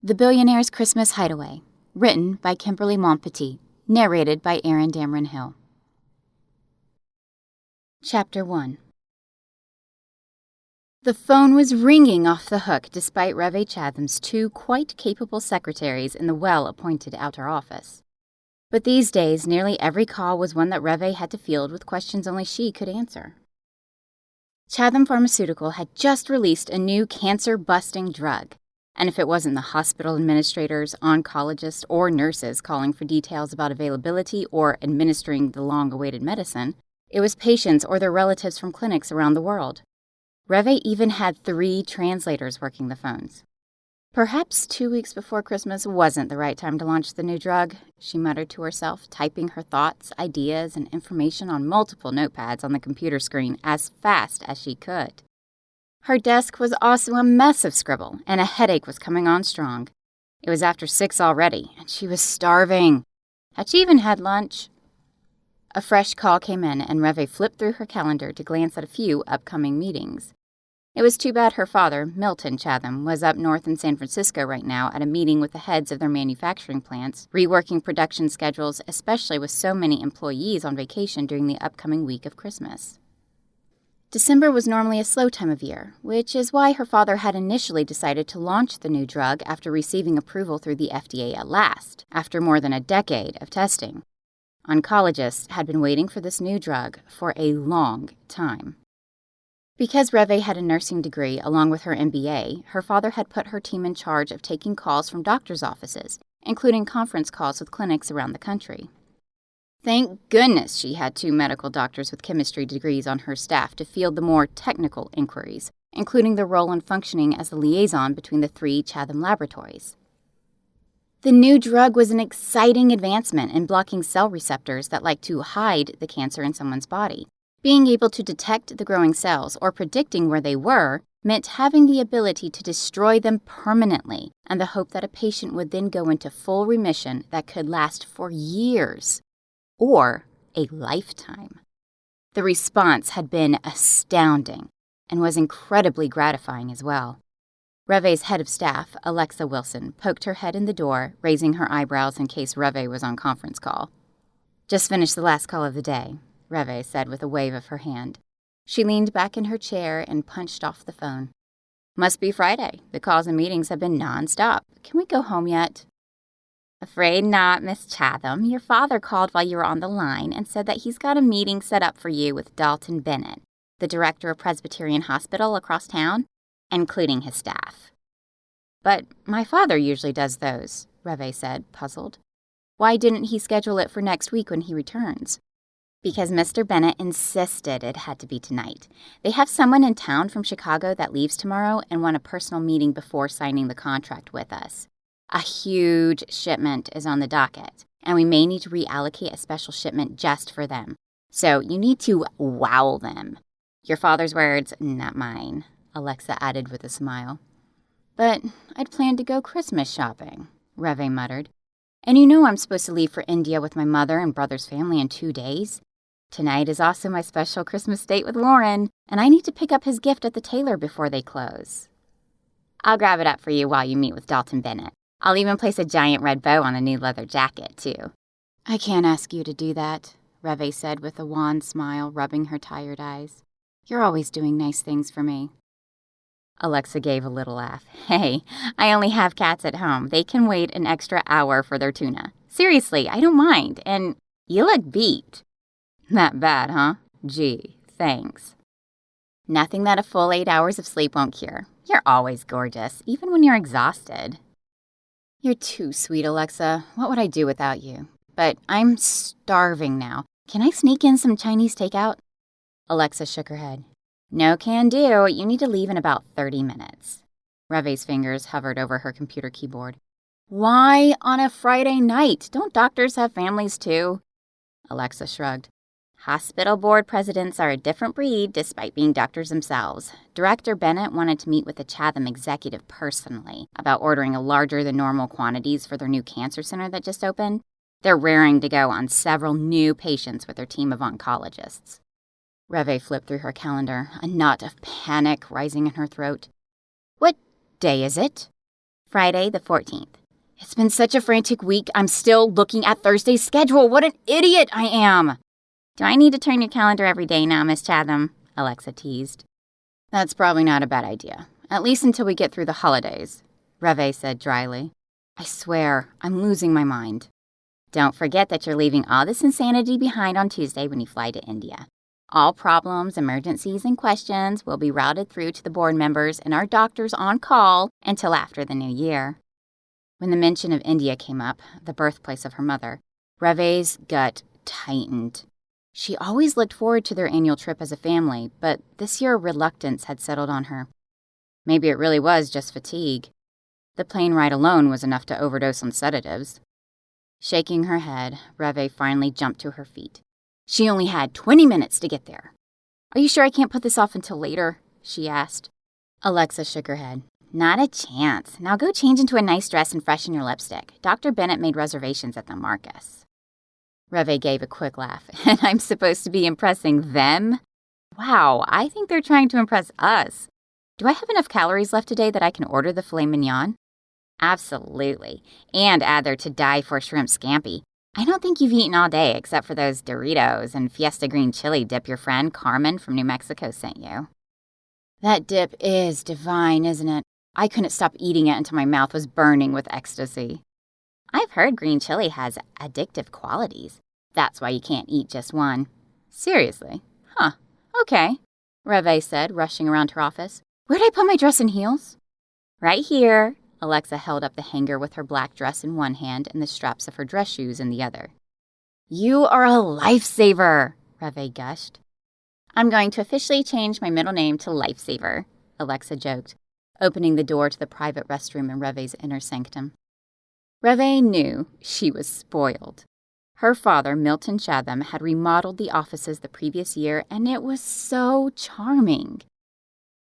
The Billionaire'S Christmas Hideaway, written by Kimberly Montpetit, narrated by Erin Dameron Hill. Chapter 1. The phone was ringing off the hook despite Revé Chatham's two quite capable secretaries in the well-appointed outer office. But these days, nearly every call was one that Revé had to field with questions only she could answer. Chatham Pharmaceutical had just released a new cancer-busting drug, and if it wasn't the hospital administrators, oncologists, or nurses calling for details about availability or administering the long-awaited medicine, it was patients or their relatives from clinics around the world. Revé even had 3 translators working the phones. Perhaps 2 weeks before Christmas wasn't the right time to launch the new drug, she muttered to herself, typing her thoughts, ideas, and information on multiple notepads on the computer screen as fast as she could. Her desk was also a mess of scribble, and a headache was coming on strong. It was after 6 already, and she was starving. Had she even had lunch? A fresh call came in, and Revé flipped through her calendar to glance at a few upcoming meetings. It was too bad her father, Milton Chatham, was up north in San Francisco right now at a meeting with the heads of their manufacturing plants, reworking production schedules, especially with so many employees on vacation during the upcoming week of Christmas. December was normally a slow time of year, which is why her father had initially decided to launch the new drug after receiving approval through the FDA at last, after more than a decade of testing. Oncologists had been waiting for this new drug for a long time. Because Revé had a nursing degree along with her MBA, her father had put her team in charge of taking calls from doctors' offices, including conference calls with clinics around the country. Thank goodness she had 2 medical doctors with chemistry degrees on her staff to field the more technical inquiries, including the role in functioning as the liaison between the 3 Chatham laboratories. The new drug was an exciting advancement in blocking cell receptors that like to hide the cancer in someone's body. Being able to detect the growing cells or predicting where they were meant having the ability to destroy them permanently, and the hope that a patient would then go into full remission that could last for years. Or a lifetime. The response had been astounding and was incredibly gratifying as well. Revé's head of staff, Alexa Wilson, poked her head in the door, raising her eyebrows in case Revé was on conference call. "Just finished the last call of the day," Revé said with a wave of her hand. She leaned back in her chair and punched off the phone. "Must be Friday. The calls and meetings have been nonstop. Can we go home yet?" "Afraid not, Miss Chatham. Your father called while you were on the line and said that he's got a meeting set up for you with Dalton Bennett, the director of Presbyterian Hospital across town, including his staff." "But my father usually does those," Revé said, puzzled. "Why didn't he schedule it for next week when he returns?" "Because Mr. Bennett insisted it had to be tonight. They have someone in town from Chicago that leaves tomorrow and want a personal meeting before signing the contract with us. A huge shipment is on the docket, and we may need to reallocate a special shipment just for them. So you need to wow them. Your father's words, not mine," Alexa added with a smile. "But I'd planned to go Christmas shopping," Revé muttered. "And you know I'm supposed to leave for India with my mother and brother's family in 2 days. Tonight is also my special Christmas date with Warren, and I need to pick up his gift at the tailor before they close." "I'll grab it up for you while you meet with Dalton Bennett. I'll even place a giant red bow on a new leather jacket, too." "I can't ask you to do that," Revé said with a wan smile, rubbing her tired eyes. "You're always doing nice things for me." Alexa gave a little laugh. "Hey, I only have cats at home. They can wait an extra hour for their tuna. Seriously, I don't mind. And you look beat." "That bad, huh? Gee, thanks." "Nothing that a full 8 hours of sleep won't cure. You're always gorgeous, even when you're exhausted." "You're too sweet, Alexa. What would I do without you? But I'm starving now. Can I sneak in some Chinese takeout?" Alexa shook her head. "No can do. You need to leave in about 30 minutes. Revé's fingers hovered over her computer keyboard. "Why on a Friday night? Don't doctors have families too?" Alexa shrugged. "Hospital board presidents are a different breed despite being doctors themselves. Director Bennett wanted to meet with the Chatham executive personally about ordering a larger than normal quantities for their new cancer center that just opened. They're raring to go on several new patients with their team of oncologists." Revé flipped through her calendar, a knot of panic rising in her throat. "What day is it?" Friday the 14th. It's been such a frantic week, I'm still looking at Thursday's schedule. What an idiot I am! Do I need to turn your calendar every day now, Miss Chatham? Alexa teased. That's probably not a bad idea, at least until we get through the holidays, Revé said dryly. I swear, I'm losing my mind. Don't forget that you're leaving all this insanity behind on Tuesday when you fly to India. All problems, emergencies, and questions will be routed through to the board members and our doctors on call until after the new year. When the mention of India came up, the birthplace of her mother, Revé's gut tightened. She always looked forward to their annual trip as a family, but this year reluctance had settled on her. Maybe it really was just fatigue. The plane ride alone was enough to overdose on sedatives. Shaking her head, Revé finally jumped to her feet. She only had 20 minutes to get there. Are you sure I can't put this off until later? She asked. Alexa shook her head. Not a chance. Now go change into a nice dress and freshen your lipstick. Dr. Bennett made reservations at the Marcus. Revé gave a quick laugh. And I'm supposed to be impressing them? Wow, I think they're trying to impress us. Do I have enough calories left today that I can order the filet mignon? Absolutely. And add their to-die-for shrimp scampi. I don't think you've eaten all day except for those Doritos and Fiesta green chili dip your friend Carmen from New Mexico sent you. That dip is divine, isn't it? I couldn't stop eating it until my mouth was burning with ecstasy. I've heard green chili has addictive qualities. That's why you can't eat just one. Seriously? Huh. Okay, Revé said, rushing around her office. Where'd I put my dress and heels? Right here. Alexa held up the hanger with her black dress in one hand and the straps of her dress shoes in the other. You are a lifesaver, Revé gushed. I'm going to officially change my middle name to Lifesaver, Alexa joked, opening the door to the private restroom in Revé's inner sanctum. Revé knew she was spoiled. Her father, Milton Chatham, had remodeled the offices the previous year, and it was so charming.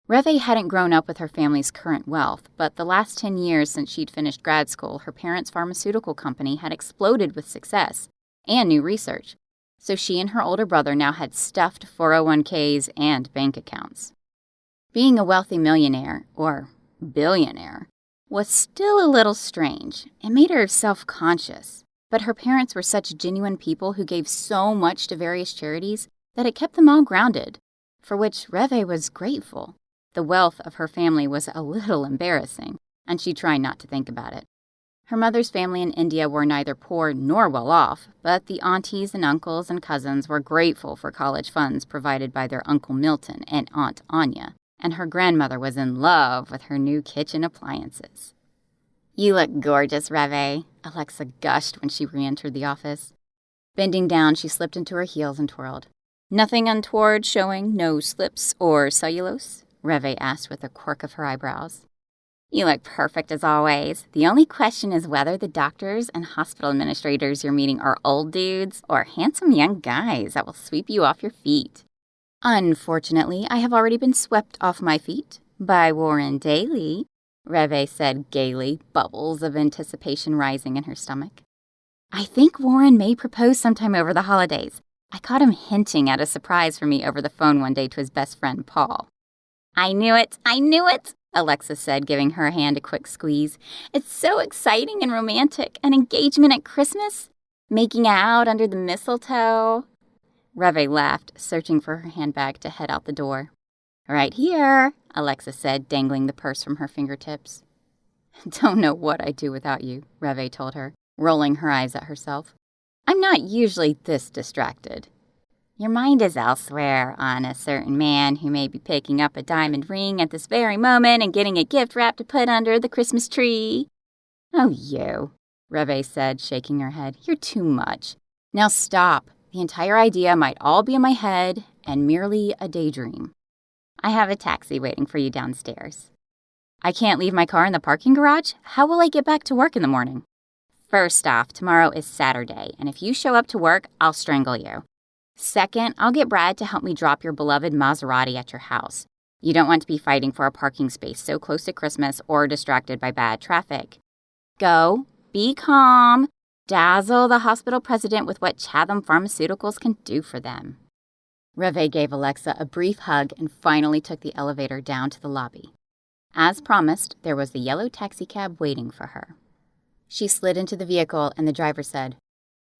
Revé hadn't grown up with her family's current wealth, but the last 10 years since she'd finished grad school, her parents' pharmaceutical company had exploded with success and new research, so she and her older brother now had stuffed 401ks and bank accounts. Being a wealthy millionaire, or billionaire, was still a little strange. It made her self-conscious, but her parents were such genuine people who gave so much to various charities that it kept them all grounded, for which Revé was grateful. The wealth of her family was a little embarrassing, and she tried not to think about it. Her mother's family in India were neither poor nor well off, but the aunties and uncles and cousins were grateful for college funds provided by their Uncle Milton and Aunt Anya, and her grandmother was in love with her new kitchen appliances. You look gorgeous, Revé, Alexa gushed when she re-entered the office. Bending down, she slipped into her heels and twirled. Nothing untoward showing, no slips or cellulose? Revé asked with a quirk of her eyebrows. You look perfect as always. The only question is whether the doctors and hospital administrators you're meeting are old dudes or handsome young guys that will sweep you off your feet. Unfortunately, I have already been swept off my feet by Warren Daly, Revé said gaily, bubbles of anticipation rising in her stomach. I think Warren may propose sometime over the holidays. I caught him hinting at a surprise for me over the phone one day to his best friend, Paul. I knew it, Alexa said, giving her hand a quick squeeze. It's so exciting and romantic. An engagement at Christmas? Making out under the mistletoe? Revé laughed, searching for her handbag to head out the door. Right here, Alexa said, dangling the purse from her fingertips. Don't know what I'd do without you, Revé told her, rolling her eyes at herself. I'm not usually this distracted. Your mind is elsewhere on a certain man who may be picking up a diamond ring at this very moment and getting a gift wrap to put under the Christmas tree. Oh, you, Revé said, shaking her head. You're too much. Now stop. The entire idea might all be in my head and merely a daydream. I have a taxi waiting for you downstairs. I can't leave my car in the parking garage? How will I get back to work in the morning? First off, tomorrow is Saturday, and if you show up to work, I'll strangle you. Second, I'll get Brad to help me drop your beloved Maserati at your house. You don't want to be fighting for a parking space so close to Christmas or distracted by bad traffic. Go, be calm, dazzle the hospital president with what Chatham Pharmaceuticals can do for them. Revé gave Alexa a brief hug and finally took the elevator down to the lobby. As promised, there was the yellow taxicab waiting for her. She slid into the vehicle, and the driver said,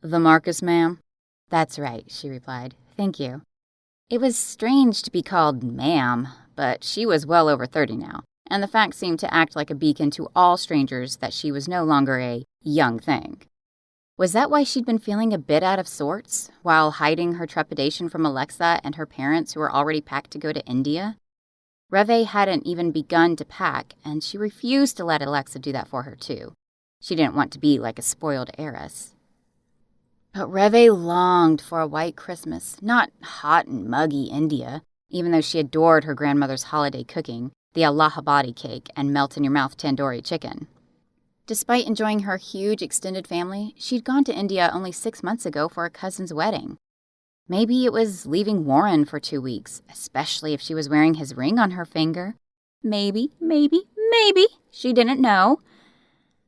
"The Marcus, ma'am?" "That's right," she replied. "Thank you." It was strange to be called ma'am, but she was well over 30 now, and the fact seemed to act like a beacon to all strangers that she was no longer a young thing. Was that why she'd been feeling a bit out of sorts, while hiding her trepidation from Alexa and her parents who were already packed to go to India? Revé hadn't even begun to pack, and she refused to let Alexa do that for her, too. She didn't want to be like a spoiled heiress. But Revé longed for a white Christmas, not hot and muggy India, even though she adored her grandmother's holiday cooking, the Allahabadi cake and melt-in-your-mouth tandoori chicken. Despite enjoying her huge extended family, she'd gone to India only 6 months ago for a cousin's wedding. Maybe it was leaving Warren for 2 weeks, especially if she was wearing his ring on her finger. Maybe, she didn't know.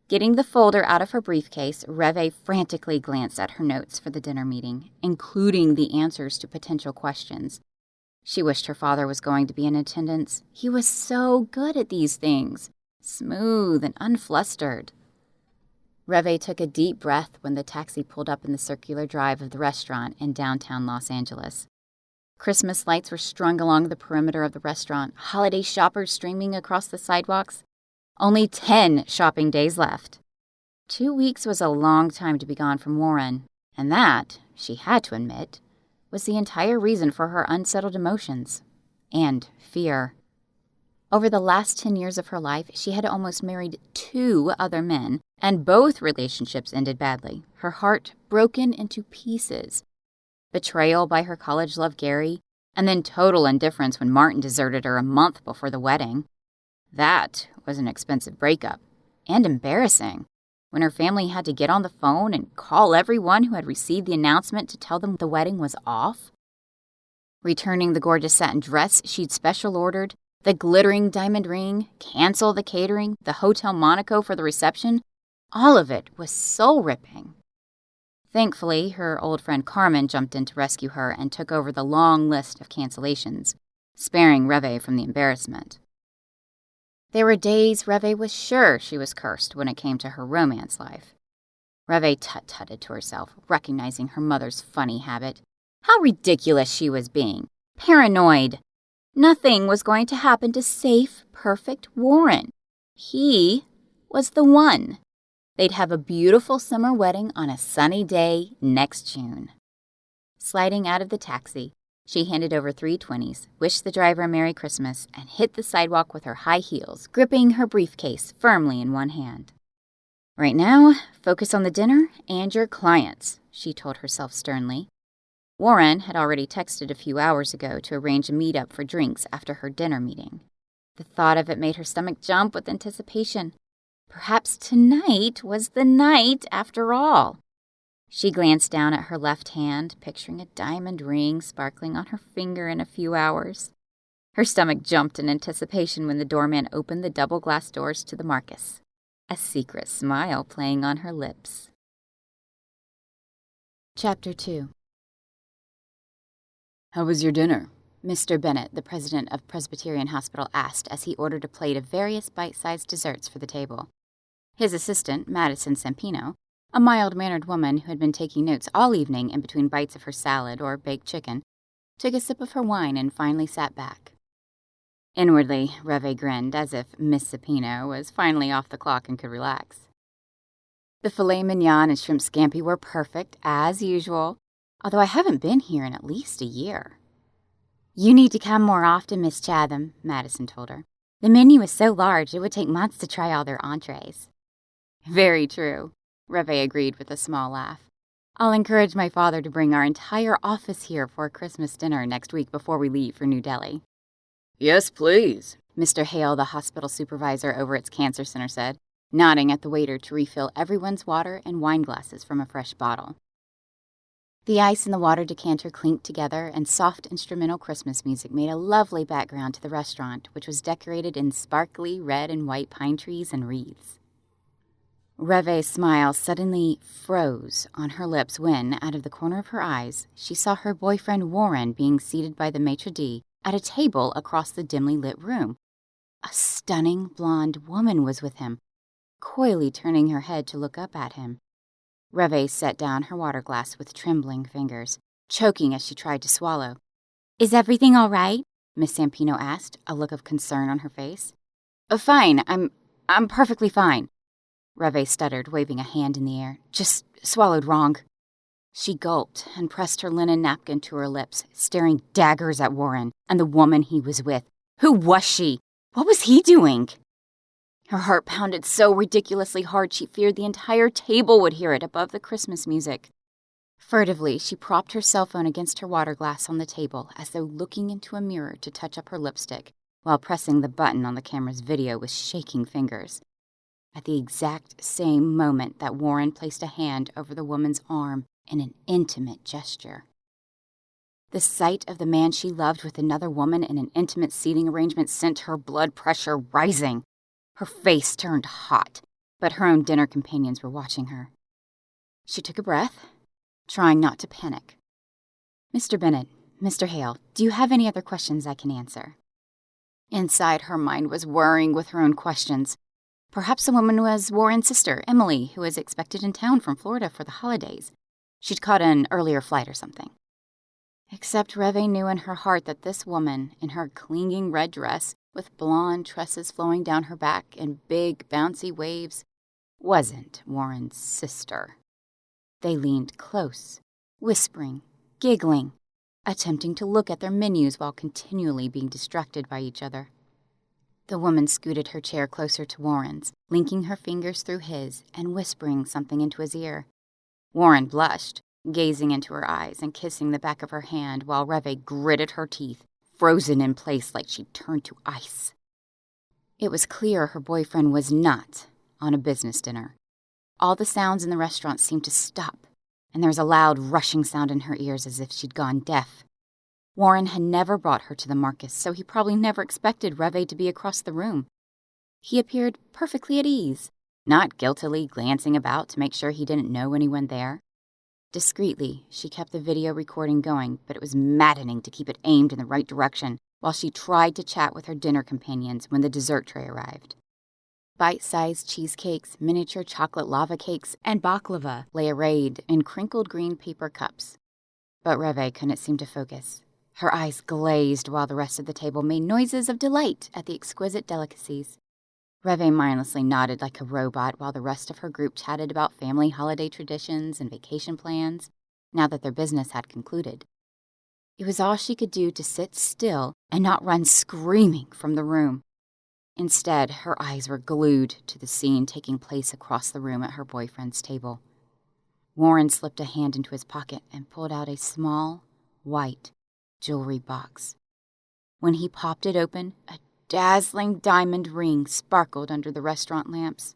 Getting the folder out of her briefcase, Revé frantically glanced at her notes for the dinner meeting, including the answers to potential questions. She wished her father was going to be in attendance. He was so good at these things, smooth and unflustered. Revé took a deep breath when the taxi pulled up in the circular drive of the restaurant in downtown Los Angeles. Christmas lights were strung along the perimeter of the restaurant, holiday shoppers streaming across the sidewalks. Only 10 shopping days left. 2 weeks was a long time to be gone from Warren, and that, she had to admit, was the entire reason for her unsettled emotions and fear. Over the last 10 years of her life, she had almost married 2 other men, and both relationships ended badly, her heart broken into pieces. Betrayal by her college love Gary, and then total indifference when Martin deserted her a month before the wedding. That was an expensive breakup, and embarrassing, when her family had to get on the phone and call everyone who had received the announcement to tell them the wedding was off. Returning the gorgeous satin dress she'd special ordered, the glittering diamond ring, cancel the catering, the Hotel Monaco for the reception, all of it was soul-ripping. Thankfully, her old friend Carmen jumped in to rescue her and took over the long list of cancellations, sparing Revé from the embarrassment. There were days Revé was sure she was cursed when it came to her romance life. Revé tut-tutted to herself, recognizing her mother's funny habit. How ridiculous she was being. Paranoid. Nothing was going to happen to safe, perfect Warren. He was the one. They'd have a beautiful summer wedding on a sunny day next June. Sliding out of the taxi, she handed over 3 20s, wished the driver a Merry Christmas, and hit the sidewalk with her high heels, gripping her briefcase firmly in one hand. "Right now, focus on the dinner and your clients," she told herself sternly. Warren had already texted a few hours ago to arrange a meet-up for drinks after her dinner meeting. The thought of it made her stomach jump with anticipation. Perhaps tonight was the night after all. She glanced down at her left hand, picturing a diamond ring sparkling on her finger in a few hours. Her stomach jumped in anticipation when the doorman opened the double glass doors to the Marcus, a secret smile playing on her lips. Chapter 2. "How was your dinner?" Mr. Bennett, the president of Presbyterian Hospital, asked as he ordered a plate of various bite-sized desserts for the table. His assistant, Madison Sampino, a mild-mannered woman who had been taking notes all evening in between bites of her salad or baked chicken, took a sip of her wine and finally sat back. Inwardly, Revé grinned as if Miss Sampino was finally off the clock and could relax. The filet mignon and shrimp scampi were perfect, as usual, although I haven't been here in at least a year. "You need to come more often, Miss Chatham," Madison told her. "The menu is so large it would take months to try all their entrees." "Very true," Revé agreed with a small laugh. "I'll encourage my father to bring our entire office here for a Christmas dinner next week before we leave for New Delhi." "Yes, please," Mr. Hale, the hospital supervisor over its cancer center, said, nodding at the waiter to refill everyone's water and wine glasses from a fresh bottle. The ice and the water decanter clinked together, and soft instrumental Christmas music made a lovely background to the restaurant, which was decorated in sparkly red and white pine trees and wreaths. Revé's smile suddenly froze on her lips when, out of the corner of her eyes, she saw her boyfriend Warren being seated by the maitre d' at a table across the dimly lit room. A stunning blonde woman was with him, coyly turning her head to look up at him. Revé set down her water glass with trembling fingers, choking as she tried to swallow. "Is everything all right?" Miss Sampino asked, a look of concern on her face. Fine, I'm perfectly fine," Revé stuttered, waving a hand in the air. "Just swallowed wrong." She gulped and pressed her linen napkin to her lips, staring daggers at Warren and the woman he was with. Who was she? What was he doing? Her heart pounded so ridiculously hard she feared the entire table would hear it above the Christmas music. Furtively, she propped her cell phone against her water glass on the table as though looking into a mirror to touch up her lipstick, while pressing the button on the camera's video with shaking fingers. At the exact same moment that Warren placed a hand over the woman's arm in an intimate gesture. The sight of the man she loved with another woman in an intimate seating arrangement sent her blood pressure rising. Her face turned hot, but her own dinner companions were watching her. She took a breath, trying not to panic. "Mr. Bennett, Mr. Hale, do you have any other questions I can answer?" Inside, her mind was whirring with her own questions. Perhaps the woman was Warren's sister, Emily, who was expected in town from Florida for the holidays. She'd caught an earlier flight or something. Except Revé knew in her heart that this woman, in her clinging red dress, with blonde tresses flowing down her back in big, bouncy waves, wasn't Warren's sister. They leaned close, whispering, giggling, attempting to look at their menus while continually being distracted by each other. The woman scooted her chair closer to Warren's, linking her fingers through his and whispering something into his ear. Warren blushed, gazing into her eyes and kissing the back of her hand while Revé gritted her teeth, frozen in place like she'd turned to ice. It was clear her boyfriend was not on a business dinner. All the sounds in the restaurant seemed to stop, and there was a loud rushing sound in her ears as if she'd gone deaf. Warren had never brought her to the Marcus, so he probably never expected Revé to be across the room. He appeared perfectly at ease, not guiltily glancing about to make sure he didn't know anyone there. Discreetly, she kept the video recording going, but it was maddening to keep it aimed in the right direction while she tried to chat with her dinner companions when the dessert tray arrived. Bite-sized cheesecakes, miniature chocolate lava cakes, and baklava lay arrayed in crinkled green paper cups. But Revé couldn't seem to focus. Her eyes glazed while the rest of the table made noises of delight at the exquisite delicacies. Revé mindlessly nodded like a robot while the rest of her group chatted about family holiday traditions and vacation plans, now that their business had concluded. It was all she could do to sit still and not run screaming from the room. Instead, her eyes were glued to the scene taking place across the room at her boyfriend's table. Warren slipped a hand into his pocket and pulled out a small, white jewelry box. When he popped it open, a dazzling diamond ring sparkled under the restaurant lamps.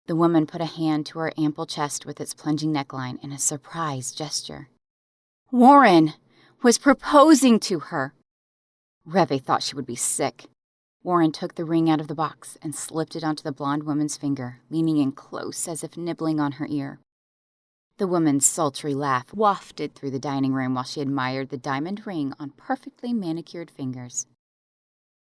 The woman put a hand to her ample chest with its plunging neckline in a surprised gesture. Warren was proposing to her! Revé thought she would be sick. Warren took the ring out of the box and slipped it onto the blonde woman's finger, leaning in close as if nibbling on her ear. The woman's sultry laugh wafted through the dining room while she admired the diamond ring on perfectly manicured fingers.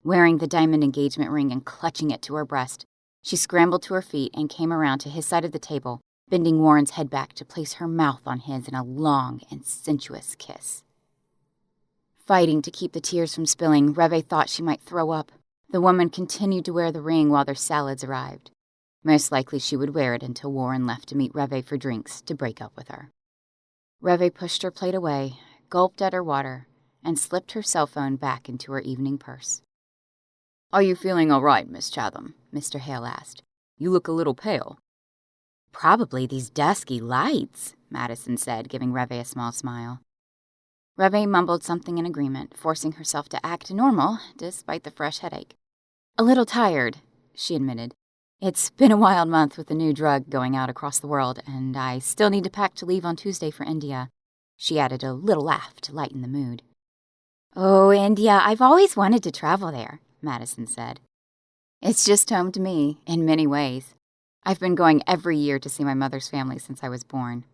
Wearing the diamond engagement ring and clutching it to her breast, she scrambled to her feet and came around to his side of the table, bending Warren's head back to place her mouth on his in a long and sensuous kiss. Fighting to keep the tears from spilling, Revé thought she might throw up. The woman continued to wear the ring while their salads arrived. Most likely she would wear it until Warren left to meet Revé for drinks to break up with her. Revé pushed her plate away, gulped at her water, and slipped her cell phone back into her evening purse. "Are you feeling all right, Miss Chatham?" Mr. Hale asked. "You look a little pale." "Probably these dusky lights," Madison said, giving Revé a small smile. Revé mumbled something in agreement, forcing herself to act normal despite the fresh headache. "A little tired," she admitted. "It's been a wild month with the new drug going out across the world, and I still need to pack to leave on Tuesday for India." She added a little laugh to lighten the mood. "Oh, India, I've always wanted to travel there," Madison said. "It's just home to me, in many ways. I've been going every year to see my mother's family since I was born."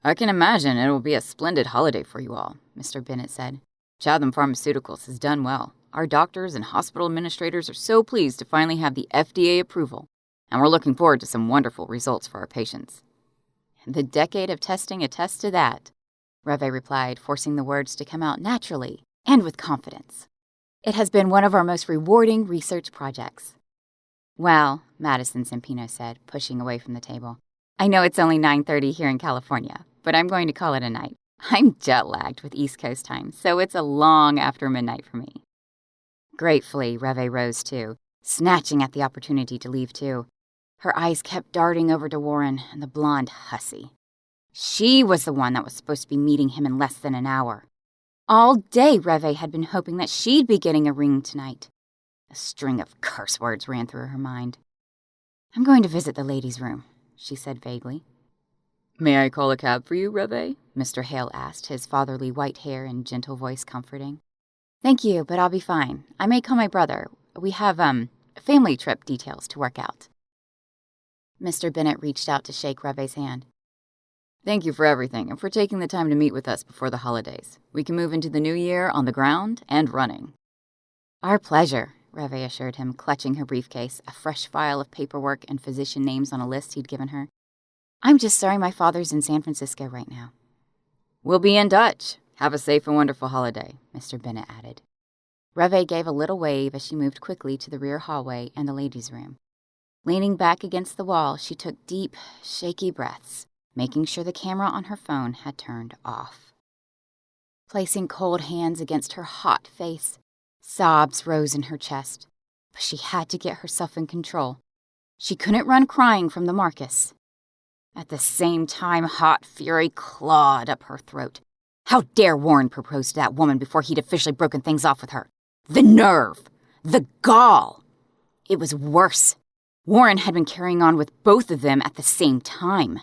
"I can imagine it will be a splendid holiday for you all," Mr. Bennett said. "Chatham Pharmaceuticals has done well. Our doctors and hospital administrators are so pleased to finally have the FDA approval, and we're looking forward to some wonderful results for our patients." "The decade of testing attests to that," Revé replied, forcing the words to come out naturally and with confidence. "It has been one of our most rewarding research projects." "Well," Madison Zampino said, pushing away from the table, "I know it's only 9:30 here in California, but I'm going to call it a night. I'm jet-lagged with East Coast time, so it's a long after midnight for me." Gratefully, Revé rose too, snatching at the opportunity to leave too. Her eyes kept darting over to Warren and the blonde hussy. She was the one that was supposed to be meeting him in less than an hour. All day, Revé had been hoping that she'd be getting a ring tonight. A string of curse words ran through her mind. "I'm going to visit the ladies' room," she said vaguely. "May I call a cab for you, Revé?" Mr. Hale asked, his fatherly white hair and gentle voice comforting. "Thank you, but I'll be fine. I may call my brother. We have, family trip details to work out." Mr. Bennett reached out to shake Revé's hand. "Thank you for everything and for taking the time to meet with us before the holidays. We can move into the new year on the ground and running." "Our pleasure," Revé assured him, clutching her briefcase, a fresh file of paperwork and physician names on a list he'd given her. "I'm just sorry my father's in San Francisco right now." "We'll be in touch. Have a safe and wonderful holiday," Mr. Bennett added. Revé gave a little wave as she moved quickly to the rear hallway and the ladies' room. Leaning back against the wall, she took deep, shaky breaths, making sure the camera on her phone had turned off. Placing cold hands against her hot face, sobs rose in her chest, but she had to get herself in control. She couldn't run crying from the Marcus. At the same time, hot fury clawed up her throat. How dare Warren propose to that woman before he'd officially broken things off with her? The nerve! The gall! It was worse. Warren had been carrying on with both of them at the same time.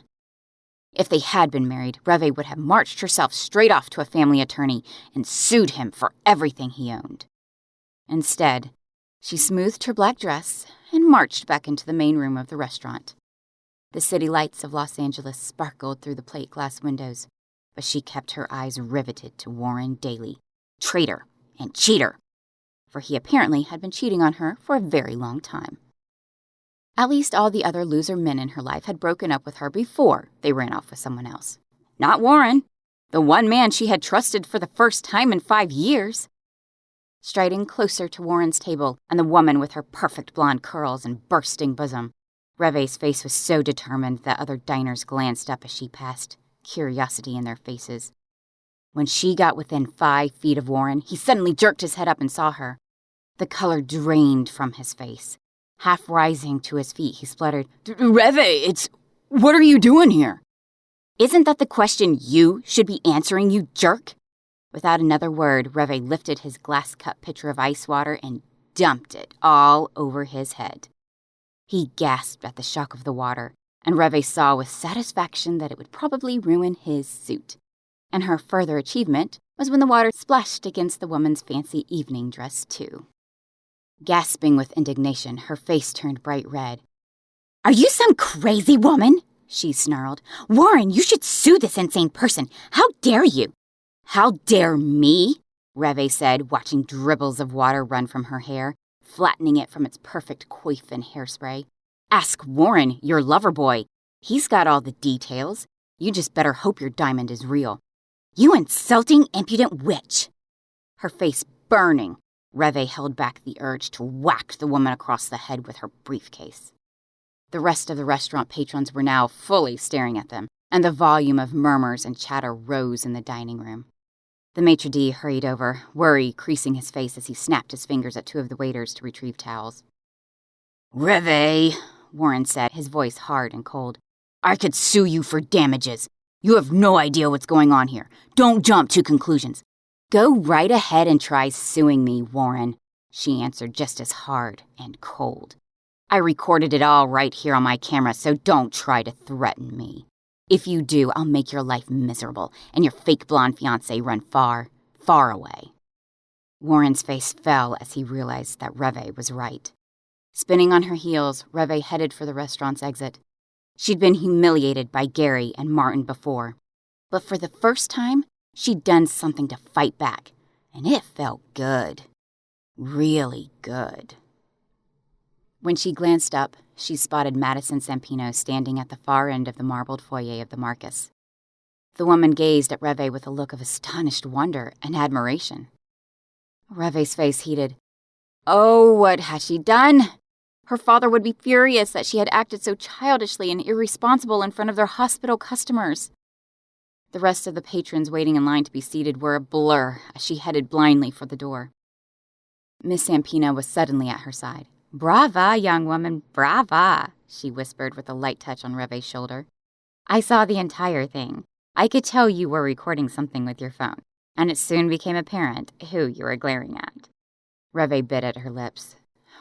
If they had been married, Revé would have marched herself straight off to a family attorney and sued him for everything he owned. Instead, she smoothed her black dress and marched back into the main room of the restaurant. The city lights of Los Angeles sparkled through the plate glass windows, but she kept her eyes riveted to Warren Daly, traitor and cheater, for he apparently had been cheating on her for a very long time. At least all the other loser men in her life had broken up with her before they ran off with someone else. Not Warren, the one man she had trusted for the first time in 5 years. Striding closer to Warren's table and the woman with her perfect blonde curls and bursting bosom, Revé's face was so determined that other diners glanced up as she passed, curiosity in their faces. When she got within 5 feet of Warren, he suddenly jerked his head up and saw her. The color drained from his face. Half rising to his feet, he spluttered, "Revé, what are you doing here?" "Isn't that the question you should be answering, you jerk?" Without another word, Revé lifted his glass-cup pitcher of ice water and dumped it all over his head. He gasped at the shock of the water, and Revé saw with satisfaction that it would probably ruin his suit. And her further achievement was when the water splashed against the woman's fancy evening dress, too. Gasping with indignation, her face turned bright red. "Are you some crazy woman?" she snarled. "Warren, you should sue this insane person. How dare you?" "How dare me?" Revé said, watching dribbles of water run from her hair, flattening it from its perfect coif and hairspray. "Ask Warren, your lover boy. He's got all the details. You just better hope your diamond is real." "You insulting, impudent witch!" Her face burning, Revé held back the urge to whack the woman across the head with her briefcase. The rest of the restaurant patrons were now fully staring at them, and the volume of murmurs and chatter rose in the dining room. The maitre d' hurried over, worry creasing his face as he snapped his fingers at 2 of the waiters to retrieve towels. "Revé," Warren said, his voice hard and cold, "I could sue you for damages. You have no idea what's going on here. Don't jump to conclusions." "Go right ahead and try suing me, Warren," she answered just as hard and cold. "I recorded it all right here on my camera, so don't try to threaten me. If you do, I'll make your life miserable and your fake blonde fiancé run far, far away." Warren's face fell as he realized that Revé was right. Spinning on her heels, Revé headed for the restaurant's exit. She'd been humiliated by Gary and Martin before, but for the first time, she'd done something to fight back, and it felt good. Really good. When she glanced up, she spotted Madison Sampino standing at the far end of the marbled foyer of the Marcus. The woman gazed at Revé with a look of astonished wonder and admiration. Revé's face heated. Oh, what had she done? Her father would be furious that she had acted so childishly and irresponsible in front of their hospital customers. The rest of the patrons waiting in line to be seated were a blur as she headed blindly for the door. Miss Sampino was suddenly at her side. "Brava, young woman, brava," she whispered with a light touch on Revé's shoulder. "I saw the entire thing. I could tell you were recording something with your phone, and it soon became apparent who you were glaring at." Revé bit at her lips.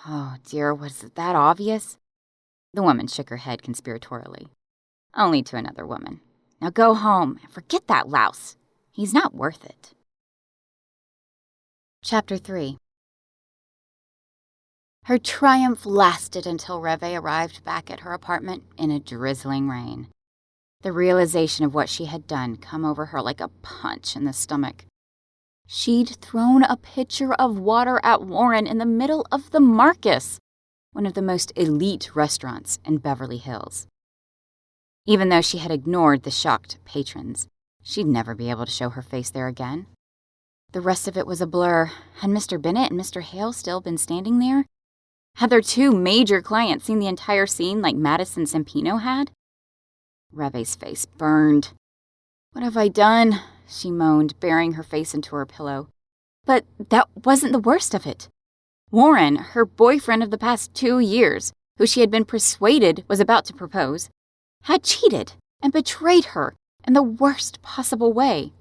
Oh, dear, was it that obvious? The woman shook her head conspiratorially. Only to another woman. Now go home and forget that louse. He's not worth it. Chapter 3. Her triumph lasted until Revé arrived back at her apartment in a drizzling rain. The realization of what she had done come over her like a punch in the stomach. She'd thrown a pitcher of water at Warren in the middle of the Marcus, one of the most elite restaurants in Beverly Hills. Even though she had ignored the shocked patrons, she'd never be able to show her face there again. The rest of it was a blur. Had Mr. Bennett and Mr. Hale still been standing there? Had their two major clients seen the entire scene like Madison Sampino had? Revé's face burned. "What have I done?" she moaned, burying her face into her pillow. But that wasn't the worst of it. Warren, her boyfriend of the past 2 years, who she had been persuaded was about to propose, had cheated and betrayed her in the worst possible way.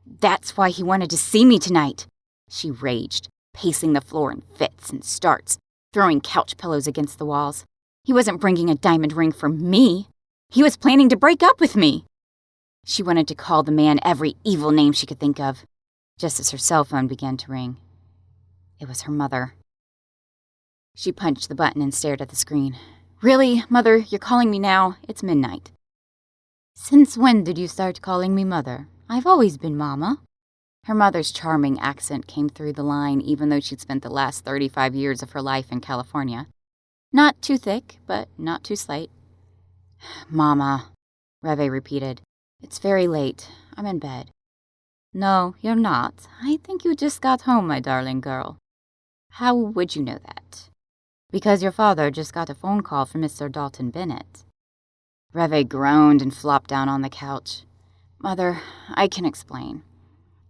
"That's why he wanted to see me tonight," she raged, pacing the floor in fits and starts, throwing couch pillows against the walls. "He wasn't bringing a diamond ring for me. He was planning to break up with me." She wanted to call the man every evil name she could think of, just as her cell phone began to ring. It was her mother. She punched the button and stared at the screen. "Really, Mother, you're calling me now? It's midnight." "Since when did you start calling me Mother? I've always been Mama." Her mother's charming accent came through the line even though she'd spent the last 35 years of her life in California. Not too thick, but not too slight. "Mama," Revé repeated. "It's very late. I'm in bed." "No, you're not. I think you just got home, my darling girl." "How would you know that?" "Because your father just got a phone call from Mr. Dalton Bennett." Revé groaned and flopped down on the couch. "Mother, I can explain."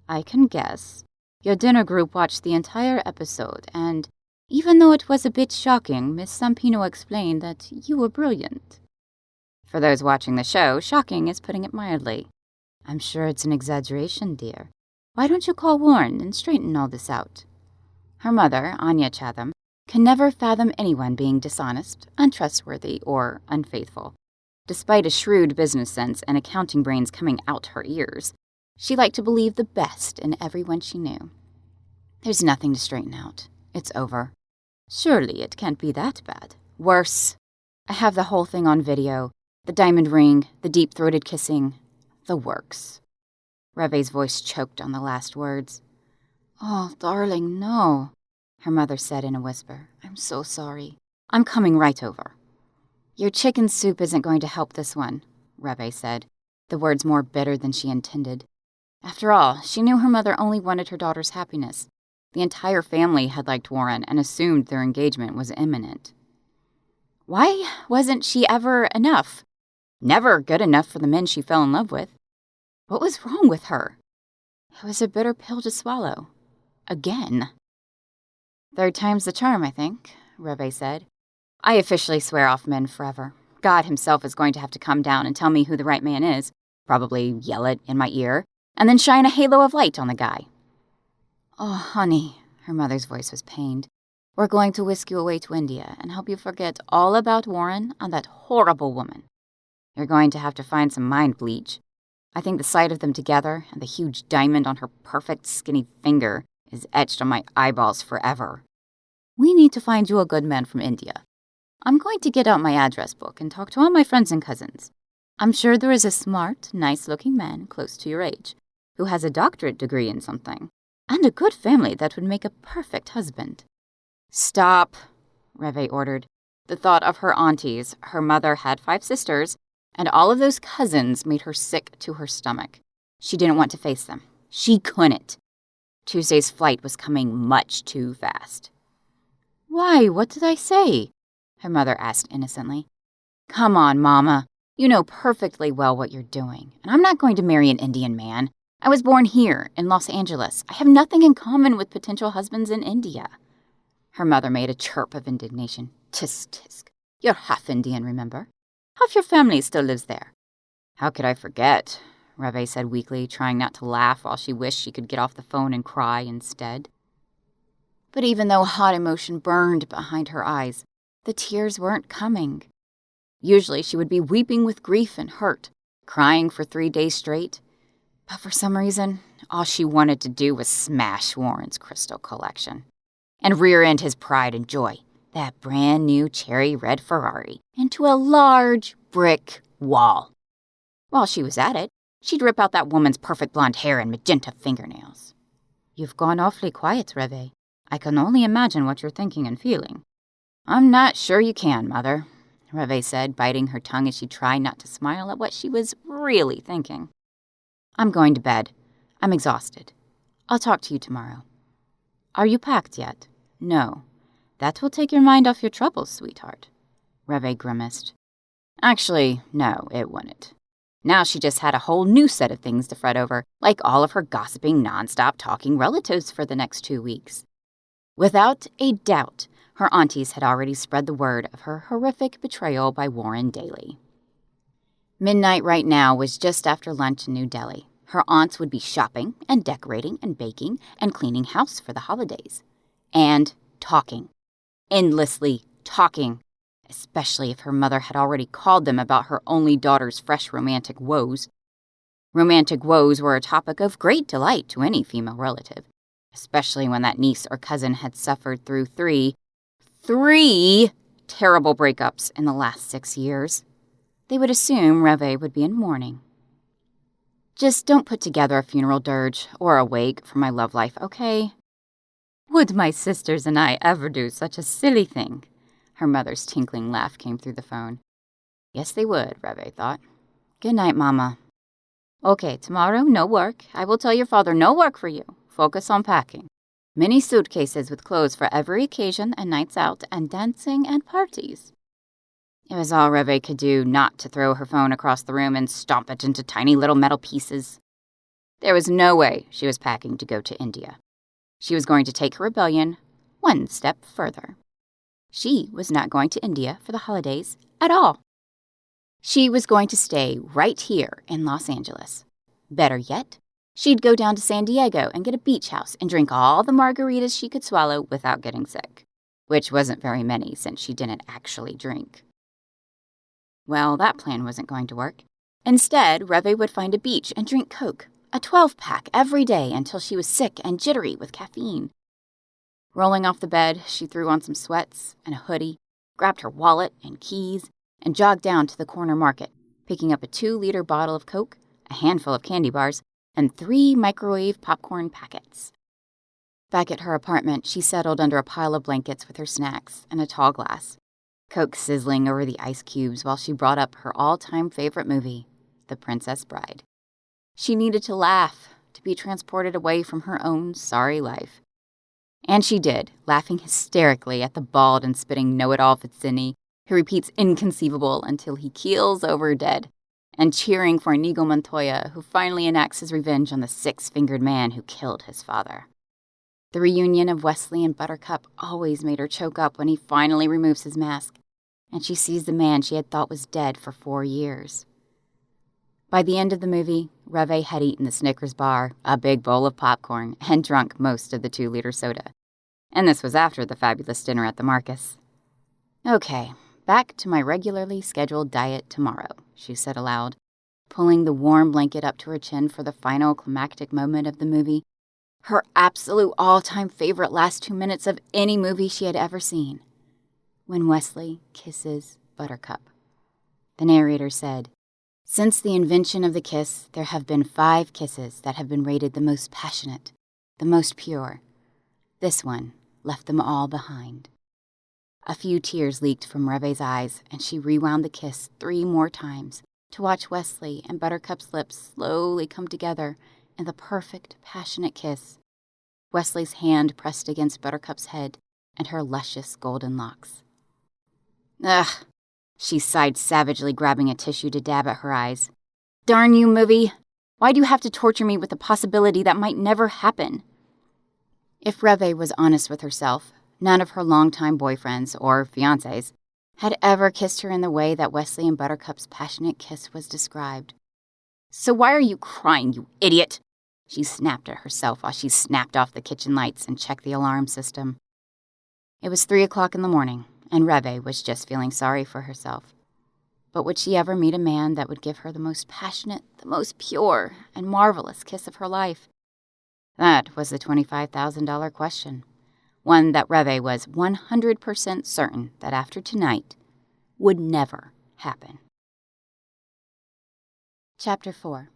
"I can guess. Your dinner group watched the entire episode, and even though it was a bit shocking, Miss Sampino explained that you were brilliant." For those watching the show, shocking is putting it mildly. "I'm sure it's an exaggeration, dear. Why don't you call Warren and straighten all this out?" Her mother, Anya Chatham, can never fathom anyone being dishonest, untrustworthy, or unfaithful. Despite a shrewd business sense and accounting brains coming out her ears, she liked to believe the best in everyone she knew. "There's nothing to straighten out. It's over." "Surely it can't be that bad." "Worse. I have the whole thing on video. The diamond ring, the deep-throated kissing, the works." Revé's voice choked on the last words. "Oh, darling, no," her mother said in a whisper. "I'm so sorry. I'm coming right over." "Your chicken soup isn't going to help this one," Revé said, the words more bitter than she intended. After all, she knew her mother only wanted her daughter's happiness. The entire family had liked Warren and assumed their engagement was imminent. Why wasn't she ever enough? Never good enough for the men she fell in love with. What was wrong with her? It was a bitter pill to swallow. Again. "Third time's the charm, I think," Revé said. "I officially swear off men forever. God himself is going to have to come down and tell me who the right man is, probably yell it in my ear, and then shine a halo of light on the guy." "Oh, honey," her mother's voice was pained. "We're going to whisk you away to India and help you forget all about Warren and that horrible woman. You're going to have to find some mind bleach. I think the sight of them together and the huge diamond on her perfect skinny finger is etched on my eyeballs forever. We need to find you a good man from India. I'm going to get out my address book and talk to all my friends and cousins. I'm sure there is a smart, nice-looking man close to your age who has a doctorate degree in something. and a good family that would make a perfect husband." "Stop," Revé ordered. The thought of her aunties, her mother had 5 sisters, and all of those cousins made her sick to her stomach. She didn't want to face them. She couldn't. Tuesday's flight was coming much too fast. "Why, what did I say?" her mother asked innocently. "Come on, Mama. You know perfectly well what you're doing, and I'm not going to marry an Indian man. I was born here, in Los Angeles. I have nothing in common with potential husbands in India." Her mother made a chirp of indignation. "Tisk, tisk. You're half Indian, remember? Half your family still lives there." "How could I forget?" Revé said weakly, trying not to laugh while she wished she could get off the phone and cry instead. But even though hot emotion burned behind her eyes, the tears weren't coming. Usually she would be weeping with grief and hurt, crying for 3 days straight. But for some reason, all she wanted to do was smash Warren's crystal collection and rear-end his pride and joy, that brand new cherry red Ferrari, into a large brick wall. While she was at it, she'd rip out that woman's perfect blonde hair and magenta fingernails. "You've gone awfully quiet, Revé. I can only imagine what you're thinking and feeling." "I'm not sure you can, Mother," Revé said, biting her tongue as she tried not to smile at what she was really thinking. "I'm going to bed. I'm exhausted. I'll talk to you tomorrow." "Are you packed yet?" "No. That will take your mind off your troubles, sweetheart." Revé grimaced. Actually, no, it wouldn't. Now she just had a whole new set of things to fret over, like all of her gossiping, nonstop talking relatives for the next 2 weeks. Without a doubt, her aunties had already spread the word of her horrific betrayal by Warren Daly. Midnight right now was just after lunch in New Delhi. Her aunts would be shopping and decorating and baking and cleaning house for the holidays. And talking. Endlessly talking. Especially if her mother had already called them about her only daughter's fresh romantic woes. Romantic woes were a topic of great delight to any female relative, especially when that niece or cousin had suffered through three terrible breakups in the last 6 years. They would assume Revé would be in mourning. "Just don't put together a funeral dirge or a wake for my love life, okay?" "Would my sisters and I ever do such a silly thing?" Her mother's tinkling laugh came through the phone. Yes, they would, Revé thought. "Good night, Mama." "Okay, tomorrow, no work. I will tell your father no work for you. Focus on packing. Many suitcases with clothes for every occasion and nights out and dancing and parties." It was all Revé could do not to throw her phone across the room and stomp it into tiny little metal pieces. There was no way she was packing to go to India. She was going to take her rebellion one step further. She was not going to India for the holidays at all. She was going to stay right here in Los Angeles. Better yet, she'd go down to San Diego and get a beach house and drink all the margaritas she could swallow without getting sick, which wasn't very many since she didn't actually drink. Well, that plan wasn't going to work. Instead, Revé would find a beach and drink Coke, a 12-pack every day until she was sick and jittery with caffeine. Rolling off the bed, she threw on some sweats and a hoodie, grabbed her wallet and keys, and jogged down to the corner market, picking up a 2-liter bottle of Coke, a handful of candy bars, and 3 microwave popcorn packets. Back at her apartment, she settled under a pile of blankets with her snacks and a tall glass, Coke sizzling over the ice cubes while she brought up her all-time favorite movie, The Princess Bride. She needed to laugh, to be transported away from her own sorry life. And she did, laughing hysterically at the bald and spitting know-it-all Fitzini, who repeats inconceivable until he keels over dead, and cheering for Inigo Montoya, who finally enacts his revenge on the 6-fingered man who killed his father. The reunion of Wesley and Buttercup always made her choke up when he finally removes his mask, and she sees the man she had thought was dead for 4 years. By the end of the movie, Revé had eaten the Snickers bar, a big bowl of popcorn, and drunk most of the 2-liter soda. And this was after the fabulous dinner at the Marcus. "Okay, back to my regularly scheduled diet tomorrow," she said aloud, pulling the warm blanket up to her chin for the final climactic moment of the movie, her absolute all-time favorite last 2 minutes of any movie she had ever seen. When Wesley kisses Buttercup. The narrator said, "Since the invention of the kiss, there have been 5 kisses that have been rated the most passionate, the most pure. This one left them all behind. A few tears leaked from Revé's eyes, and she rewound the kiss 3 more times to watch Wesley and Buttercup's lips slowly come together in the perfect, passionate kiss. Wesley's hand pressed against Buttercup's head and her luscious golden locks. Ugh, she sighed savagely, grabbing a tissue to dab at her eyes. Darn you, movie! Why do you have to torture me with the possibility that might never happen? If Revé was honest with herself, none of her longtime boyfriends, or fiancés, had ever kissed her in the way that Wesley and Buttercup's passionate kiss was described. So why are you crying, you idiot? She snapped at herself while she snapped off the kitchen lights and checked the alarm system. It was 3 o'clock in the morning, and Revé was just feeling sorry for herself. But would she ever meet a man that would give her the most passionate, the most pure, and marvelous kiss of her life? That was the $25,000 question, one that Revé was 100% certain that after tonight would never happen. Chapter 4.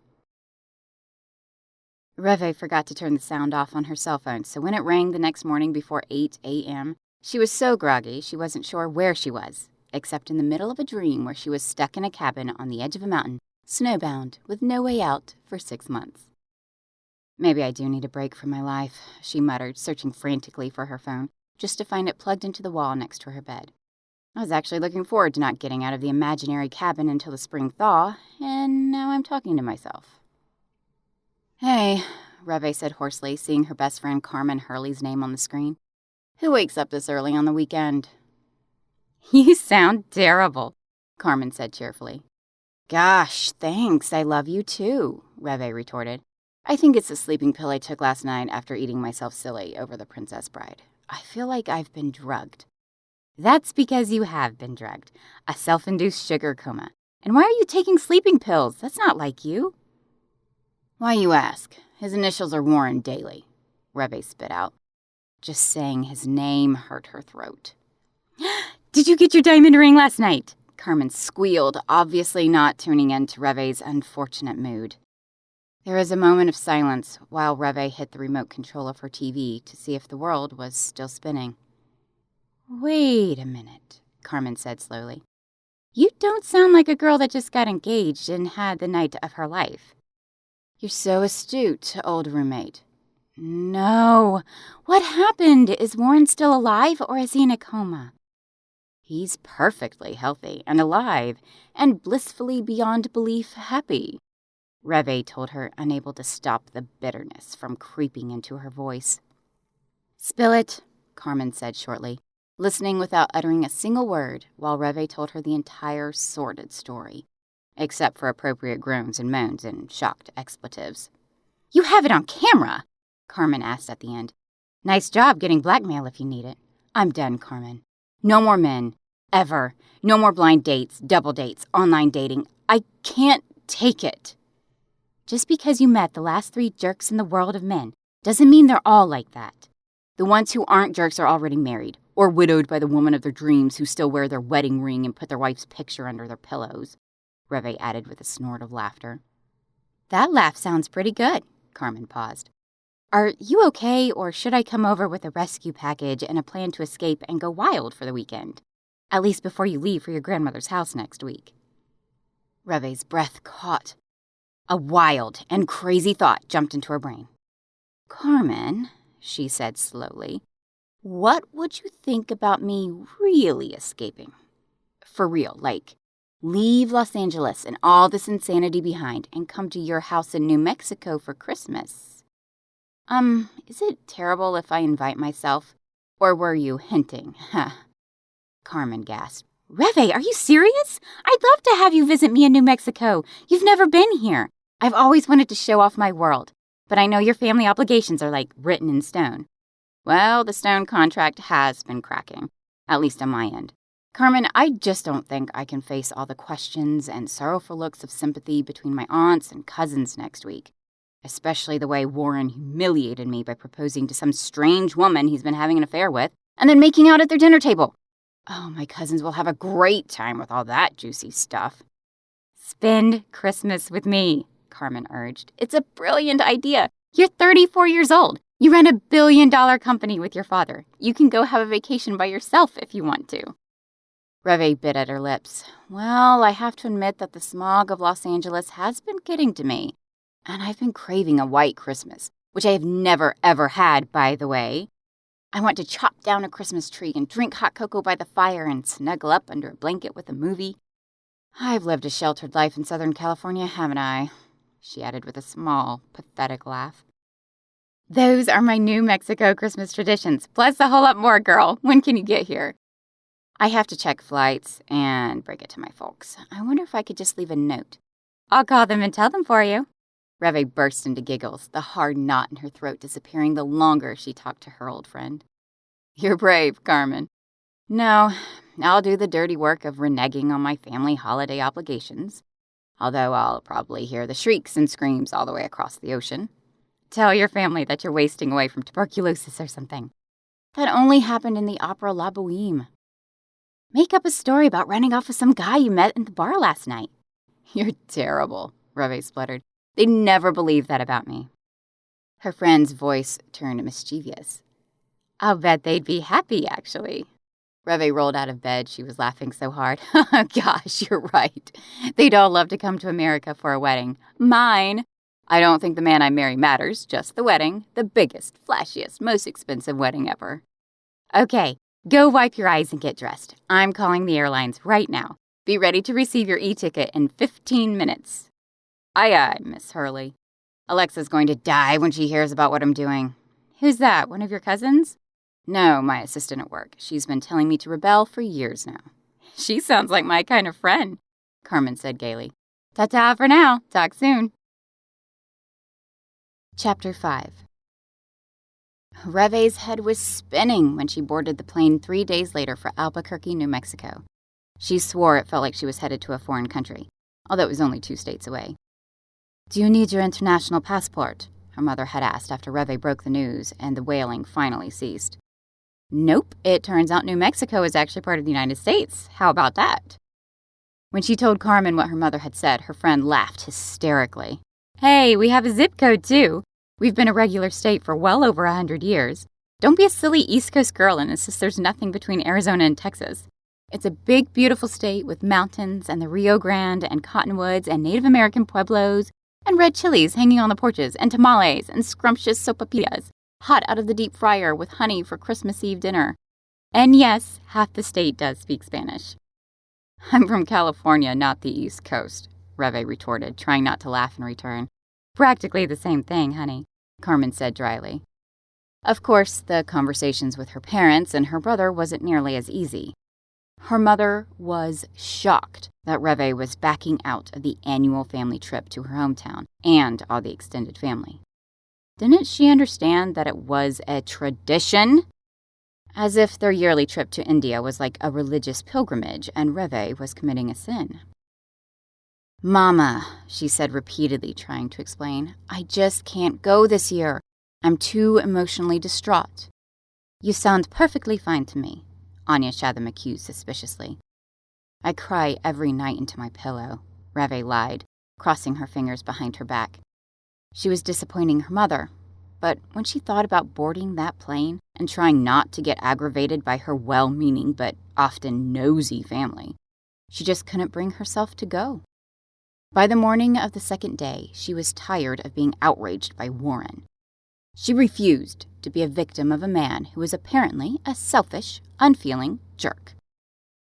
Revé forgot to turn the sound off on her cell phone, so when it rang the next morning before 8 a.m., she was so groggy she wasn't sure where she was, except in the middle of a dream where she was stuck in a cabin on the edge of a mountain, snowbound, with no way out for 6 months. Maybe I do need a break from my life, she muttered, searching frantically for her phone, just to find it plugged into the wall next to her bed. I was actually looking forward to not getting out of the imaginary cabin until the spring thaw, and now I'm talking to myself. Hey, Revé said hoarsely, seeing her best friend Carmen Hurley's name on the screen. Who wakes up this early on the weekend? You sound terrible, Carmen said cheerfully. Gosh, thanks, I love you too, Revé retorted. I think it's the sleeping pill I took last night after eating myself silly over The Princess Bride. I feel like I've been drugged. That's because you have been drugged. A self-induced sugar coma. And why are you taking sleeping pills? That's not like you. Why you ask? His initials are Warren Daly, Revé spit out. Just saying his name hurt her throat. Did you get your diamond ring last night? Carmen squealed, obviously not tuning in to Revé's unfortunate mood. There was a moment of silence while Revé hit the remote control of her TV to see if the world was still spinning. Wait a minute, Carmen said slowly. You don't sound like a girl that just got engaged and had the night of her life. You're so astute, old roommate. No. What happened? Is Warren still alive or is he in a coma? He's perfectly healthy and alive and blissfully beyond belief happy, Revé told her, unable to stop the bitterness from creeping into her voice. Spill it, Carmen said shortly, listening without uttering a single word while Revé told her the entire sordid story, except for appropriate groans and moans and shocked expletives. You have it on camera, Carmen asked at the end. Nice job getting blackmail if you need it. I'm done, Carmen. No more men. Ever. No more blind dates, double dates, online dating. I can't take it. Just because you met the last 3 jerks in the world of men doesn't mean they're all like that. The ones who aren't jerks are already married, or widowed by the woman of their dreams who still wear their wedding ring and put their wife's picture under their pillows, Revé added with a snort of laughter. That laugh sounds pretty good, Carmen paused. Are you okay, or should I come over with a rescue package and a plan to escape and go wild for the weekend? At least before you leave for your grandmother's house next week. Revé's breath caught. A wild and crazy thought jumped into her brain. Carmen, she said slowly, what would you think about me really escaping? For real, like, leave Los Angeles and all this insanity behind and come to your house in New Mexico for Christmas. Is it terrible if I invite myself? Or were you hinting? Carmen gasped. Revé, are you serious? I'd love to have you visit me in New Mexico. You've never been here. I've always wanted to show off my world, but I know your family obligations are like written in stone. Well, the stone contract has been cracking, at least on my end. Carmen, I just don't think I can face all the questions and sorrowful looks of sympathy between my aunts and cousins next week, especially the way Warren humiliated me by proposing to some strange woman he's been having an affair with and then making out at their dinner table. Oh, my cousins will have a great time with all that juicy stuff. Spend Christmas with me, Carmen urged. It's a brilliant idea. You're 34 years old. You run $1 billion company with your father. You can go have a vacation by yourself if you want to. Revé bit at her lips. Well, I have to admit that the smog of Los Angeles has been getting to me, and I've been craving a white Christmas, which I have never, ever had, by the way. I want to chop down a Christmas tree and drink hot cocoa by the fire and snuggle up under a blanket with a movie. I've lived a sheltered life in Southern California, haven't I? She added with a small, pathetic laugh. Those are my New Mexico Christmas traditions, plus a whole lot more, girl. When can you get here? I have to check flights and break it to my folks. I wonder if I could just leave a note. I'll call them and tell them for you. Revé burst into giggles, the hard knot in her throat disappearing the longer she talked to her old friend. You're brave, Carmen. No, I'll do the dirty work of reneging on my family holiday obligations, although I'll probably hear the shrieks and screams all the way across the ocean. Tell your family that you're wasting away from tuberculosis or something. That only happened in the Opera La Boheme. Make up a story about running off with some guy you met in the bar last night. You're terrible, Revé spluttered. They'd never believe that about me. Her friend's voice turned mischievous. I'll bet they'd be happy, actually. Revé rolled out of bed. She was laughing so hard. Gosh, you're right. They'd all love to come to America for a wedding. Mine. I don't think the man I marry matters, just the wedding. The biggest, flashiest, most expensive wedding ever. Okay, go wipe your eyes and get dressed. I'm calling the airlines right now. Be ready to receive your e-ticket in 15 minutes. Aye, aye, Miss Hurley. Alexa's going to die when she hears about what I'm doing. Who's that, one of your cousins? No, my assistant at work. She's been telling me to rebel for years now. She sounds like my kind of friend, Carmen said gaily. Ta-ta for now. Talk soon. Chapter 5. Revé's head was spinning when she boarded the plane 3 days later for Albuquerque, New Mexico. She swore it felt like she was headed to a foreign country, although it was only 2 states away. Do you need your international passport? Her mother had asked after Revé broke the news and the wailing finally ceased. Nope, it turns out New Mexico is actually part of the United States. How about that? When she told Carmen what her mother had said, her friend laughed hysterically. Hey, we have a zip code too. We've been a regular state for well over 100 years. Don't be a silly East Coast girl and insist there's nothing between Arizona and Texas. It's a big, beautiful state with mountains and the Rio Grande and cottonwoods and Native American pueblos and red chilies hanging on the porches and tamales and scrumptious sopapillas, hot out of the deep fryer with honey for Christmas Eve dinner. And yes, half the state does speak Spanish. I'm from California, not the East Coast, Revé retorted, trying not to laugh in return. Practically the same thing, honey, Carmen said dryly. Of course, the conversations with her parents and her brother wasn't nearly as easy. Her mother was shocked that Revé was backing out of the annual family trip to her hometown and all the extended family. Didn't she understand that it was a tradition? As if their yearly trip to India was like a religious pilgrimage and Revé was committing a sin. Mama, she said repeatedly, trying to explain, I just can't go this year. I'm too emotionally distraught. You sound perfectly fine to me, Anya Shatham accused suspiciously. I cry every night into my pillow, Revé lied, crossing her fingers behind her back. She was disappointing her mother, but when she thought about boarding that plane and trying not to get aggravated by her well-meaning but often nosy family, she just couldn't bring herself to go. By the morning of the second day, she was tired of being outraged by Warren. She refused to be a victim of a man who was apparently a selfish, unfeeling jerk.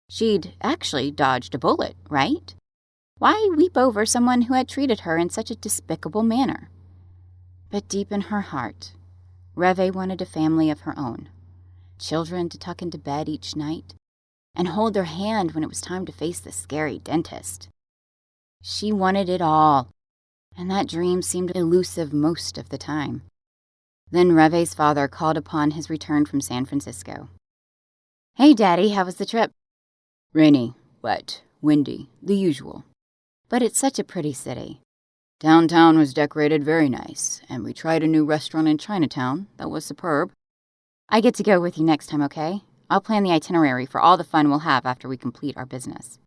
She'd actually dodged a bullet, right? Why weep over someone who had treated her in such a despicable manner? But deep in her heart, Revé wanted a family of her own, children to tuck into bed each night, and hold their hand when it was time to face the scary dentist. She wanted it all, and that dream seemed elusive most of the time. Then Revé's father called upon his return from San Francisco. Hey, Daddy, how was the trip? Rainy, wet, windy, the usual. But it's such a pretty city. Downtown was decorated very nice, and we tried a new restaurant in Chinatown that was superb. I get to go with you next time, okay? I'll plan the itinerary for all the fun we'll have after we complete our business.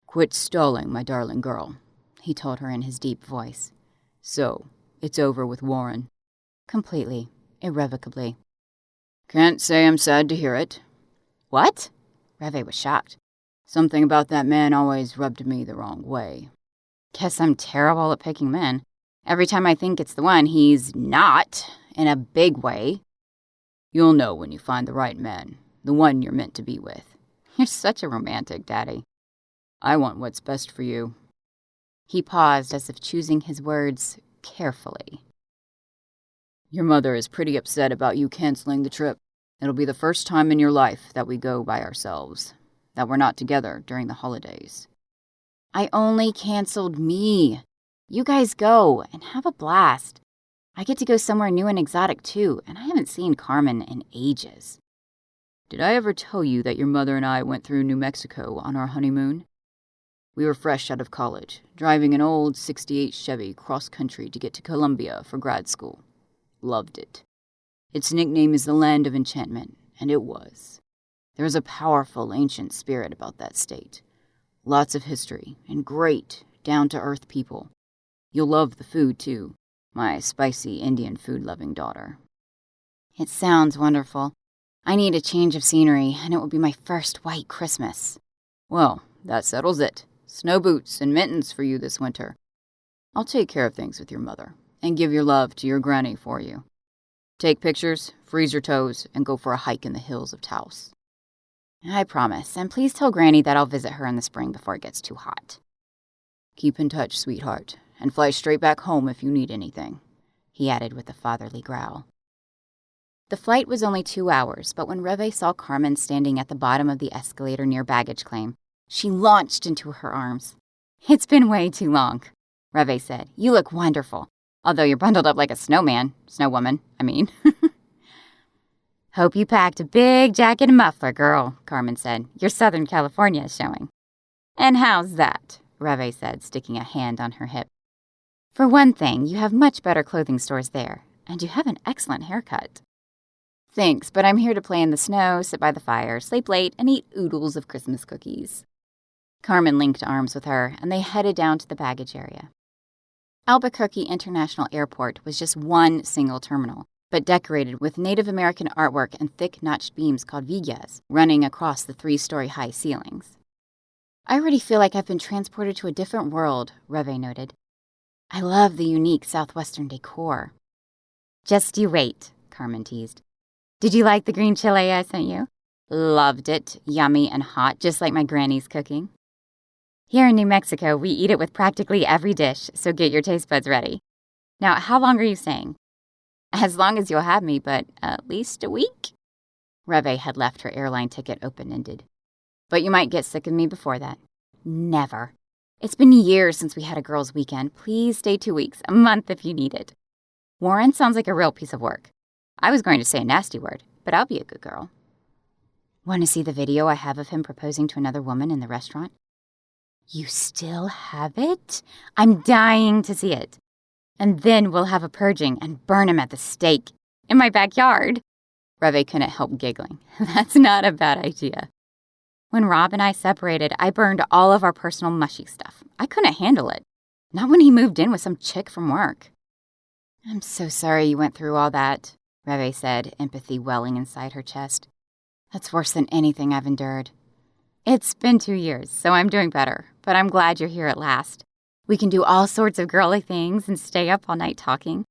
Quit stalling, my darling girl, he told her in his deep voice. So, it's over with Warren. Completely. irrevocably. Can't say I'm sad to hear it. What? Revé was shocked. Something about that man always rubbed me the wrong way. Guess I'm terrible at picking men. Every time I think it's the one, he's not, in a big way. You'll know when you find the right man, the one you're meant to be with. You're such a romantic, Daddy. I want what's best for you. He paused as if choosing his words carefully. Your mother is pretty upset about you canceling the trip. It'll be the first time in your life that we go by ourselves, that we're not together during the holidays. I only canceled me. You guys go and have a blast. I get to go somewhere new and exotic too, and I haven't seen Carmen in ages. Did I ever tell you that your mother and I went through New Mexico on our honeymoon? We were fresh out of college, driving an old '68 Chevy cross-country to get to Columbia for grad school. Loved it. Its nickname is the Land of Enchantment, and it was. There was a powerful ancient spirit about that state. Lots of history, and great, down-to-earth people. You'll love the food, too, my spicy Indian food-loving daughter. It sounds wonderful. I need a change of scenery, and it will be my first white Christmas. Well, that settles it. Snow boots and mittens for you this winter. I'll take care of things with your mother, and give your love to your granny for you. Take pictures, freeze your toes, and go for a hike in the hills of Taos. I promise, and please tell Granny that I'll visit her in the spring before it gets too hot. Keep in touch, sweetheart, and fly straight back home if you need anything, he added with a fatherly growl. The flight was only 2 hours, but when Revé saw Carmen standing at the bottom of the escalator near baggage claim, she launched into her arms. It's been way too long, Revé said. You look wonderful, although you're bundled up like a snowwoman, I mean. Hope you packed a big jacket and muffler, girl, Carmen said. Your Southern California is showing. And how's that? Revé said, sticking a hand on her hip. For one thing, you have much better clothing stores there, and you have an excellent haircut. Thanks, but I'm here to play in the snow, sit by the fire, sleep late, and eat oodles of Christmas cookies. Carmen linked arms with her, and they headed down to the baggage area. Albuquerque International Airport was just one single terminal, but decorated with Native American artwork and thick notched beams called vigas running across the 3-story high ceilings. I already feel like I've been transported to a different world, Revé noted. I love the unique southwestern decor. Just you wait, Carmen teased. Did you like the green chile I sent you? Loved it, yummy and hot, just like my granny's cooking. Here in New Mexico, we eat it with practically every dish, so get your taste buds ready. Now, how long are you staying? As long as you'll have me, but at least a week? Revé had left her airline ticket open-ended. But you might get sick of me before that. Never. It's been years since we had a girls' weekend. Please stay 2 weeks, a month if you need it. Warren sounds like a real piece of work. I was going to say a nasty word, but I'll be a good girl. Want to see the video I have of him proposing to another woman in the restaurant? You still have it? I'm dying to see it. And then we'll have a purging and burn him at the stake in my backyard. Revé couldn't help giggling. That's not a bad idea. When Rob and I separated, I burned all of our personal mushy stuff. I couldn't handle it. Not when he moved in with some chick from work. I'm so sorry you went through all that, Revé said, empathy welling inside her chest. That's worse than anything I've endured. It's been 2 years, so I'm doing better, but I'm glad you're here at last. We can do all sorts of girly things and stay up all night talking.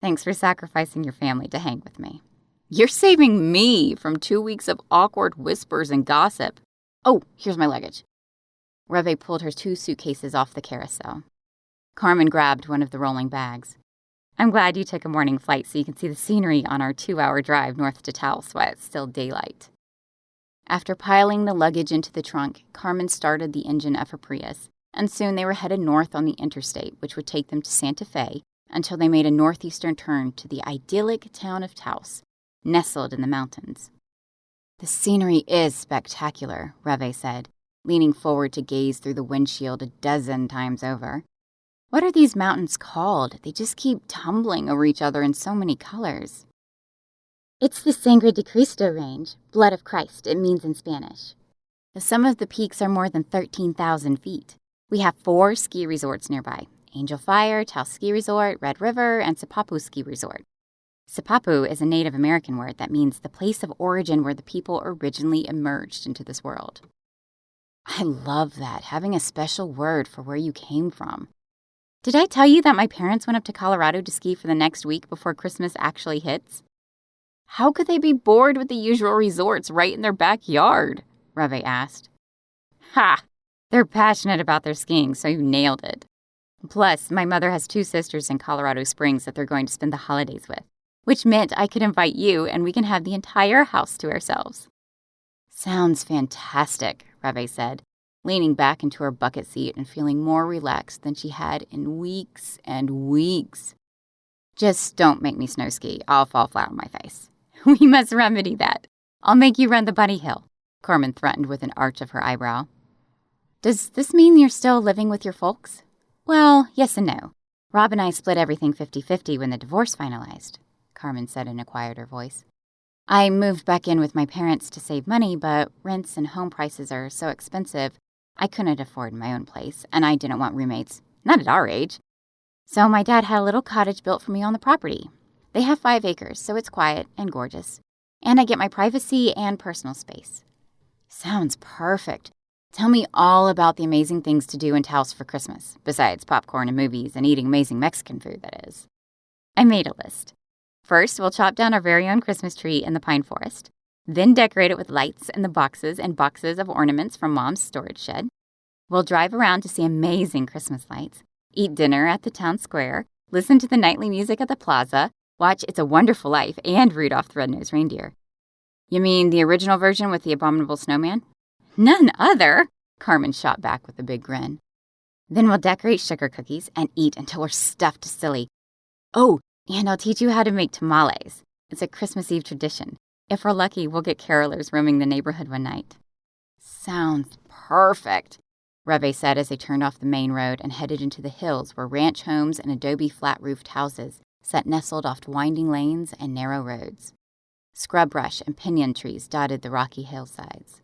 Thanks for sacrificing your family to hang with me. You're saving me from 2 weeks of awkward whispers and gossip. Oh, here's my luggage. Revé pulled her 2 suitcases off the carousel. Carmen grabbed one of the rolling bags. I'm glad you took a morning flight so you can see the scenery on our 2-hour drive north to Taos while it's still daylight. After piling the luggage into the trunk, Carmen started the engine of her Prius, and soon they were headed north on the interstate, which would take them to Santa Fe until they made a northeastern turn to the idyllic town of Taos, nestled in the mountains. The scenery is spectacular, Revé said, leaning forward to gaze through the windshield a dozen times over. What are these mountains called? They just keep tumbling over each other in so many colors. It's the Sangre de Cristo Range, Blood of Christ, it means in Spanish. Some of the peaks are more than 13,000 feet. We have 4 ski resorts nearby, Angel Fire, Taos Ski Resort, Red River, and Sipapu Ski Resort. Sipapu is a Native American word that means the place of origin where the people originally emerged into this world. I love that, having a special word for where you came from. Did I tell you that my parents went up to Colorado to ski for the next week before Christmas actually hits? How could they be bored with the usual resorts right in their backyard? Revé asked. Ha! They're passionate about their skiing, so you nailed it. Plus, my mother has 2 sisters in Colorado Springs that they're going to spend the holidays with, which meant I could invite you and we can have the entire house to ourselves. Sounds fantastic, Revé said, leaning back into her bucket seat and feeling more relaxed than she had in weeks and weeks. Just don't make me snow ski. I'll fall flat on my face. We must remedy that. I'll make you run the bunny hill, Carmen threatened with an arch of her eyebrow. Does this mean you're still living with your folks? Well, yes and no. Rob and I split everything 50-50 when the divorce finalized, Carmen said in a quieter voice. I moved back in with my parents to save money, but rents and home prices are so expensive, I couldn't afford my own place, and I didn't want roommates, not at our age. So my dad had a little cottage built for me on the property. They have 5 acres, so it's quiet and gorgeous. And I get my privacy and personal space. Sounds perfect. Tell me all about the amazing things to do in Taos for Christmas, besides popcorn and movies and eating amazing Mexican food, that is. I made a list. First, we'll chop down our very own Christmas tree in the pine forest, then decorate it with lights and the boxes and boxes of ornaments from Mom's storage shed. We'll drive around to see amazing Christmas lights, eat dinner at the town square, listen to the nightly music at the plaza, watch It's a Wonderful Life and Rudolph the Red-Nosed Reindeer. You mean the original version with the abominable snowman? None other, Carmen shot back with a big grin. Then we'll decorate sugar cookies and eat until we're stuffed silly. Oh, and I'll teach you how to make tamales. It's a Christmas Eve tradition. If we're lucky, we'll get carolers roaming the neighborhood one night. Sounds perfect, Revé said as they turned off the main road and headed into the hills where ranch homes and adobe flat-roofed houses sat nestled off winding lanes and narrow roads. Scrub brush and pinyon trees dotted the rocky hillsides.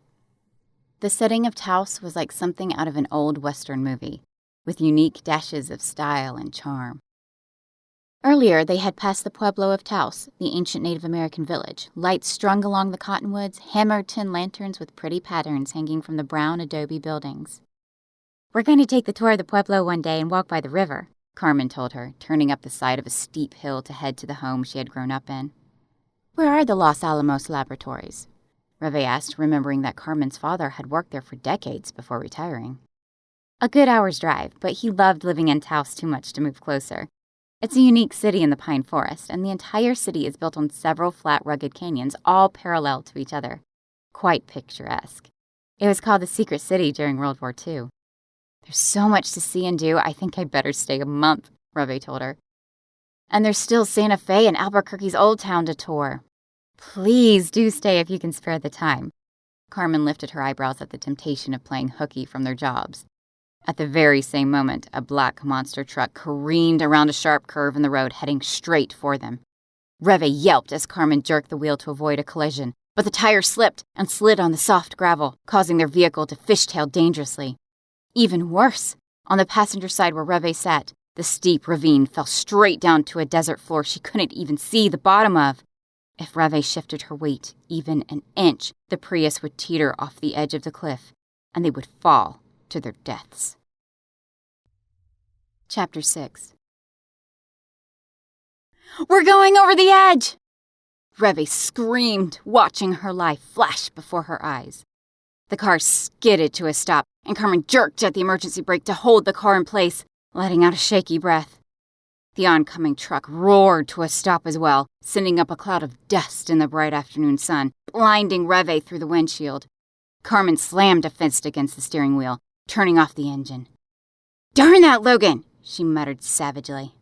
The setting of Taos was like something out of an old Western movie, with unique dashes of style and charm. Earlier, they had passed the Pueblo of Taos, the ancient Native American village, lights strung along the cottonwoods, hammered tin lanterns with pretty patterns hanging from the brown adobe buildings. We're going to take the tour of the Pueblo one day and walk by the river, Carmen told her, turning up the side of a steep hill to head to the home she had grown up in. Where are the Los Alamos laboratories? Revé asked, remembering that Carmen's father had worked there for decades before retiring. A good hour's drive, but he loved living in Taos too much to move closer. It's a unique city in the pine forest, and the entire city is built on several flat, rugged canyons, all parallel to each other. Quite picturesque. It was called the Secret City during World War II. There's so much to see and do, I think I'd better stay a month, Revé told her. And there's still Santa Fe and Albuquerque's Old Town to tour. Please do stay if you can spare the time. Carmen lifted her eyebrows at the temptation of playing hooky from their jobs. At the very same moment, a black monster truck careened around a sharp curve in the road, heading straight for them. Revé yelped as Carmen jerked the wheel to avoid a collision, but the tire slipped and slid on the soft gravel, causing their vehicle to fishtail dangerously. Even worse, on the passenger side where Revé sat, the steep ravine fell straight down to a desert floor she couldn't even see the bottom of. If Revé shifted her weight even an inch, the Prius would teeter off the edge of the cliff, and they would fall to their deaths. Chapter 6. We're going over the edge! Revé screamed, watching her life flash before her eyes. The car skidded to a stop, and Carmen jerked at the emergency brake to hold the car in place, letting out a shaky breath. The oncoming truck roared to a stop as well, sending up a cloud of dust in the bright afternoon sun, blinding Revé through the windshield. Carmen slammed a fist against the steering wheel, turning off the engine. "Darn that, Logan!" she muttered savagely.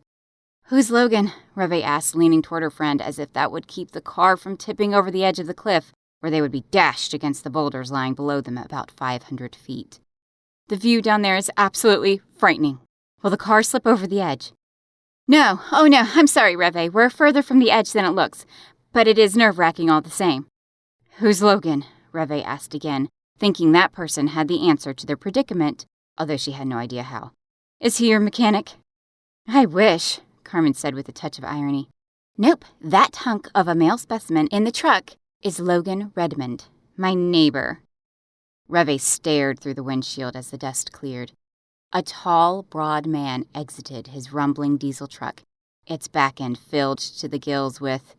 "Who's Logan?" Revé asked, leaning toward her friend as if that would keep the car from tipping over the edge of the cliff, where they would be dashed against the boulders lying below them at about 500 feet. "The view down there is absolutely frightening. Will the car slip over the edge?" "No, oh no, I'm sorry, Revé. We're further from the edge than it looks, but it is nerve-wracking all the same." "Who's Logan?" Revé asked again, thinking that person had the answer to their predicament, although she had no idea how. "Is he your mechanic?" "I wish," Carmen said with a touch of irony. Nope, that hunk of a male specimen in the truck is Logan Redmond, my neighbor. Revé stared through the windshield as the dust cleared. A tall, broad man exited his rumbling diesel truck, its back end filled to the gills with,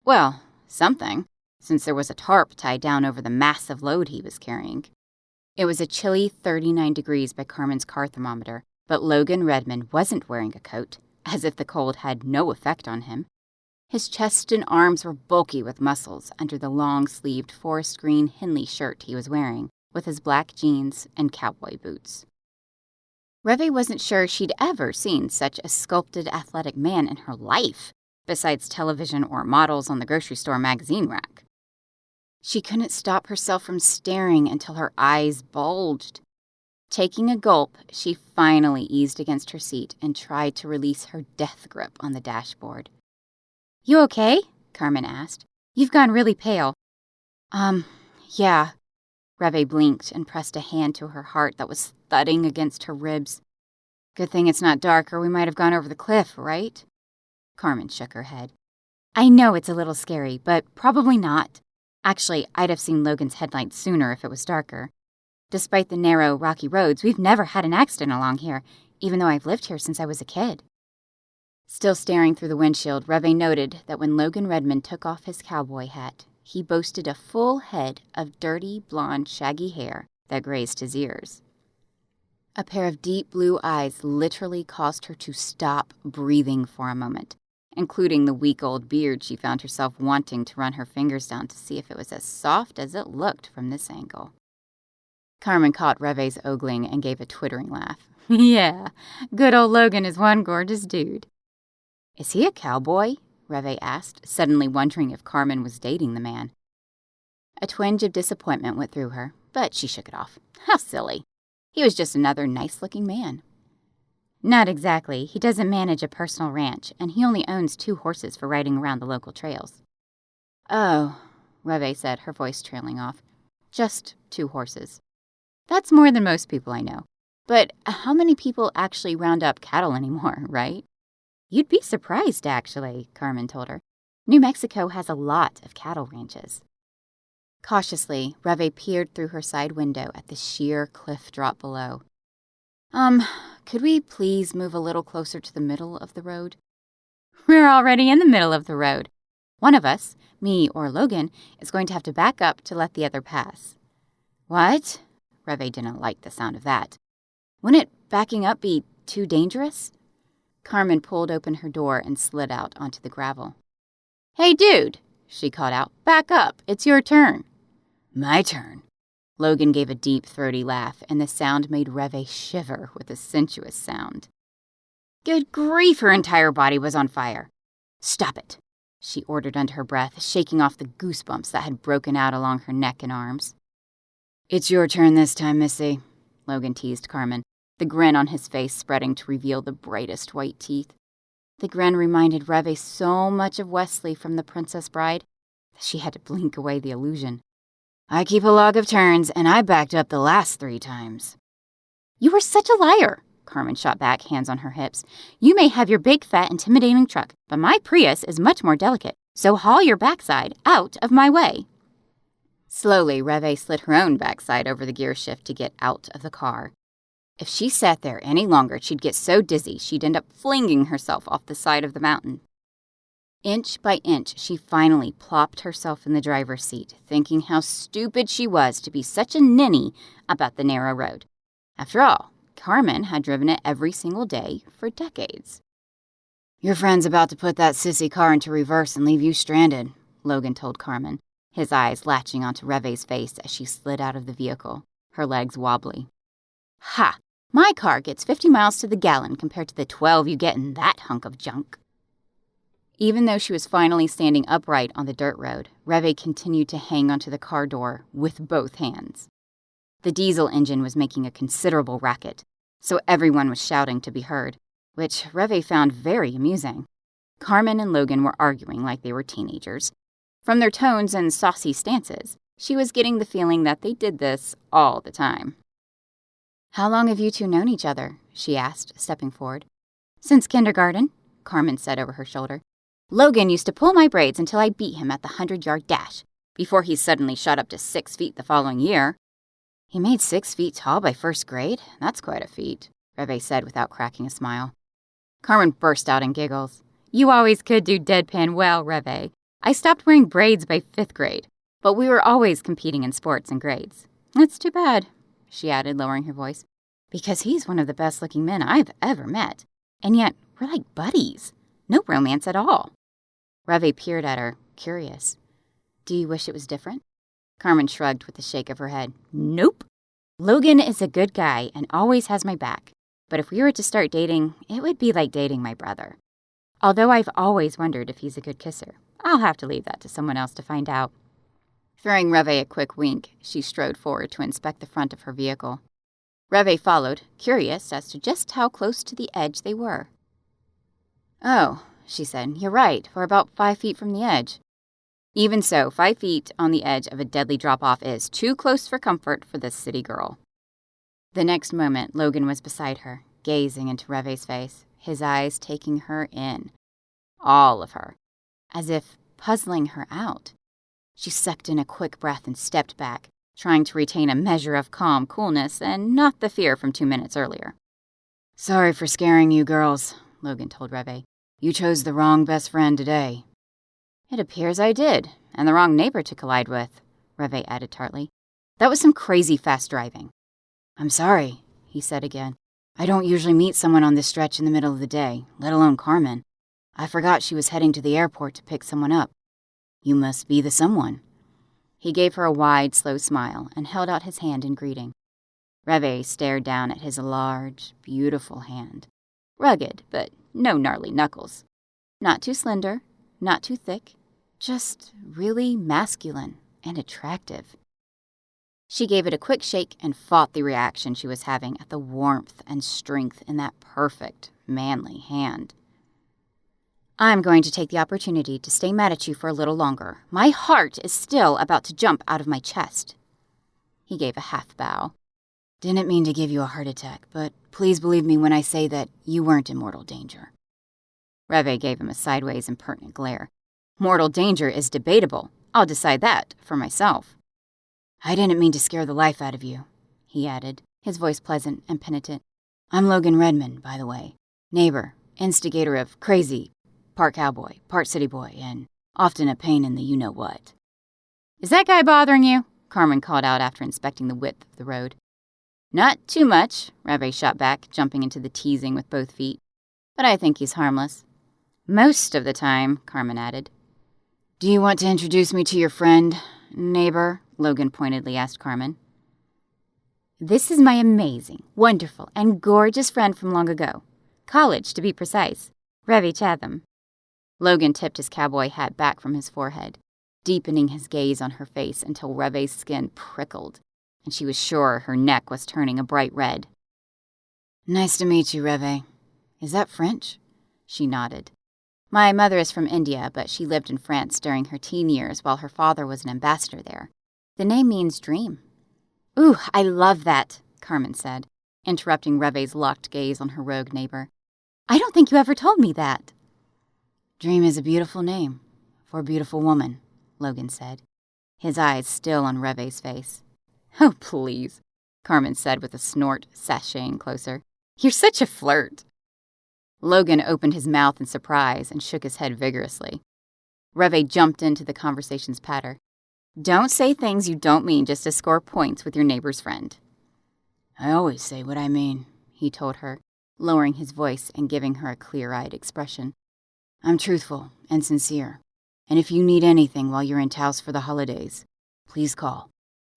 well, something, since there was a tarp tied down over the massive load he was carrying. It was a chilly 39 degrees by Carmen's car thermometer, but Logan Redmond wasn't wearing a coat, as if the cold had no effect on him. His chest and arms were bulky with muscles under the long-sleeved forest green Henley shirt he was wearing, with his black jeans and cowboy boots. Revé wasn't sure she'd ever seen such a sculpted athletic man in her life, besides television or models on the grocery store magazine rack. She couldn't stop herself from staring until her eyes bulged. Taking a gulp, she finally eased against her seat and tried to release her death grip on the dashboard. "You okay?" Carmen asked. "You've gone really pale." Yeah." Revé blinked and pressed a hand to her heart that was thudding against her ribs. "Good thing it's not dark, or we might have gone over the cliff, right?" Carmen shook her head. "I know it's a little scary, but probably not. Actually, I'd have seen Logan's headlights sooner if it was darker. Despite the narrow, rocky roads, we've never had an accident along here, even though I've lived here since I was a kid." Still staring through the windshield, Revé noted that when Logan Redmond took off his cowboy hat, he boasted a full head of dirty, blonde, shaggy hair that grazed his ears. A pair of deep blue eyes literally caused her to stop breathing for a moment, including the week-old beard she found herself wanting to run her fingers down to see if it was as soft as it looked from this angle. Carmen caught Revé's ogling and gave a twittering laugh. "Yeah, good old Logan is one gorgeous dude." "Is he a cowboy?" Revé asked, suddenly wondering if Carmen was dating the man. A twinge of disappointment went through her, but she shook it off. How silly. He was just another nice-looking man. "Not exactly. He doesn't manage a personal ranch, and he only owns 2 horses for riding around the local trails." "Oh," Revé said, her voice trailing off. "Just 2 horses. That's more than most people I know. But how many people actually round up cattle anymore, right?" "You'd be surprised, actually," Carmen told her. "New Mexico has a lot of cattle ranches." Cautiously, Revé peered through her side window at the sheer cliff drop below. Could we please move a little closer to the middle of the road?" "We're already in the middle of the road. One of us, me or Logan, is going to have to back up to let the other pass." "What?" Revé didn't like the sound of that. "Wouldn't backing up be too dangerous?" Carmen pulled open her door and slid out onto the gravel. "Hey, dude," she called out. "Back up. It's your turn." "My turn." Logan gave a deep, throaty laugh, and the sound made Revé shiver with a sensuous sound. Good grief, her entire body was on fire. "Stop it," she ordered under her breath, shaking off the goosebumps that had broken out along her neck and arms. "It's your turn this time, Missy," Logan teased Carmen, the grin on his face spreading to reveal the brightest white teeth. The grin reminded Revé so much of Wesley from The Princess Bride that she had to blink away the illusion. "I keep a log of turns, and I backed up the last 3 times. "You were such a liar," Carmen shot back, hands on her hips. "You may have your big, fat, intimidating truck, but my Prius is much more delicate, so haul your backside out of my way." Slowly, Revé slid her own backside over the gear shift to get out of the car. If she sat there any longer, she'd get so dizzy she'd end up flinging herself off the side of the mountain. Inch by inch, she finally plopped herself in the driver's seat, thinking how stupid she was to be such a ninny about the narrow road. After all, Carmen had driven it every single day for decades. "Your friend's about to put that sissy car into reverse and leave you stranded," Logan told Carmen, his eyes latching onto Revé's face as she slid out of the vehicle, her legs wobbly. "Ha! My car gets 50 miles to the gallon compared to the 12 you get in that hunk of junk." Even though she was finally standing upright on the dirt road, Revé continued to hang onto the car door with both hands. The diesel engine was making a considerable racket, so everyone was shouting to be heard, which Revé found very amusing. Carmen and Logan were arguing like they were teenagers. From their tones and saucy stances, she was getting the feeling that they did this all the time. "How long have you 2 known each other?" she asked, stepping forward. "Since kindergarten," Carmen said over her shoulder. Logan used to pull my braids until I beat him at the 100-yard dash, before he suddenly shot up to 6 feet the following year." "He made 6 feet tall by first grade? That's quite a feat," Revé said without cracking a smile. Carmen burst out in giggles. "You always could do deadpan well, Revé. I stopped wearing braids by 5th grade, but we were always competing in sports and grades. That's too bad," she added, lowering her voice, "because he's one of the best-looking men I've ever met, and yet we're like buddies. No romance at all." Revé peered at her, curious. "Do you wish it was different?" Carmen shrugged with a shake of her head. "Nope. Logan is a good guy and always has my back. But if we were to start dating, it would be like dating my brother. Although I've always wondered if he's a good kisser. I'll have to leave that to someone else to find out." Throwing Revé a quick wink, she strode forward to inspect the front of her vehicle. Revé followed, curious as to just how close to the edge they were. "Oh," she said, "you're right. We're about 5 feet from the edge." Even so, 5 feet on the edge of a deadly drop-off is too close for comfort for this city girl. The next moment, Logan was beside her, gazing into Revé's face, his eyes taking her in. All of her. As if puzzling her out. She sucked in a quick breath and stepped back, trying to retain a measure of calm coolness and not the fear from 2 minutes earlier. "Sorry for scaring you girls," Logan told Revé. "You chose the wrong best friend today." "It appears I did, and the wrong neighbor to collide with," Revé added tartly. "That was some crazy fast driving." "I'm sorry," he said again. "I don't usually meet someone on this stretch in the middle of the day, let alone Carmen. I forgot she was heading to the airport to pick someone up. You must be the someone." He gave her a wide, slow smile and held out his hand in greeting. Revé stared down at his large, beautiful hand. Rugged, but no gnarly knuckles. Not too slender, not too thick, just really masculine and attractive. She gave it a quick shake and fought the reaction she was having at the warmth and strength in that perfect, manly hand. "I'm going to take the opportunity to stay mad at you for a little longer. My heart is still about to jump out of my chest." He gave a half bow. "Didn't mean to give you a heart attack, but please believe me when I say that you weren't in mortal danger." Revé gave him a sideways impertinent glare. "Mortal danger is debatable. I'll decide that for myself." "I didn't mean to scare the life out of you," he added, his voice pleasant and penitent. "I'm Logan Redmond, by the way. Neighbor, instigator of crazy, part cowboy, part city boy, and often a pain in the you-know-what." "Is that guy bothering you?" Carmen called out after inspecting the width of the road. "Not too much," Revé shot back, jumping into the teasing with both feet. "But I think he's harmless." "Most of the time," Carmen added. "Do you want to introduce me to your friend, neighbor?" Logan pointedly asked Carmen. "This is my amazing, wonderful, and gorgeous friend from long ago. College, to be precise. Revé Chatham." Logan tipped his cowboy hat back from his forehead, deepening his gaze on her face until Revé's skin prickled, and she was sure her neck was turning a bright red. "Nice to meet you, Revé. Is that French?" She nodded. "My mother is from India, but she lived in France during her teen years while her father was an ambassador there. The name means dream." "Ooh, I love that," Carmen said, interrupting Revé's locked gaze on her rogue neighbor. "I don't think you ever told me that." "Dream is a beautiful name for a beautiful woman," Logan said, his eyes still on Revé's face. "Oh, please," Carmen said with a snort, sashaying closer. "You're such a flirt." Logan opened his mouth in surprise and shook his head vigorously. Revé jumped into the conversation's patter. "Don't say things you don't mean just to score points with your neighbor's friend." "I always say what I mean," he told her, lowering his voice and giving her a clear-eyed expression. "I'm truthful and sincere, and if you need anything while you're in Taos for the holidays, please call.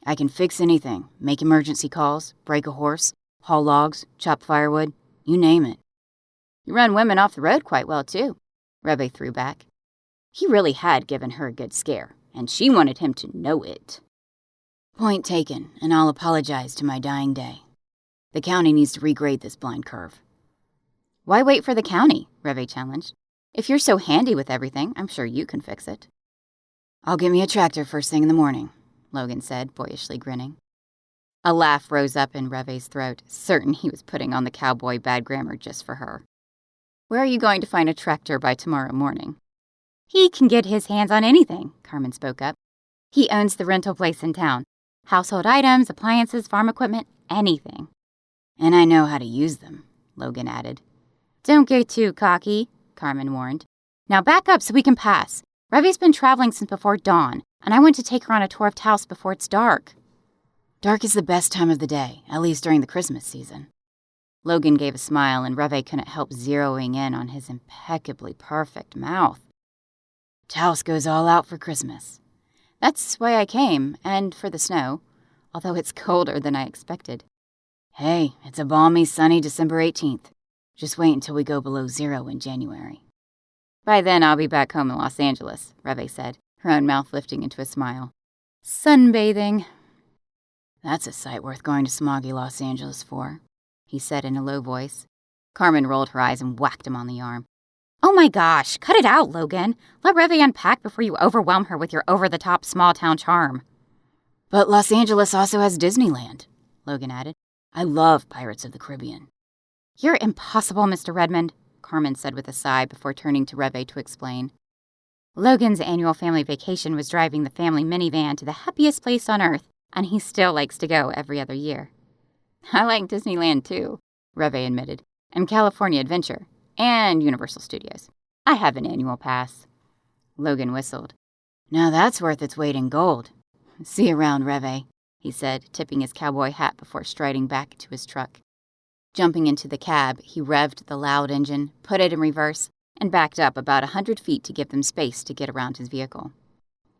I can fix anything, make emergency calls, break a horse, haul logs, chop firewood, you name it." "You run women off the road quite well, too," Revé threw back. He really had given her a good scare, and she wanted him to know it. "Point taken, and I'll apologize to my dying day. The county needs to regrade this blind curve." "Why wait for the county?" Revé challenged. "If you're so handy with everything, I'm sure you can fix it." "I'll get me a tractor first thing in the morning," Logan said, boyishly grinning. A laugh rose up in Revé's throat, certain he was putting on the cowboy bad grammar just for her. "Where are you going to find a tractor by tomorrow morning?" He can get his hands on anything, Carmen spoke up. He owns the rental place in town. Household items, appliances, farm equipment, anything. And I know how to use them, Logan added. Don't get too cocky, Carmen warned. Now back up so we can pass. Revé's been traveling since before dawn, and I want to take her on a tour of Taos before it's dark. Dark is the best time of the day, at least during the Christmas season. Logan gave a smile, and Revé couldn't help zeroing in on his impeccably perfect mouth. Taos goes all out for Christmas. That's why I came, and for the snow, although it's colder than I expected. Hey, it's a balmy, sunny December 18th. Just wait until we go below 0 in January. By then, I'll be back home in Los Angeles, Revé said, her own mouth lifting into a smile. Sunbathing. That's a sight worth going to smoggy Los Angeles for, he said in a low voice. Carmen rolled her eyes and whacked him on the arm. Oh my gosh, cut it out, Logan. Let Revé unpack before you overwhelm her with your over-the-top small-town charm. But Los Angeles also has Disneyland, Logan added. I love Pirates of the Caribbean. You're impossible, Mr. Redmond, Carmen said with a sigh before turning to Revé to explain. Logan's annual family vacation was driving the family minivan to the happiest place on earth, and he still likes to go every other year. I like Disneyland too, Revé admitted, and California Adventure, and Universal Studios. I have an annual pass. Logan whistled. Now that's worth its weight in gold. See you around, Revé, he said, tipping his cowboy hat before striding back to his truck. Jumping into the cab, he revved the loud engine, put it in reverse, and backed up about 100 feet to give them space to get around his vehicle.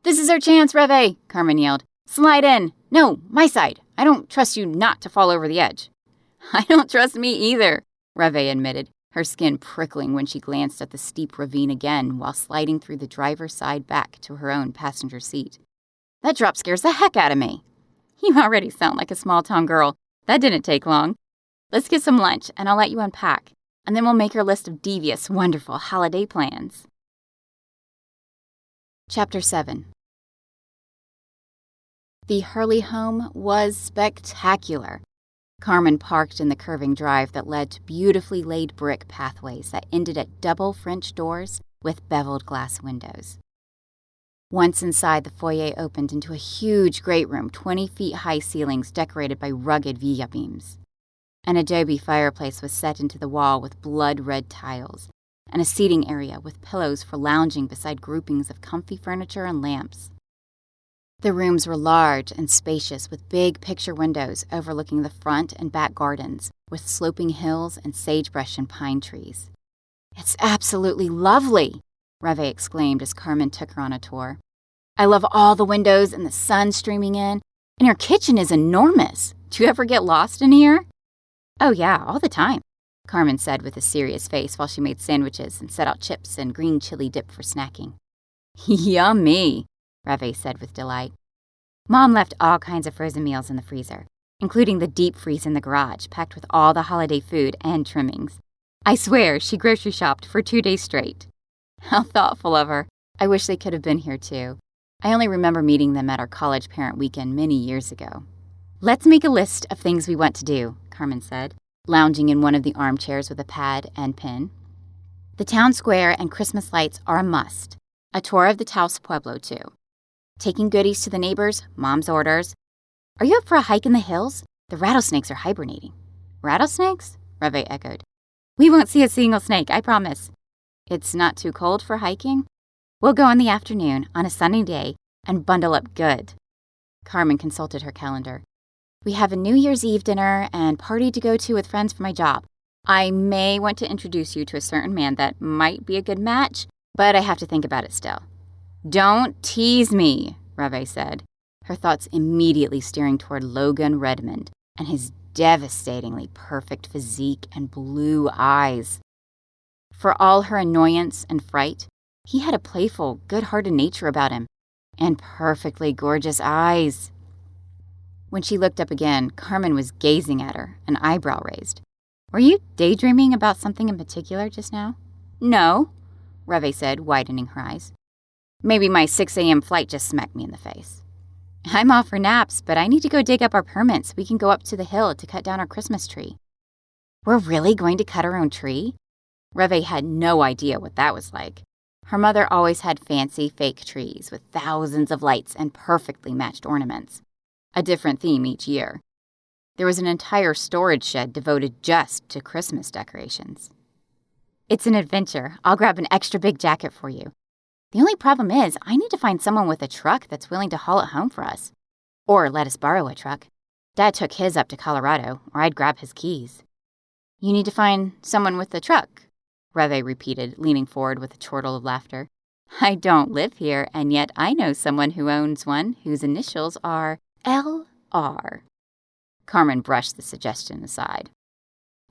This is our chance, Revé, Carmen yelled. Slide in. No, my side. I don't trust you not to fall over the edge. I don't trust me either, Revé admitted, her skin prickling when she glanced at the steep ravine again while sliding through the driver's side back to her own passenger seat. That drop scares the heck out of me. You already sound like a small-town girl. That didn't take long. Let's get some lunch, and I'll let you unpack, and then we'll make our list of devious, wonderful holiday plans. Chapter 7. The Hurley home was spectacular. Carmen parked in the curving drive that led to beautifully laid brick pathways that ended at double French doors with beveled glass windows. Once inside, the foyer opened into a huge great room, 20-feet-high ceilings decorated by rugged villa beams. An adobe fireplace was set into the wall with blood-red tiles, and a seating area with pillows for lounging beside groupings of comfy furniture and lamps. The rooms were large and spacious with big picture windows overlooking the front and back gardens with sloping hills and sagebrush and pine trees. It's absolutely lovely, Revé exclaimed as Carmen took her on a tour. I love all the windows and the sun streaming in, and your kitchen is enormous. Do you ever get lost in here? Oh yeah, all the time, Carmen said with a serious face while she made sandwiches and set out chips and green chili dip for snacking. Yummy, Revé said with delight. Mom left all kinds of frozen meals in the freezer, including the deep freeze in the garage packed with all the holiday food and trimmings. I swear she grocery shopped for 2 days straight. How thoughtful of her. I wish they could have been here too. I only remember meeting them at our college parent weekend many years ago. Let's make a list of things we want to do, Carmen said, lounging in one of the armchairs with a pad and pen. The town square and Christmas lights are a must. A tour of the Taos Pueblo, too. Taking goodies to the neighbors, Mom's orders. Are you up for a hike in the hills? The rattlesnakes are hibernating. Rattlesnakes? Revé echoed. We won't see a single snake, I promise. It's not too cold for hiking? We'll go in the afternoon, on a sunny day, and bundle up good. Carmen consulted her calendar. We have a New Year's Eve dinner and party to go to with friends for my job. I may want to introduce you to a certain man that might be a good match, but I have to think about it still. Don't tease me, Revé said, her thoughts immediately steering toward Logan Redmond and his devastatingly perfect physique and blue eyes. For all her annoyance and fright, he had a playful, good-hearted nature about him, and perfectly gorgeous eyes. When she looked up again, Carmen was gazing at her, an eyebrow raised. Were you daydreaming about something in particular just now? No, Revé said, widening her eyes. Maybe my 6 a.m. flight just smacked me in the face. I'm off for naps, but I need to go dig up our permit so we can go up to the hill to cut down our Christmas tree. We're really going to cut our own tree? Revé had no idea what that was like. Her mother always had fancy fake trees with thousands of lights and perfectly matched ornaments, a different theme each year. There was an entire storage shed devoted just to Christmas decorations. "It's an adventure. I'll grab an extra big jacket for you. The only problem is I need to find someone with a truck that's willing to haul it home for us. Or let us borrow a truck. Dad took his up to Colorado, or I'd grab his keys." "You need to find someone with a truck," Revé repeated, leaning forward with a chortle of laughter. "I don't live here, and yet I know someone who owns one whose initials are L.R. Carmen brushed the suggestion aside.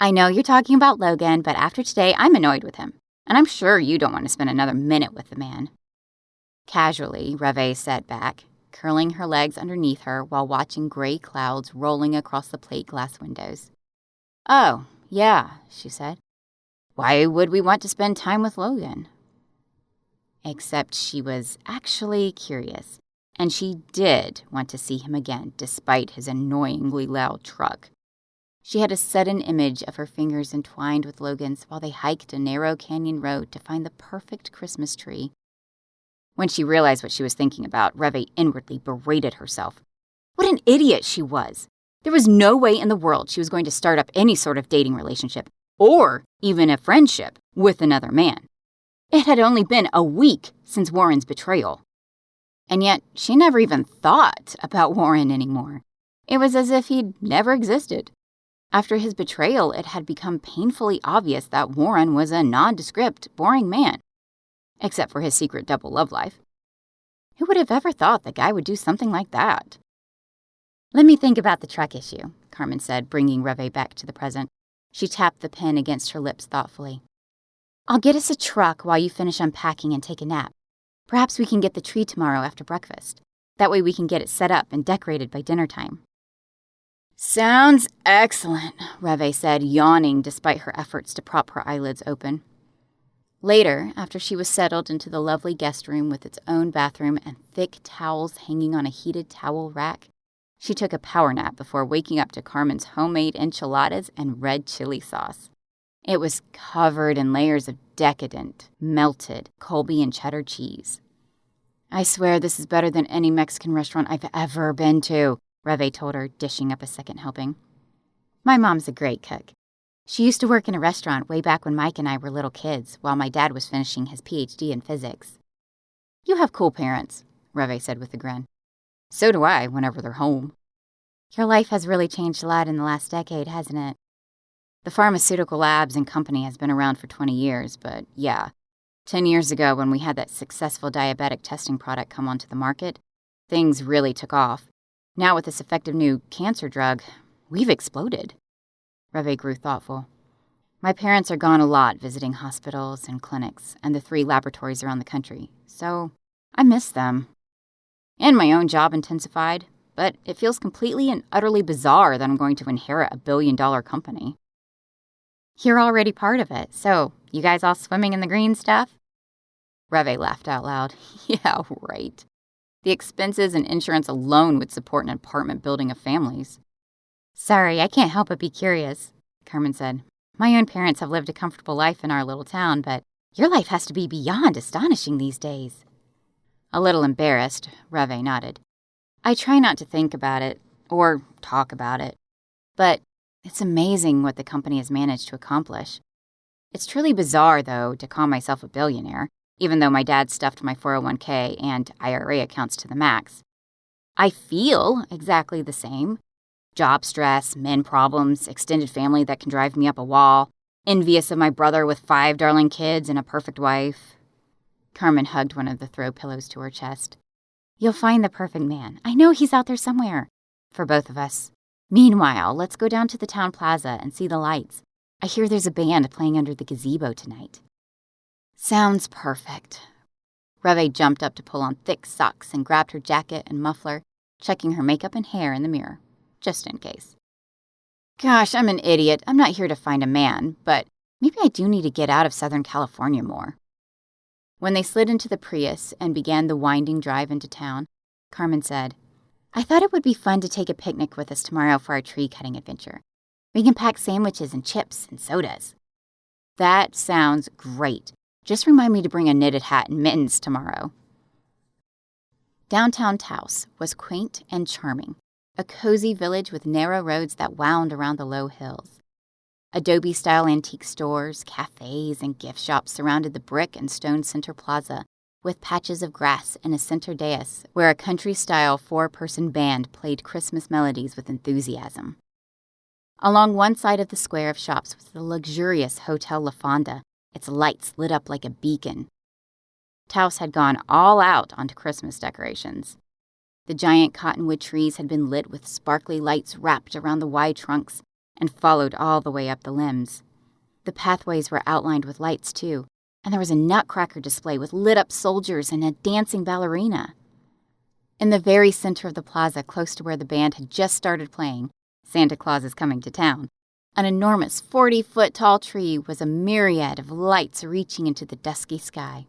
"I know you're talking about Logan, but after today, I'm annoyed with him. And I'm sure you don't want to spend another minute with the man." Casually, Revé sat back, curling her legs underneath her while watching gray clouds rolling across the plate glass windows. "Oh, yeah," she said. "Why would we want to spend time with Logan?" Except she was actually curious, and she did want to see him again despite his annoyingly loud truck. She had a sudden image of her fingers entwined with Logan's while they hiked a narrow canyon road to find the perfect Christmas tree. When she realized what she was thinking about, Revé inwardly berated herself. What an idiot she was! There was no way in the world she was going to start up any sort of dating relationship, or even a friendship, with another man. It had only been a week since Warren's betrayal. And yet, she never even thought about Warren anymore. It was as if he'd never existed. After his betrayal, it had become painfully obvious that Warren was a nondescript, boring man. Except for his secret double love life. Who would have ever thought the guy would do something like that? "Let me think about the truck issue," Carmen said, bringing Revé back to the present. She tapped the pen against her lips thoughtfully. "I'll get us a truck while you finish unpacking and take a nap. Perhaps we can get the tree tomorrow after breakfast. That way we can get it set up and decorated by dinner time." "Sounds excellent," Revé said, yawning despite her efforts to prop her eyelids open. Later, after she was settled into the lovely guest room with its own bathroom and thick towels hanging on a heated towel rack, she took a power nap before waking up to Carmen's homemade enchiladas and red chili sauce. It was covered in layers of decadent, melted Colby and cheddar cheese. "I swear this is better than any Mexican restaurant I've ever been to," Revé told her, dishing up a second helping. "My mom's a great cook. She used to work in a restaurant way back when Mike and I were little kids, while my dad was finishing his PhD in physics." "You have cool parents," Revé said with a grin. "So do I, whenever they're home." "Your life has really changed a lot in the last decade, hasn't it?" "The pharmaceutical labs and company has been around for 20 years, but yeah. 10 years ago, when we had that successful diabetic testing product come onto the market, things really took off. Now with this effective new cancer drug, we've exploded." Revé grew thoughtful. "My parents are gone a lot visiting hospitals and clinics and the 3 laboratories around the country, so I miss them. And my own job intensified, but it feels completely and utterly bizarre that I'm going to inherit a billion-dollar company." "You're already part of it, so you guys all swimming in the green stuff?" Revé laughed out loud. "Yeah, right. The expenses and insurance alone would support an apartment building of families." "Sorry, I can't help but be curious," Carmen said. "My own parents have lived a comfortable life in our little town, but your life has to be beyond astonishing these days." A little embarrassed, Revé nodded. "I try not to think about it, or talk about it, but it's amazing what the company has managed to accomplish. It's truly bizarre, though, to call myself a billionaire, even though my dad stuffed my 401k and IRA accounts to the max. I feel exactly the same. Job stress, men problems, extended family that can drive me up a wall, envious of my brother with 5 darling kids and a perfect wife." Carmen hugged one of the throw pillows to her chest. "You'll find the perfect man. I know he's out there somewhere. For both of us. Meanwhile, let's go down to the town plaza and see the lights. I hear there's a band playing under the gazebo tonight." "Sounds perfect." Revé jumped up to pull on thick socks and grabbed her jacket and muffler, checking her makeup and hair in the mirror, just in case. "Gosh, I'm an idiot. I'm not here to find a man, but maybe I do need to get out of Southern California more." When they slid into the Prius and began the winding drive into town, Carmen said, "I thought it would be fun to take a picnic with us tomorrow for our tree-cutting adventure. We can pack sandwiches and chips and sodas." "That sounds great. Just remind me to bring a knitted hat and mittens tomorrow. Downtown Taos was quaint and charming, a cozy village with narrow roads that wound around the low hills. Adobe-style antique stores, cafes, and gift shops surrounded the brick and stone center plaza, with patches of grass and a center dais where a country-style 4-person band played Christmas melodies with enthusiasm. Along one side of the square of shops was the luxurious Hotel La Fonda, its lights lit up like a beacon. Taos had gone all out onto Christmas decorations. The giant cottonwood trees had been lit with sparkly lights wrapped around the wide trunks and followed all the way up the limbs. The pathways were outlined with lights, too, and there was a nutcracker display with lit-up soldiers and a dancing ballerina. In the very center of the plaza, close to where the band had just started playing, Santa Claus is Coming to Town, an enormous 40-foot-tall tree was a myriad of lights reaching into the dusky sky.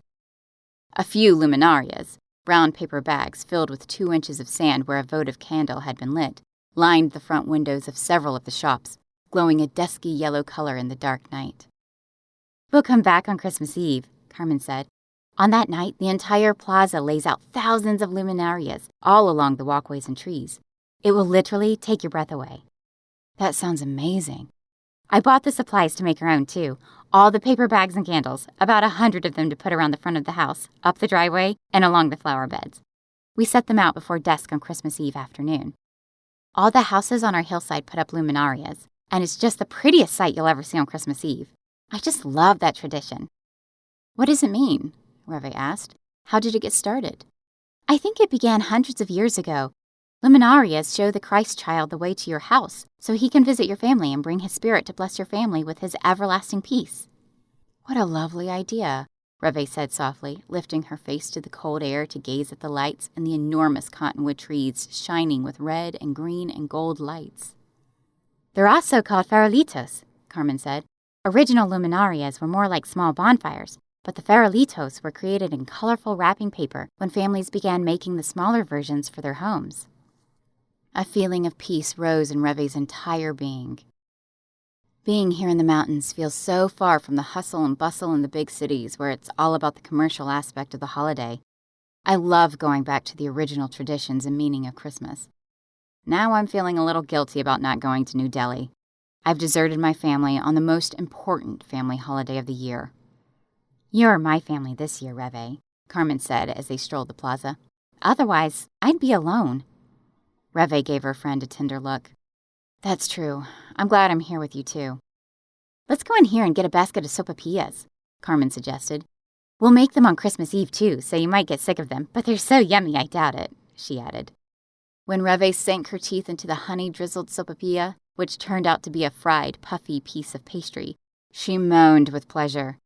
A few luminarias, brown paper bags filled with 2 inches of sand where a votive candle had been lit, lined the front windows of several of the shops, glowing a dusky yellow color in the dark night. "We'll come back on Christmas Eve," Carmen said. "On that night, the entire plaza lays out thousands of luminarias all along the walkways and trees. It will literally take your breath away." "That sounds amazing." "I bought the supplies to make our own, too. All the paper bags and candles, about 100 of them to put around the front of the house, up the driveway, and along the flower beds. We set them out before dusk on Christmas Eve afternoon. All the houses on our hillside put up luminarias, and it's just the prettiest sight you'll ever see on Christmas Eve. I just love that tradition." "What does it mean?" Revé asked. "How did it get started?" "I think it began hundreds of years ago. Luminarias show the Christ child the way to your house, so he can visit your family and bring his spirit to bless your family with his everlasting peace." "What a lovely idea," Revé said softly, lifting her face to the cold air to gaze at the lights and the enormous cottonwood trees shining with red and green and gold lights. "They're also called farolitos," Carmen said. "Original luminarias were more like small bonfires, but the farolitos were created in colorful wrapping paper when families began making the smaller versions for their homes." A feeling of peace rose in Revé's entire being. Being here in the mountains feels so far from the hustle and bustle in the big cities where it's all about the commercial aspect of the holiday. I love going back to the original traditions and meaning of Christmas. Now I'm feeling a little guilty about not going to New Delhi. I've deserted my family on the most important family holiday of the year. "You're my family this year, Revé," Carmen said as they strolled the plaza. "Otherwise, I'd be alone." Revé gave her friend a tender look. "That's true. I'm glad I'm here with you, too." "Let's go in here and get a basket of sopapillas," Carmen suggested. "We'll make them on Christmas Eve, too, so you might get sick of them, but they're so yummy I doubt it," she added. When Revé sank her teeth into the honey-drizzled sopapilla, which turned out to be a fried, puffy piece of pastry, she moaned with pleasure.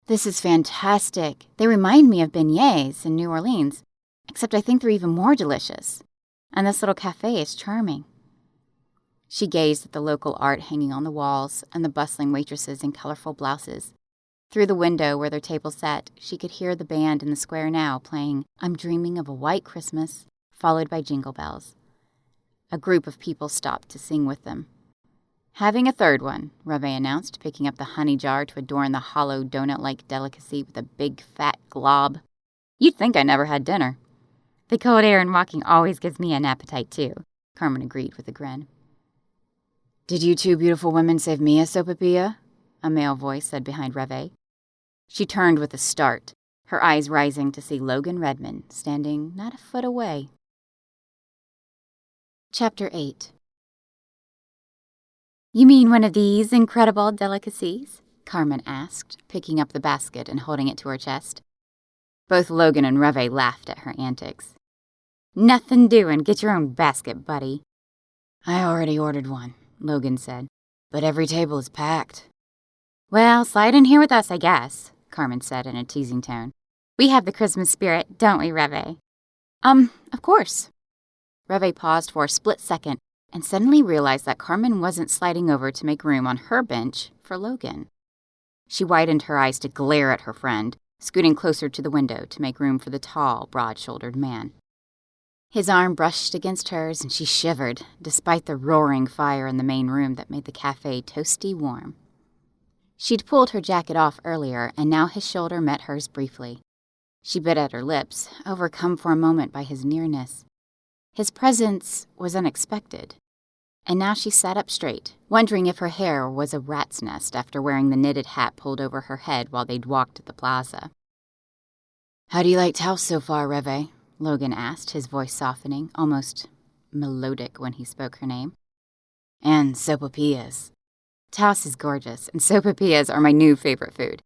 "This is fantastic. They remind me of beignets in New Orleans, except I think they're even more delicious. And this little cafe is charming." She gazed at the local art hanging on the walls and the bustling waitresses in colorful blouses. Through the window where their table sat, she could hear the band in the square now playing "I'm Dreaming of a White Christmas," followed by Jingle Bells. A group of people stopped to sing with them. "Having a third one," Revé announced, picking up the honey jar to adorn the hollow donut-like delicacy with a big fat glob. "You'd think I never had dinner." "The cold air and walking always gives me an appetite, too," Carmen agreed with a grin. "Did you two beautiful women save me a sopapilla?" a male voice said behind Revé. She turned with a start, her eyes rising to see Logan Redmond standing not a foot away. Chapter 8. "You mean one of these incredible delicacies?" Carmen asked, picking up the basket and holding it to her chest. Both Logan and Revé laughed at her antics. "Nothing doing. Get your own basket, buddy." "I already ordered one," Logan said, "but every table is packed." "Well, slide in here with us, I guess," Carmen said in a teasing tone. "We have the Christmas spirit, don't we, Revé?" Of course." Revé paused for a split second and suddenly realized that Carmen wasn't sliding over to make room on her bench for Logan. She widened her eyes to glare at her friend, scooting closer to the window to make room for the tall, broad-shouldered man. His arm brushed against hers, and she shivered, despite the roaring fire in the main room that made the cafe toasty warm. She'd pulled her jacket off earlier, and now his shoulder met hers briefly. She bit at her lips, overcome for a moment by his nearness. His presence was unexpected, and now she sat up straight, wondering if her hair was a rat's nest after wearing the knitted hat pulled over her head while they'd walked to the plaza. "How do you like Taos so far, Revé?" Logan asked, his voice softening, almost melodic when he spoke her name. "And sopapillas." "Taos is gorgeous, and sopapillas are my new favorite food.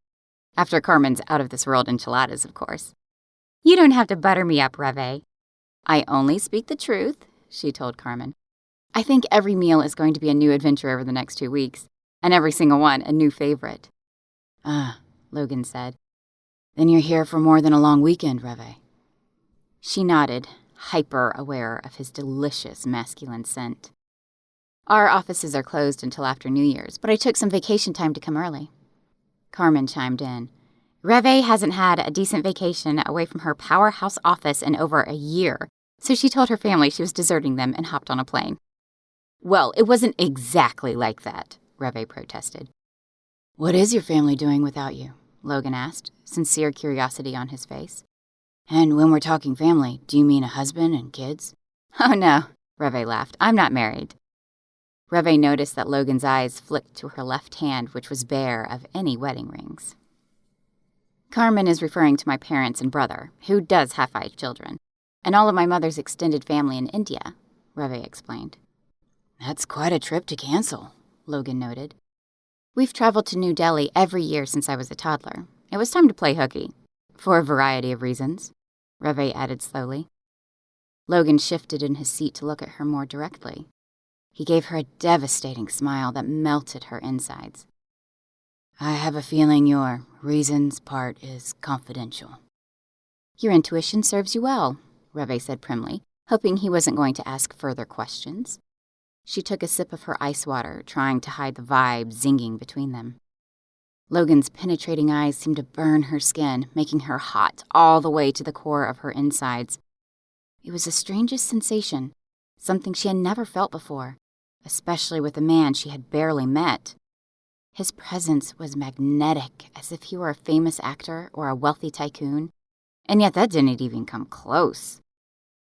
After Carmen's out-of-this-world enchiladas, of course." "You don't have to butter me up, Revé." "I only speak the truth," she told Carmen. "I think every meal is going to be a new adventure over the next 2 weeks, and every single one a new favorite." "Ah," Logan said. "Then you're here for more than a long weekend, Revé." She nodded, hyper-aware of his delicious masculine scent. "Our offices are closed until after New Year's, but I took some vacation time to come early." Carmen chimed in. Revé hasn't had a decent vacation away from her powerhouse office in over a year, so she told her family she was deserting them and hopped on a plane. "Well, it wasn't exactly like that," Revé protested. "What is your family doing without you?" Logan asked, sincere curiosity on his face. "And when we're talking family, do you mean a husband and kids?" "Oh no," Revé laughed. "I'm not married." Revé noticed that Logan's eyes flicked to her left hand, which was bare of any wedding rings. "Carmen is referring to my parents and brother, who does have 5 children, and all of my mother's extended family in India," Revé explained. "That's quite a trip to cancel," Logan noted. "We've traveled to New Delhi every year since I was a toddler. It was time to play hooky. For a variety of reasons," Revé added slowly. Logan shifted in his seat to look at her more directly. He gave her a devastating smile that melted her insides. "I have a feeling your reasons part is confidential." "Your intuition serves you well," Revé said primly, hoping he wasn't going to ask further questions. She took a sip of her ice water, trying to hide the vibe zinging between them. Logan's penetrating eyes seemed to burn her skin, making her hot all the way to the core of her insides. It was the strangest sensation, something she had never felt before, especially with a man she had barely met. His presence was magnetic, as if he were a famous actor or a wealthy tycoon, and yet that didn't even come close.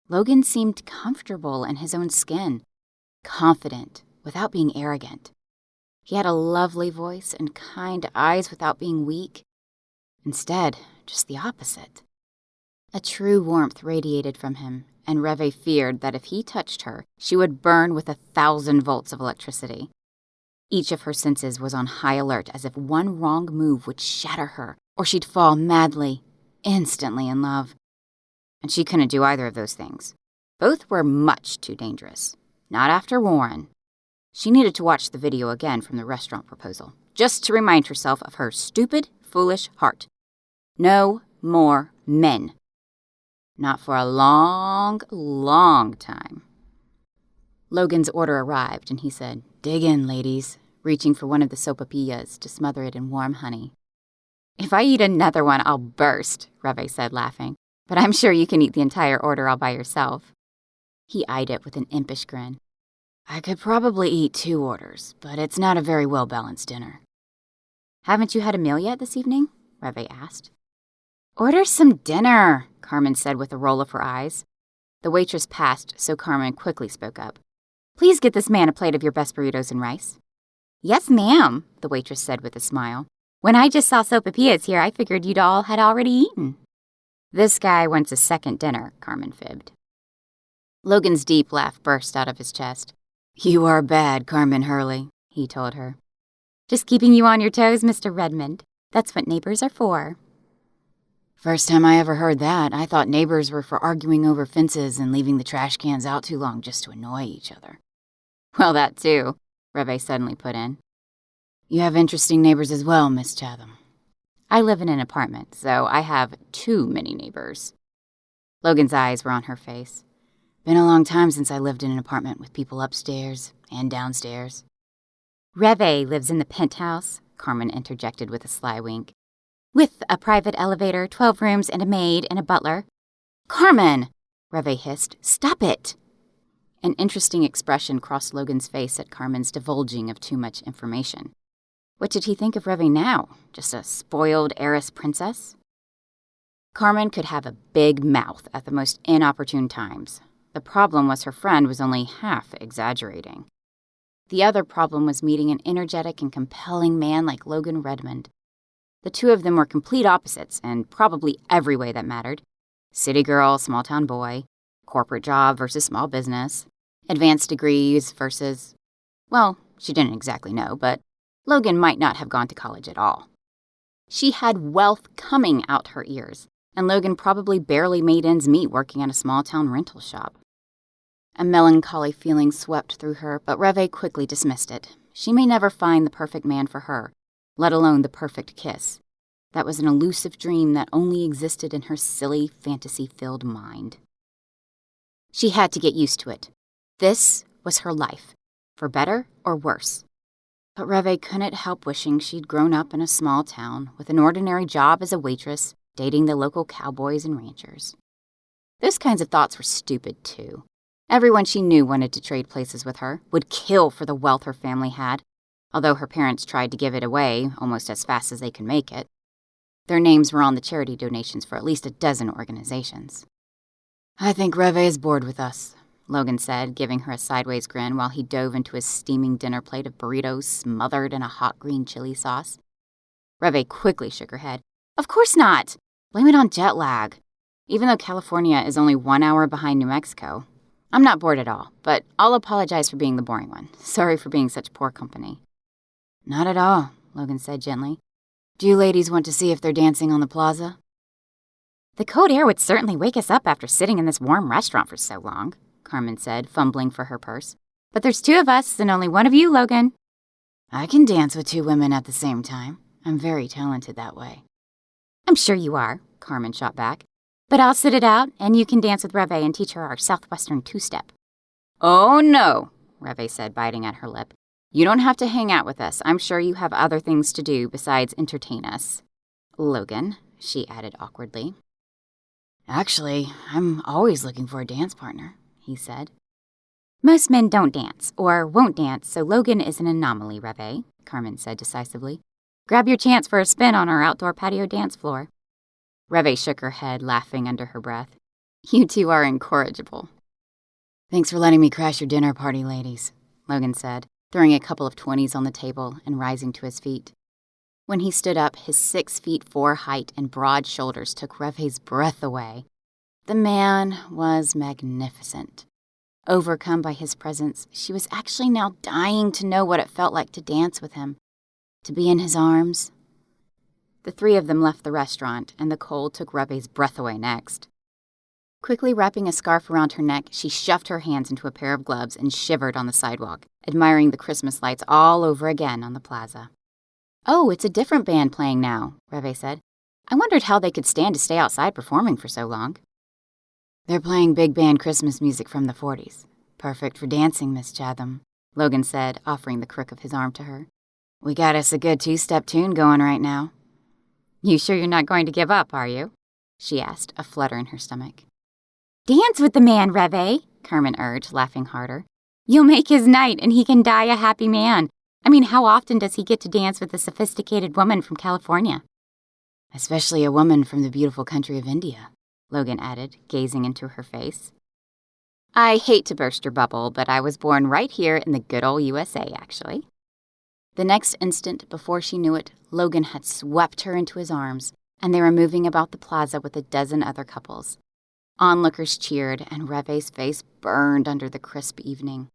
Logan seemed comfortable in his own skin, confident without being arrogant. He had a lovely voice and kind eyes without being weak. Instead, just the opposite. A true warmth radiated from him, and Revé feared that if he touched her, she would burn with 1,000 volts of electricity. Each of her senses was on high alert, as if one wrong move would shatter her, or she'd fall madly, instantly in love. And she couldn't do either of those things. Both were much too dangerous. Not after Warren. She needed to watch the video again from the restaurant proposal, just to remind herself of her stupid, foolish heart. No more men. Not for a long, long time. Logan's order arrived, and he said, "Dig in, ladies," reaching for one of the sopapillas to smother it in warm honey. "If I eat another one, I'll burst," Revé said, laughing. "But I'm sure you can eat the entire order all by yourself." He eyed it with an impish grin. "I could probably eat 2 orders, but it's not a very well-balanced dinner." "Haven't you had a meal yet this evening?" Revé asked. "Order some dinner," Carmen said with a roll of her eyes. The waitress passed, so Carmen quickly spoke up. "Please get this man a plate of your best burritos and rice." "Yes, ma'am," the waitress said with a smile. "When I just saw sopapillas here, I figured you'd all had already eaten." "This guy wants a second dinner," Carmen fibbed. Logan's deep laugh burst out of his chest. "You are bad, Carmen Hurley," he told her. "Just keeping you on your toes, Mr. Redmond. That's what neighbors are for." "First time I ever heard that. I thought neighbors were for arguing over fences and leaving the trash cans out too long just to annoy each other." "Well, that too," Revé suddenly put in. "You have interesting neighbors as well, Miss Chatham." "I live in an apartment, so I have too many neighbors." Logan's eyes were on her face. "Been a long time since I lived in an apartment with people upstairs and downstairs." "Revé lives in the penthouse," Carmen interjected with a sly wink. "With a private elevator, 12 rooms, and a maid and a butler." "Carmen!" Revé hissed. "Stop it!" An interesting expression crossed Logan's face at Carmen's divulging of too much information. What did he think of Revé now? Just a spoiled heiress princess? Carmen could have a big mouth at the most inopportune times. The problem was her friend was only half exaggerating. The other problem was meeting an energetic and compelling man like Logan Redmond. The two of them were complete opposites in probably every way that mattered. City girl, small-town boy, corporate job versus small business, advanced degrees versus, well, she didn't exactly know, but Logan might not have gone to college at all. She had wealth coming out her ears, and Logan probably barely made ends meet working at a small-town rental shop. A melancholy feeling swept through her, but Revé quickly dismissed it. She may never find the perfect man for her, let alone the perfect kiss. That was an elusive dream that only existed in her silly, fantasy-filled mind. She had to get used to it. This was her life, for better or worse. But Revé couldn't help wishing she'd grown up in a small town with an ordinary job as a waitress, dating the local cowboys and ranchers. Those kinds of thoughts were stupid, too. Everyone she knew wanted to trade places with her, would kill for the wealth her family had, although her parents tried to give it away almost as fast as they could make it. Their names were on the charity donations for at least a dozen organizations. "I think Revé is bored with us," Logan said, giving her a sideways grin while he dove into his steaming dinner plate of burritos smothered in a hot green chili sauce. Revé quickly shook her head. "Of course not! Blame it on jet lag. Even though California is only 1 hour behind New Mexico. I'm not bored at all, but I'll apologize for being the boring one. Sorry for being such poor company." "Not at all," Logan said gently. "Do you ladies want to see if they're dancing on the plaza?" "The cold air would certainly wake us up after sitting in this warm restaurant for so long," Carmen said, fumbling for her purse. "But there's 2 of us and only one of you, Logan." "I can dance with 2 women at the same time. I'm very talented that way." "I'm sure you are," Carmen shot back. "But I'll sit it out, and you can dance with Revé and teach her our Southwestern two-step." "Oh, no," Revé said, biting at her lip. "You don't have to hang out with us. I'm sure you have other things to do besides entertain us. Logan," she added awkwardly. "Actually, I'm always looking for a dance partner," he said. "Most men don't dance, or won't dance, so Logan is an anomaly, Revé," Carmen said decisively. "Grab your chance for a spin on our outdoor patio dance floor." Revé shook her head, laughing under her breath. "You two are incorrigible." "Thanks for letting me crash your dinner party, ladies," Logan said, throwing a couple of 20s on the table and rising to his feet. When he stood up, his 6'4" height and broad shoulders took Revé's breath away. The man was magnificent. Overcome by his presence, she was actually now dying to know what it felt like to dance with him, to be in his arms. The 3 of them left the restaurant, and the cold took Revé's breath away next. Quickly wrapping a scarf around her neck, she shoved her hands into a pair of gloves and shivered on the sidewalk, admiring the Christmas lights all over again on the plaza. "Oh, it's a different band playing now," Revé said. "I wondered how they could stand to stay outside performing for so long." "They're playing big band Christmas music from the 40s. Perfect for dancing, Miss Chatham," Logan said, offering the crook of his arm to her. "We got us a good 2-step tune going right now." "You sure you're not going to give up, are you?" she asked, a flutter in her stomach. "Dance with the man, Revé," Carmen urged, laughing harder. "You'll make his night, and he can die a happy man. I mean, how often does he get to dance with a sophisticated woman from California?" "Especially a woman from the beautiful country of India," Logan added, gazing into her face. "I hate to burst your bubble, but I was born right here in the good old USA, actually." The next instant, before she knew it, Logan had swept her into his arms, and they were moving about the plaza with a dozen other couples. Onlookers cheered, and Revé's face burned under the crisp evening.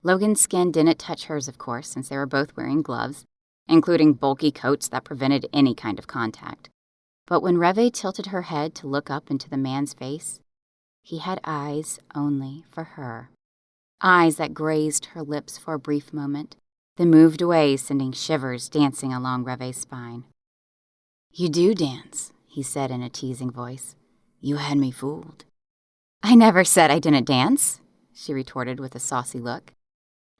Logan's skin didn't touch hers, of course, since they were both wearing gloves, including bulky coats that prevented any kind of contact. But when Revé tilted her head to look up into the man's face, he had eyes only for her. Eyes that grazed her lips for a brief moment, then moved away, sending shivers dancing along Revé's spine. "You do dance," he said in a teasing voice. "You had me fooled." "I never said I didn't dance," she retorted with a saucy look.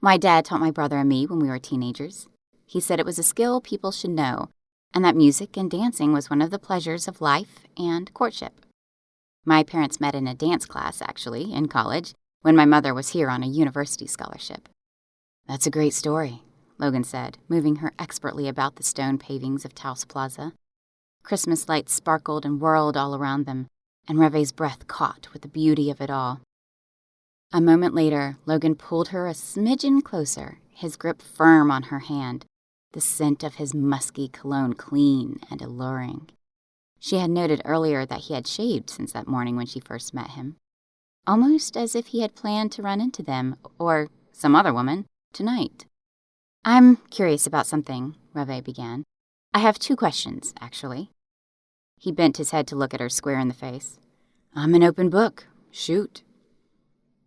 "My dad taught my brother and me when we were teenagers. He said it was a skill people should know, and that music and dancing was one of the pleasures of life and courtship. My parents met in a dance class, actually, in college, when my mother was here on a university scholarship." "That's a great story," Logan said, moving her expertly about the stone pavings of Taos Plaza. Christmas lights sparkled and whirled all around them, and Revé's breath caught with the beauty of it all. A moment later, Logan pulled her a smidgen closer, his grip firm on her hand, the scent of his musky cologne clean and alluring. She had noted earlier that he had shaved since that morning when she first met him, almost as if he had planned to run into them, or some other woman, tonight. "I'm curious about something," Revé began. "I have 2 questions, actually." He bent his head to look at her square in the face. "I'm an open book. Shoot."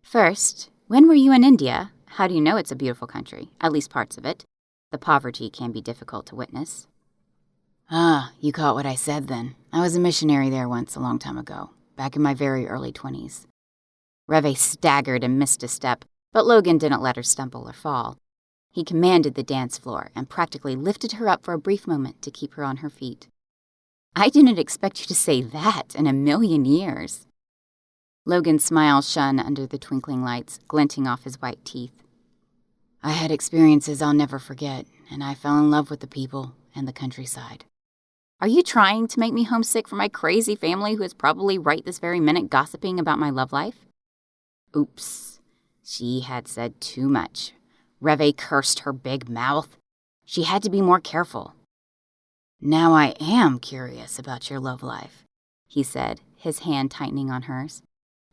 "First, when were you in India? How do you know it's a beautiful country, at least parts of it? The poverty can be difficult to witness." "Ah, you caught what I said then. I was a missionary there once a long time ago, back in my very early 20s. Revé staggered and missed a step, but Logan didn't let her stumble or fall. He commanded the dance floor and practically lifted her up for a brief moment to keep her on her feet. "I didn't expect you to say that in a million years." Logan's smile shone under the twinkling lights, glinting off his white teeth. "I had experiences I'll never forget, and I fell in love with the people and the countryside." "Are you trying to make me homesick for my crazy family who is probably right this very minute gossiping about my love life?" Oops. She had said too much. Revé cursed her big mouth. She had to be more careful. "Now I am curious about your love life," he said, his hand tightening on hers.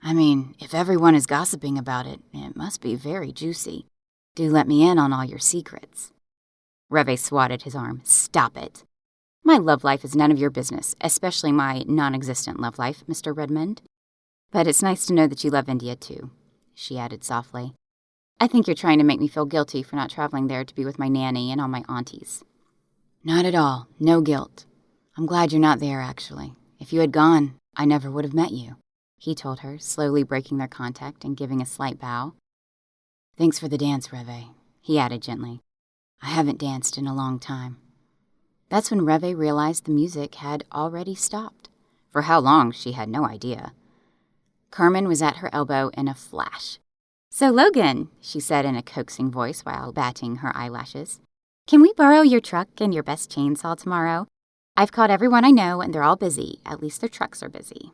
"I mean, if everyone is gossiping about it, it must be very juicy. Do let me in on all your secrets." Revé swatted his arm. "Stop it. My love life is none of your business, especially my non-existent love life, Mr. Redmond. But it's nice to know that you love India, too," she added softly. "I think you're trying to make me feel guilty for not traveling there to be with my nanny and all my aunties." "Not at all. No guilt. I'm glad you're not there, actually. If you had gone, I never would have met you," he told her, slowly breaking their contact and giving a slight bow. "Thanks for the dance, Revé," he added gently. "I haven't danced in a long time." That's when Revé realized the music had already stopped. For how long, she had no idea. Carmen was at her elbow in a flash. "So, Logan," she said in a coaxing voice while batting her eyelashes, "can we borrow your truck and your best chainsaw tomorrow? I've called everyone I know, and they're all busy. At least their trucks are busy."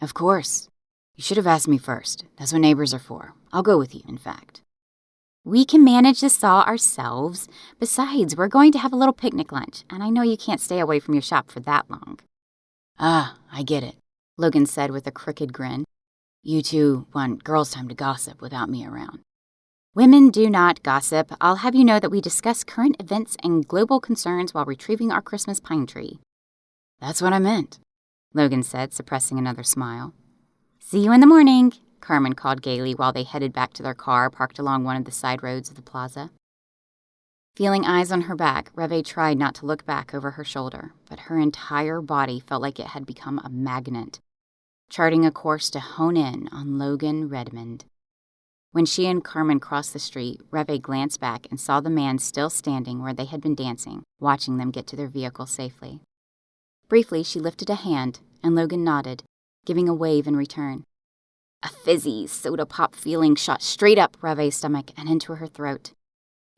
"Of course. You should have asked me first. That's what neighbors are for. I'll go with you, in fact." "We can manage the saw ourselves. Besides, we're going to have a little picnic lunch, and I know you can't stay away from your shop for that long." "Ah, I get it," Logan said with a crooked grin. "You two want girls' time to gossip without me around." "Women do not gossip. I'll have you know that we discuss current events and global concerns while retrieving our Christmas pine tree." "That's what I meant," Logan said, suppressing another smile. "See you in the morning," Carmen called gaily while they headed back to their car parked along one of the side roads of the plaza. Feeling eyes on her back, Revé tried not to look back over her shoulder, but her entire body felt like it had become a magnet, charting a course to hone in on Logan Redmond. When she and Carmen crossed the street, Revé glanced back and saw the man still standing where they had been dancing, watching them get to their vehicle safely. Briefly, she lifted a hand, and Logan nodded, giving a wave in return. A fizzy, soda pop feeling shot straight up Revé's stomach and into her throat.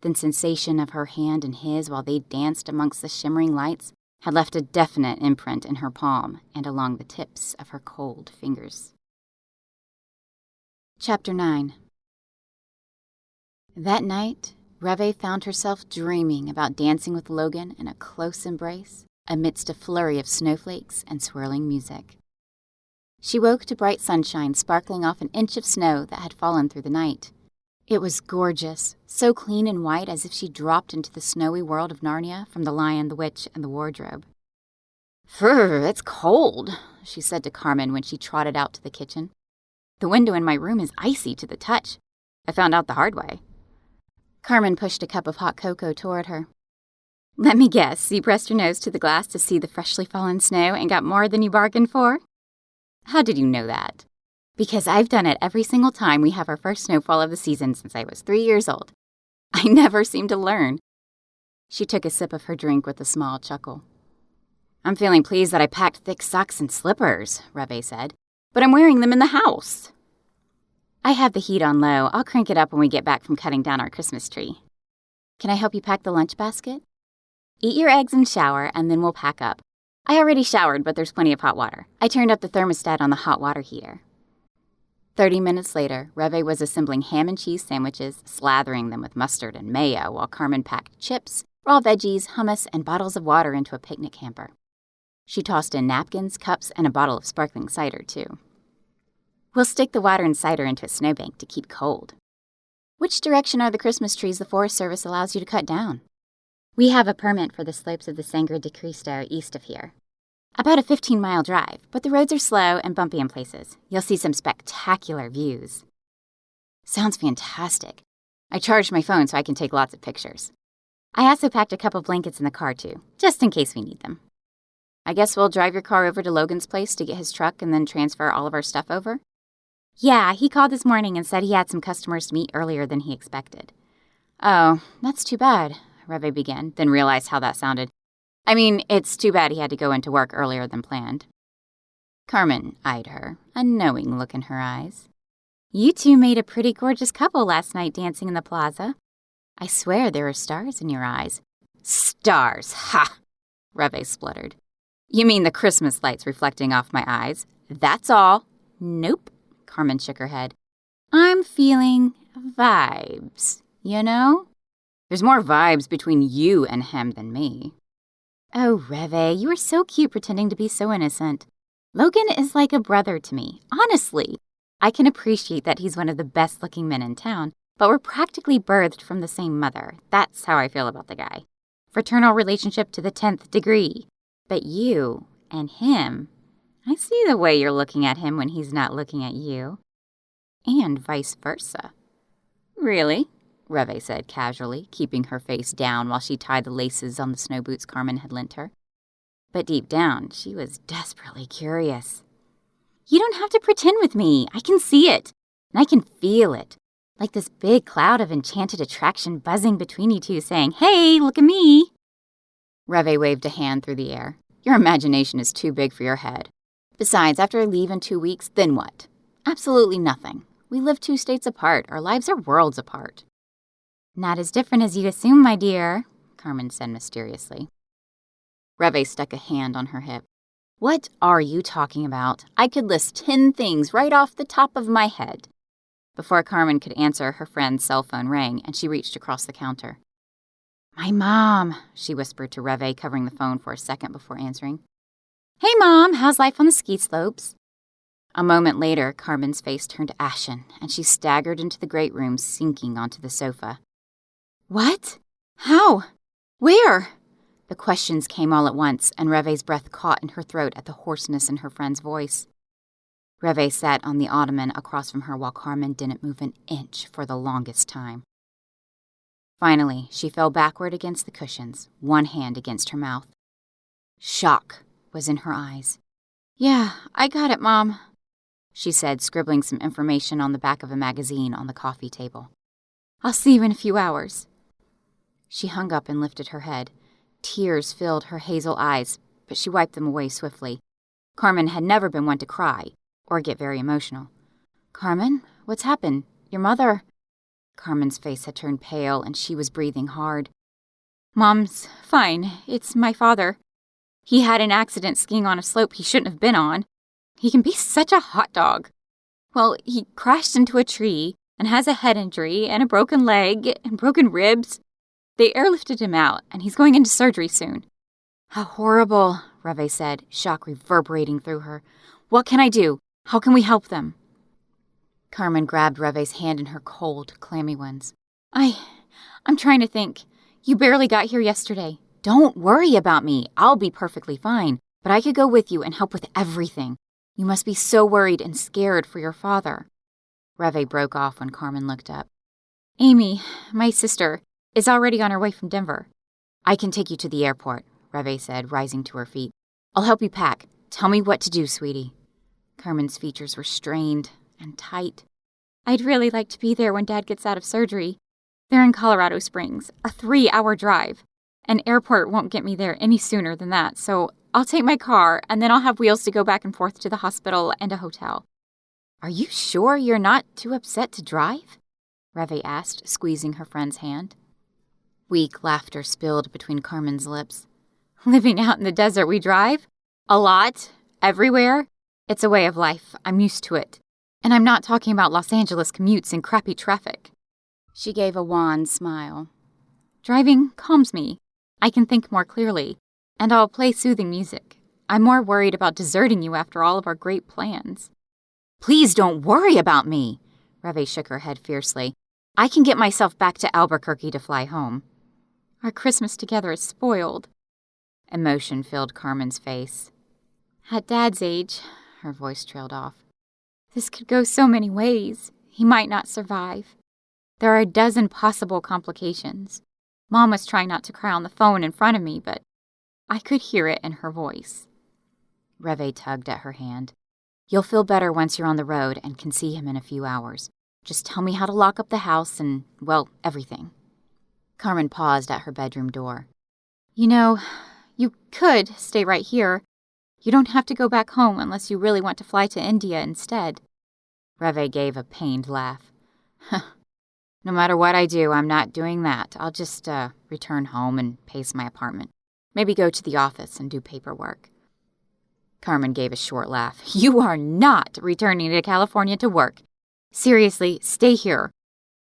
The sensation of her hand in his while they danced amongst the shimmering lights had left a definite imprint in her palm and along the tips of her cold fingers. Chapter 9. That night, Revé found herself dreaming about dancing with Logan in a close embrace amidst a flurry of snowflakes and swirling music. She woke to bright sunshine sparkling off an inch of snow that had fallen through the night. It was gorgeous, so clean and white as if she dropped into the snowy world of Narnia from The Lion, the Witch, and the Wardrobe. "Purr, it's cold," she said to Carmen when she trotted out to the kitchen. "The window in my room is icy to the touch. I found out the hard way." Carmen pushed a cup of hot cocoa toward her. "Let me guess, you pressed your nose to the glass to see the freshly fallen snow and got more than you bargained for?" "How did you know that?" "Because I've done it every single time we have our first snowfall of the season since I was 3 years old. I never seem to learn." She took a sip of her drink with a small chuckle. "I'm feeling pleased that I packed thick socks and slippers," Revé said, "but I'm wearing them in the house." "I have the heat on low. I'll crank it up when we get back from cutting down our Christmas tree." Can I help you pack the lunch basket? Eat your eggs and shower, and then we'll pack up. I already showered, but there's plenty of hot water. I turned up the thermostat on the hot water heater. 30 minutes later, Revé was assembling ham and cheese sandwiches, slathering them with mustard and mayo, while Carmen packed chips, raw veggies, hummus, and bottles of water into a picnic hamper. She tossed in napkins, cups, and a bottle of sparkling cider, too. We'll stick the water and cider into a snowbank to keep cold. Which direction are the Christmas trees the Forest Service allows you to cut down? We have a permit for the slopes of the Sangre de Cristo east of here. About a 15-mile drive, but the roads are slow and bumpy in places. You'll see some spectacular views. Sounds fantastic. I charged my phone so I can take lots of pictures. I also packed a couple blankets in the car, too, just in case we need them. I guess we'll drive your car over to Logan's place to get his truck and then transfer all of our stuff over? Yeah, he called this morning and said he had some customers to meet earlier than he expected. Oh, that's too bad, Revé began, then realized how that sounded. I mean, it's too bad he had to go into work earlier than planned. Carmen eyed her, a knowing look in her eyes. You two made a pretty gorgeous couple last night dancing in the plaza. I swear there are stars in your eyes. Stars, ha! Revé spluttered. You mean the Christmas lights reflecting off my eyes? That's all. Nope, Carmen shook her head. I'm feeling vibes, you know? There's more vibes between you and him than me. Oh, Revé, you are so cute pretending to be so innocent. Logan is like a brother to me, honestly. I can appreciate that he's one of the best-looking men in town, but we're practically birthed from the same mother. That's how I feel about the guy. Fraternal relationship to the 10th degree. But you and him, I see the way you're looking at him when he's not looking at you. And vice versa. Really? Revé said casually, keeping her face down while she tied the laces on the snow boots Carmen had lent her. But deep down, she was desperately curious. You don't have to pretend with me. I can see it. And I can feel it. Like this big cloud of enchanted attraction buzzing between you two saying, hey, look at me. Revé waved a hand through the air. Your imagination is too big for your head. Besides, after I leave in 2 weeks, then what? Absolutely nothing. We live 2 states apart. Our lives are worlds apart. Not as different as you'd assume, my dear, Carmen said mysteriously. Revé stuck a hand on her hip. What are you talking about? I could list 10 things right off the top of my head. Before Carmen could answer, her friend's cell phone rang, and she reached across the counter. My mom, she whispered to Revé, covering the phone for a second before answering. Hey, Mom, how's life on the ski slopes? A moment later, Carmen's face turned ashen, and she staggered into the great room, sinking onto the sofa. What? How? Where? The questions came all at once, and Revé's breath caught in her throat at the hoarseness in her friend's voice. Revé sat on the ottoman across from her while Carmen didn't move an inch for the longest time. Finally, she fell backward against the cushions, one hand against her mouth. Shock was in her eyes. Yeah, I got it, Mom, she said, scribbling some information on the back of a magazine on the coffee table. I'll see you in a few hours. She hung up and lifted her head. Tears filled her hazel eyes, but she wiped them away swiftly. Carmen had never been one to cry or get very emotional. Carmen, what's happened? Your mother... Carmen's face had turned pale, and she was breathing hard. Mom's fine. It's my father. He had an accident skiing on a slope he shouldn't have been on. He can be such a hot dog. Well, he crashed into a tree and has a head injury and a broken leg and broken ribs. They airlifted him out, and he's going into surgery soon. How horrible, Revé said, shock reverberating through her. What can I do? How can we help them? Carmen grabbed Revé's hand in her cold, clammy ones. I'm trying to think. You barely got here yesterday. Don't worry about me. I'll be perfectly fine. But I could go with you and help with everything. You must be so worried and scared for your father. Revé broke off when Carmen looked up. Amy, my sister, is already on her way from Denver. I can take you to the airport, Revé said, rising to her feet. I'll help you pack. Tell me what to do, sweetie. Carmen's features were strained and tight. I'd really like to be there when Dad gets out of surgery. They're in Colorado Springs, a 3-hour drive. An airport won't get me there any sooner than that, so I'll take my car, and then I'll have wheels to go back and forth to the hospital and a hotel. Are you sure you're not too upset to drive? Revé asked, squeezing her friend's hand. Weak laughter spilled between Carmen's lips. Living out in the desert we drive? A lot. Everywhere. It's a way of life. I'm used to it. And I'm not talking about Los Angeles commutes and crappy traffic. She gave a wan smile. Driving calms me. I can think more clearly. And I'll play soothing music. I'm more worried about deserting you after all of our great plans. Please don't worry about me. Revé shook her head fiercely. I can get myself back to Albuquerque to fly home. Our Christmas together is spoiled. Emotion filled Carmen's face. At Dad's age, her voice trailed off, this could go so many ways. He might not survive. There are a dozen possible complications. Mom was trying not to cry on the phone in front of me, but I could hear it in her voice. Revé tugged at her hand. You'll feel better once you're on the road and can see him in a few hours. Just tell me how to lock up the house and, well, everything. Carmen paused at her bedroom door. You know, you could stay right here. You don't have to go back home unless you really want to fly to India instead. Revé gave a pained laugh. No matter what I do, I'm not doing that. I'll just return home and pace my apartment. Maybe go to the office and do paperwork. Carmen gave a short laugh. You are not returning to California to work. Seriously, stay here.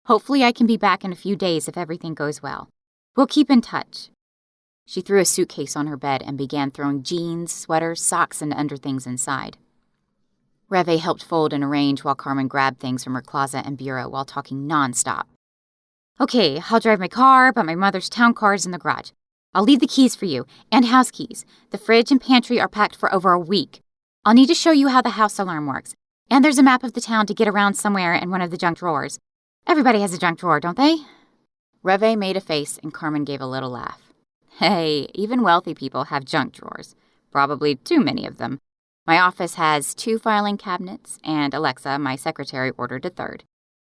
Hopefully I can be back in a few days if everything goes well. We'll keep in touch. She threw a suitcase on her bed and began throwing jeans, sweaters, socks, and underthings inside. Revé helped fold and arrange while Carmen grabbed things from her closet and bureau while talking nonstop. Okay, I'll drive my car, but my mother's town car is in the garage. I'll leave the keys for you, and house keys. The fridge and pantry are packed for over a week. I'll need to show you how the house alarm works. And there's a map of the town to get around somewhere in one of the junk drawers. Everybody has a junk drawer, don't they? Revé made a face, and Carmen gave a little laugh. Hey, even wealthy people have junk drawers. Probably too many of them. My office has 2 filing cabinets, and Alexa, my secretary, ordered a 3rd.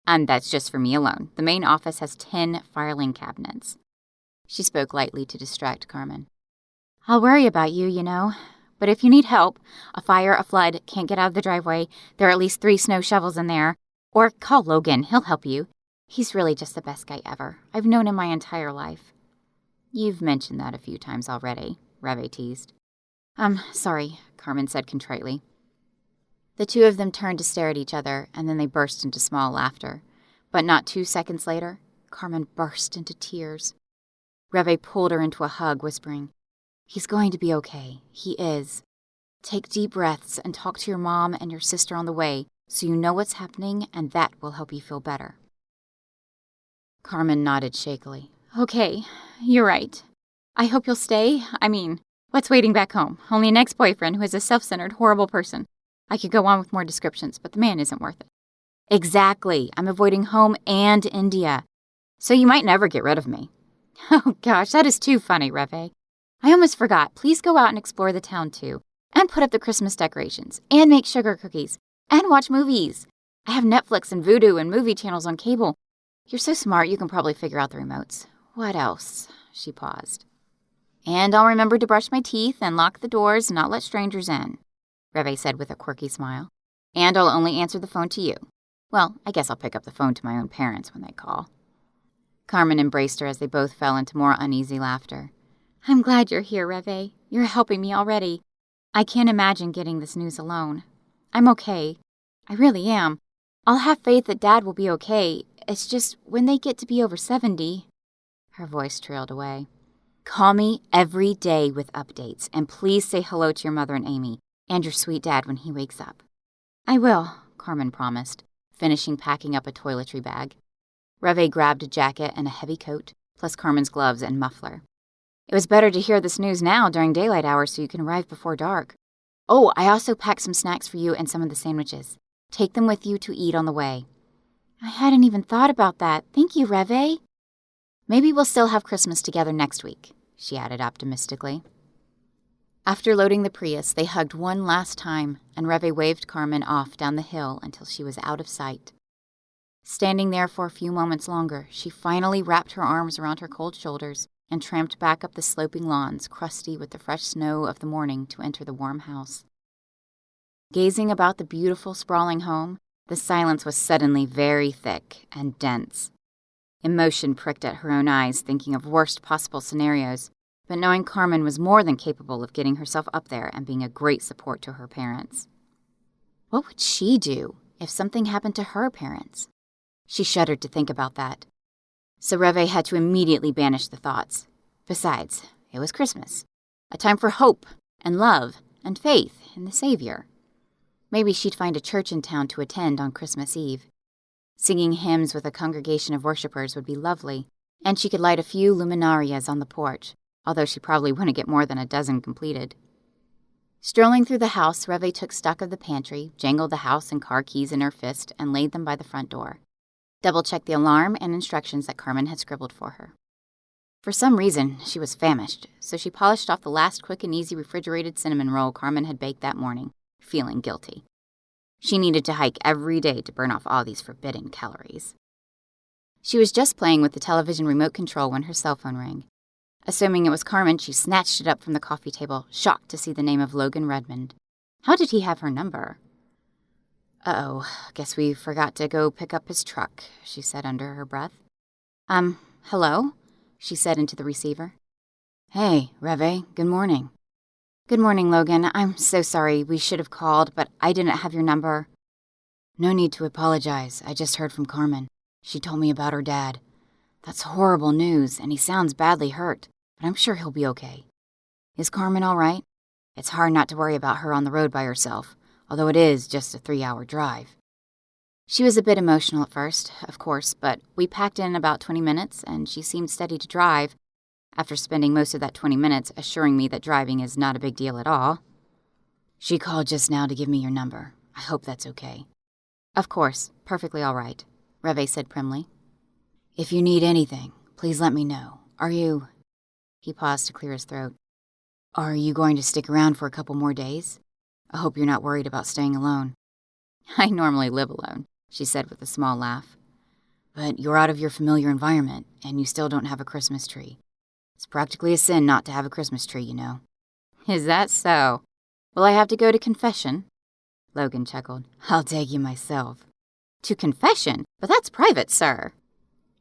And that's just for me alone. The main office has 10 filing cabinets. She spoke lightly to distract Carmen. I'll worry about you, you know. But if you need help, a fire, a flood, can't get out of the driveway, there are at least 3 snow shovels in there. Or call Logan, he'll help you. He's really just the best guy ever. I've known him my entire life. You've mentioned that a few times already, Revé teased. Sorry, Carmen said contritely. The two of them turned to stare at each other, and then they burst into small laughter. But not 2 seconds later, Carmen burst into tears. Revé pulled her into a hug, whispering, He's going to be okay. He is. Take deep breaths and talk to your mom and your sister on the way so you know what's happening, and that will help you feel better. Carmen nodded shakily. Okay, you're right. I hope you'll stay. I mean, what's waiting back home? Only an ex-boyfriend who is a self-centered, horrible person. I could go on with more descriptions, but the man isn't worth it. Exactly. I'm avoiding home and India. So you might never get rid of me. Oh gosh, that is too funny, Revé. I almost forgot. Please go out and explore the town too. And put up the Christmas decorations. And make sugar cookies. And watch movies. I have Netflix and Vudu and movie channels on cable. You're so smart you can probably figure out the remotes. What else? She paused. And I'll remember to brush my teeth and lock the doors and not let strangers in, Revé said with a quirky smile. And I'll only answer the phone to you. Well, I guess I'll pick up the phone to my own parents when they call. Carmen embraced her as they both fell into more uneasy laughter. I'm glad you're here, Revé. You're helping me already. I can't imagine getting this news alone. I'm okay. I really am. I'll have faith that Dad will be okay. It's just when they get to be over 70... Her voice trailed away. Call me every day with updates, and please say hello to your mother and Amy, and your sweet dad when he wakes up. I will, Carmen promised, finishing packing up a toiletry bag. Revé grabbed a jacket and a heavy coat, plus Carmen's gloves and muffler. It was better to hear this news now during daylight hours so you can arrive before dark. Oh, I also packed some snacks for you and some of the sandwiches. Take them with you to eat on the way. I hadn't even thought about that. Thank you, Revé. Maybe we'll still have Christmas together next week, she added optimistically. After loading the Prius, they hugged one last time, and Revé waved Carmen off down the hill until she was out of sight. Standing there for a few moments longer, she finally wrapped her arms around her cold shoulders and tramped back up the sloping lawns, crusty with the fresh snow of the morning, to enter the warm house. Gazing about the beautiful, sprawling home, the silence was suddenly very thick and dense. Emotion pricked at her own eyes, thinking of worst possible scenarios, but knowing Carmen was more than capable of getting herself up there and being a great support to her parents. What would she do if something happened to her parents? She shuddered to think about that. So Revé had to immediately banish the thoughts. Besides, it was Christmas, a time for hope and love and faith in the Savior. Maybe she'd find a church in town to attend on Christmas Eve. Singing hymns with a congregation of worshippers would be lovely, and she could light a few luminarias on the porch, although she probably wouldn't get more than a dozen completed. Strolling through the house, Revé took stock of the pantry, jangled the house and car keys in her fist, and laid them by the front door. Double-checked the alarm and instructions that Carmen had scribbled for her. For some reason, she was famished, so she polished off the last quick and easy refrigerated cinnamon roll Carmen had baked that morning, feeling guilty. She needed to hike every day to burn off all these forbidden calories. She was just playing with the television remote control when her cell phone rang. Assuming it was Carmen, she snatched it up from the coffee table, shocked to see the name of Logan Redmond. How did he have her number? Uh-oh, guess we forgot to go pick up his truck, she said under her breath. Hello? She said into the receiver. Hey, Revé, good morning. Good morning, Logan. I'm so sorry. We should have called, but I didn't have your number. No need to apologize. I just heard from Carmen. She told me about her dad. That's horrible news, and he sounds badly hurt, but I'm sure he'll be okay. Is Carmen all right? It's hard not to worry about her on the road by herself, although it is just a 3-hour drive. She was a bit emotional at first, of course, but we packed in about 20 minutes, and she seemed steady to drive, after spending most of that 20 minutes assuring me that driving is not a big deal at all. She called just now to give me your number. I hope that's okay. Of course, perfectly all right, Revé said primly. If you need anything, please let me know. Are you... He paused to clear his throat. Are you going to stick around for a couple more days? I hope you're not worried about staying alone. I normally live alone, she said with a small laugh. But you're out of your familiar environment, and you still don't have a Christmas tree. It's practically a sin not to have a Christmas tree, you know. Is that so? Will I have to go to confession? Logan chuckled. I'll take you myself. To confession? But that's private, sir.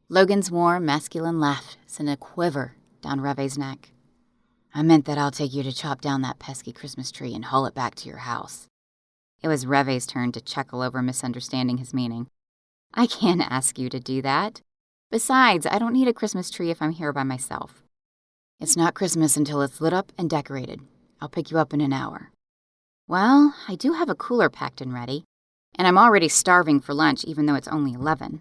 Logan's warm, masculine laugh sent a quiver down Revé's neck. I meant that I'll take you to chop down that pesky Christmas tree and haul it back to your house. It was Revé's turn to chuckle over misunderstanding his meaning. I can't ask you to do that. Besides, I don't need a Christmas tree if I'm here by myself. It's not Christmas until it's lit up and decorated. I'll pick you up in an hour. Well, I do have a cooler packed and ready, and I'm already starving for lunch even though it's only 11.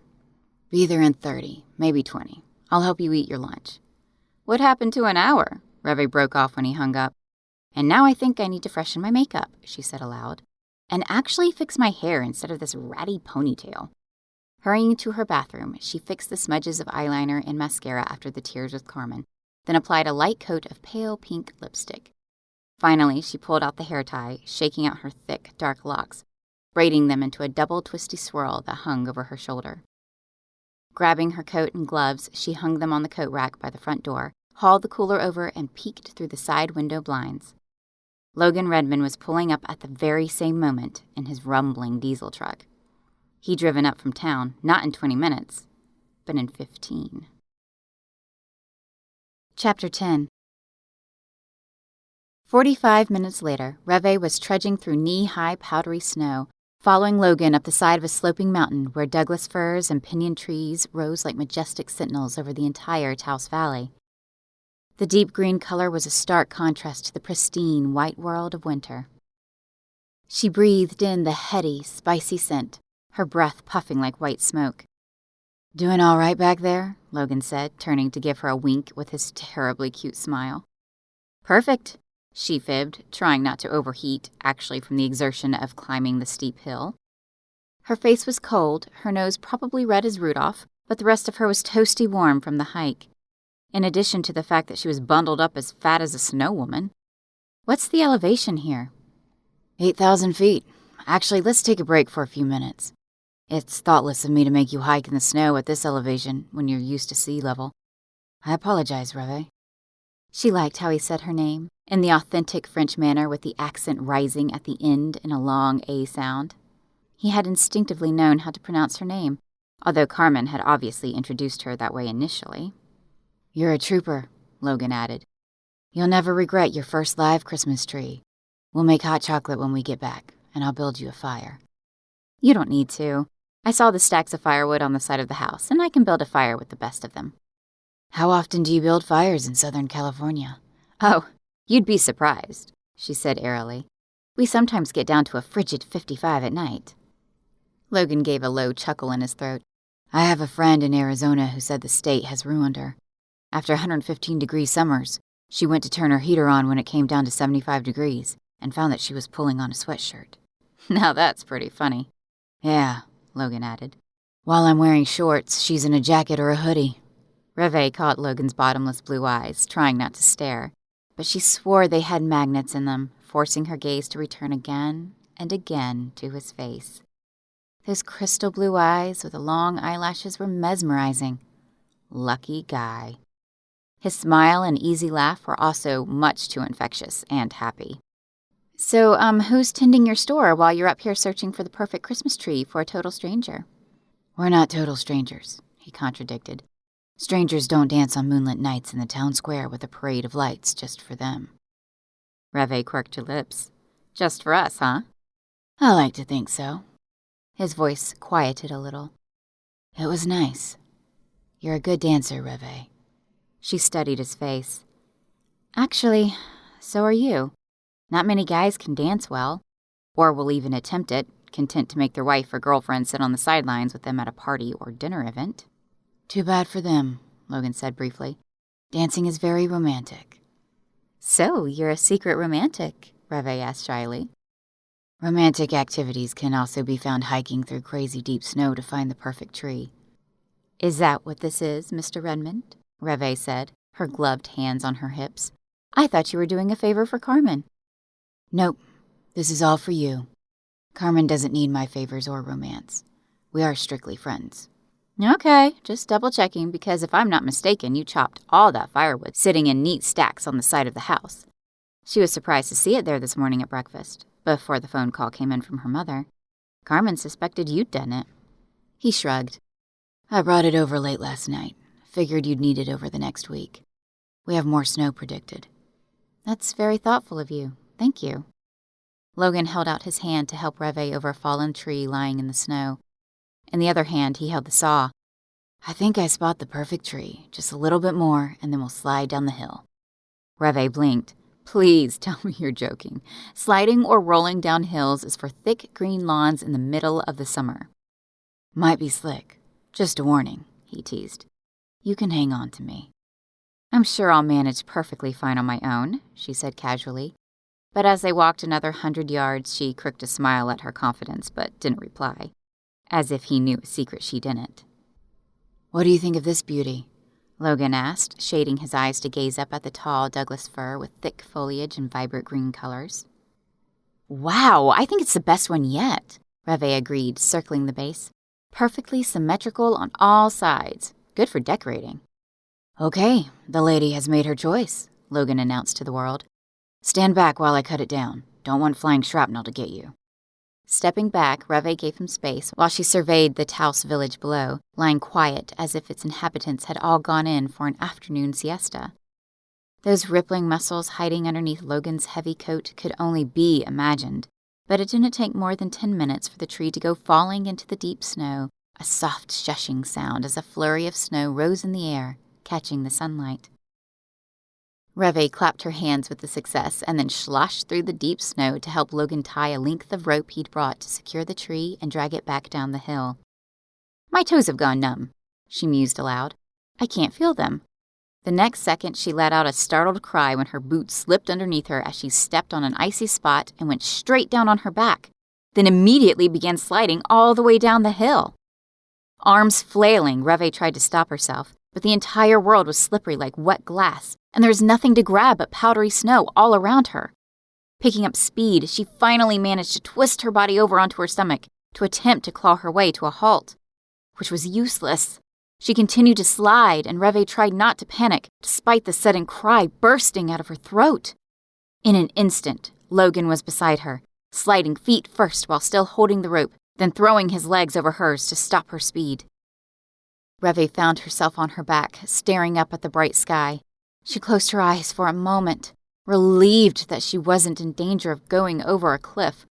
Be there in 30, maybe 20. I'll help you eat your lunch. What happened to an hour? Revé broke off when he hung up. And now I think I need to freshen my makeup, she said aloud, and actually fix my hair instead of this ratty ponytail. Hurrying to her bathroom, she fixed the smudges of eyeliner and mascara after the tears with Carmen, then applied a light coat of pale pink lipstick. Finally, she pulled out the hair tie, shaking out her thick, dark locks, braiding them into a double twisty swirl that hung over her shoulder. Grabbing her coat and gloves, she hung them on the coat rack by the front door, hauled the cooler over, and peeked through the side window blinds. Logan Redmond was pulling up at the very same moment in his rumbling diesel truck. He'd driven up from town, not in 20 minutes, but in 15. Chapter 10. 45 minutes later, Revé was trudging through knee-high powdery snow, following Logan up the side of a sloping mountain where Douglas firs and pinyon trees rose like majestic sentinels over the entire Taos Valley. The deep green color was a stark contrast to the pristine white world of winter. She breathed in the heady, spicy scent, her breath puffing like white smoke. Doing all right back there? Logan said, turning to give her a wink with his terribly cute smile. Perfect, she fibbed, trying not to overheat, actually from the exertion of climbing the steep hill. Her face was cold, her nose probably red as Rudolph, but the rest of her was toasty warm from the hike, in addition to the fact that she was bundled up as fat as a snow woman. What's the elevation here? 8,000 feet. Actually, let's take a break for a few minutes. It's thoughtless of me to make you hike in the snow at this elevation when you're used to sea level. I apologize, Revé. She liked how he said her name, in the authentic French manner with the accent rising at the end in a long A sound. He had instinctively known how to pronounce her name, although Carmen had obviously introduced her that way initially. "You're a trooper," Logan added. "You'll never regret your first live Christmas tree. We'll make hot chocolate when we get back, and I'll build you a fire." "You don't need to. I saw the stacks of firewood on the side of the house, and I can build a fire with the best of them." "How often do you build fires in Southern California?" "Oh, you'd be surprised," she said airily. "We sometimes get down to a frigid 55 at night." Logan gave a low chuckle in his throat. "I have a friend in Arizona who said the state has ruined her. After 115-degree summers, she went to turn her heater on when it came down to 75 degrees and found that she was pulling on a sweatshirt." "Now that's pretty funny." "Yeah," Logan added. "While I'm wearing shorts, she's in a jacket or a hoodie." Revé caught Logan's bottomless blue eyes, trying not to stare, but she swore they had magnets in them, forcing her gaze to return again and again to his face. Those crystal blue eyes with the long eyelashes were mesmerizing. Lucky guy. His smile and easy laugh were also much too infectious and happy. "So, who's tending your store while you're up here searching for the perfect Christmas tree for a total stranger?" "We're not total strangers," he contradicted. "Strangers don't dance on moonlit nights in the town square with a parade of lights just for them." Revé quirked her lips. "Just for us, huh?" "I like to think so." His voice quieted a little. "It was nice. You're a good dancer, Revé." She studied his face. "Actually, so are you. Not many guys can dance well, or will even attempt it, content to make their wife or girlfriend sit on the sidelines with them at a party or dinner event." "Too bad for them," Logan said briefly. "Dancing is very romantic." "So, you're a secret romantic?" Revé asked shyly. "Romantic activities can also be found hiking through crazy deep snow to find the perfect tree." "Is that what this is, Mr. Redmond?" Revé said, her gloved hands on her hips. "I thought you were doing a favor for Carmen." "Nope, this is all for you. Carmen doesn't need my favors or romance. We are strictly friends." "Okay, just double-checking, because if I'm not mistaken, you chopped all that firewood sitting in neat stacks on the side of the house." She was surprised to see it there this morning at breakfast, before the phone call came in from her mother. Carmen suspected you'd done it. He shrugged. "I brought it over late last night. Figured you'd need it over the next week. We have more snow predicted." "That's very thoughtful of you. Thank you." Logan held out his hand to help Revé over a fallen tree lying in the snow. In the other hand, he held the saw. "I think I spot the perfect tree. Just a little bit more, and then we'll slide down the hill." Revé blinked. "Please tell me you're joking. Sliding or rolling down hills is for thick green lawns in the middle of the summer." "Might be slick. Just a warning," he teased. "You can hang on to me." "I'm sure I'll manage perfectly fine on my own," she said casually. But as they walked another 100 yards, she crooked a smile at her confidence but didn't reply, as if he knew a secret she didn't. "What do you think of this beauty?" Logan asked, shading his eyes to gaze up at the tall Douglas fir with thick foliage and vibrant green colors. "Wow, I think it's the best one yet," Revé agreed, circling the base. "Perfectly symmetrical on all sides. Good for decorating." "Okay, the lady has made her choice," Logan announced to the world. "Stand back while I cut it down. Don't want flying shrapnel to get you." Stepping back, Revé gave him space while she surveyed the Taos village below, lying quiet as if its inhabitants had all gone in for an afternoon siesta. Those rippling muscles hiding underneath Logan's heavy coat could only be imagined, but it didn't take more than 10 minutes for the tree to go falling into the deep snow, a soft shushing sound as a flurry of snow rose in the air, catching the sunlight. Revé clapped her hands with the success and then sloshed through the deep snow to help Logan tie a length of rope he'd brought to secure the tree and drag it back down the hill. "My toes have gone numb," she mused aloud. "I can't feel them." The next second, she let out a startled cry when her boot slipped underneath her as she stepped on an icy spot and went straight down on her back, then immediately began sliding all the way down the hill. Arms flailing, Revé tried to stop herself, but the entire world was slippery like wet glass, and there was nothing to grab but powdery snow all around her. Picking up speed, she finally managed to twist her body over onto her stomach to attempt to claw her way to a halt, which was useless. She continued to slide, and Revé tried not to panic, despite the sudden cry bursting out of her throat. In an instant, Logan was beside her, sliding feet first while still holding the rope, then throwing his legs over hers to stop her speed. Revé found herself on her back, staring up at the bright sky. She closed her eyes for a moment, relieved that she wasn't in danger of going over a cliff,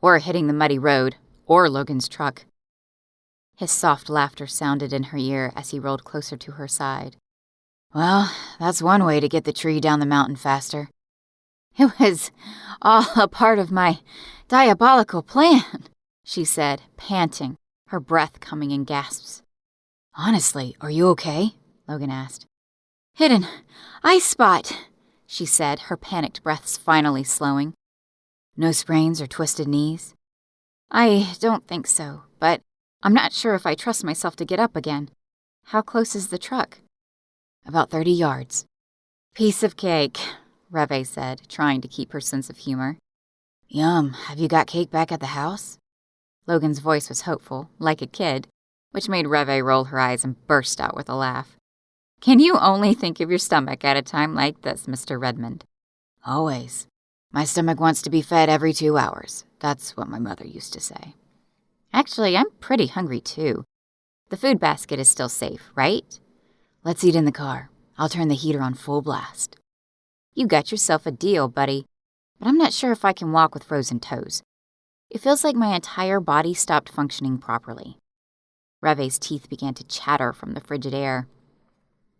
or hitting the muddy road, or Logan's truck. His soft laughter sounded in her ear as he rolled closer to her side. "Well, that's one way to get the tree down the mountain faster. It was all a part of my diabolical plan," she said, panting, her breath coming in gasps. "Honestly, are you okay?" Logan asked. "Hit an ice spot," she said, her panicked breaths finally slowing. "No sprains or twisted knees?" "I don't think so, but I'm not sure if I trust myself to get up again. How close is the truck?" "About 30 yards. "Piece of cake," Revé said, trying to keep her sense of humor. "Yum, have you got cake back at the house?" Logan's voice was hopeful, like a kid, which made Revé roll her eyes and burst out with a laugh. "Can you only think of your stomach at a time like this, Mr. Redmond?" "Always. My stomach wants to be fed every 2 hours. That's what my mother used to say." "Actually, I'm pretty hungry, too. The food basket is still safe, right?" "Let's eat in the car. I'll turn the heater on full blast." "You got yourself a deal, buddy. But I'm not sure if I can walk with frozen toes. It feels like my entire body stopped functioning properly." Revé's teeth began to chatter from the frigid air.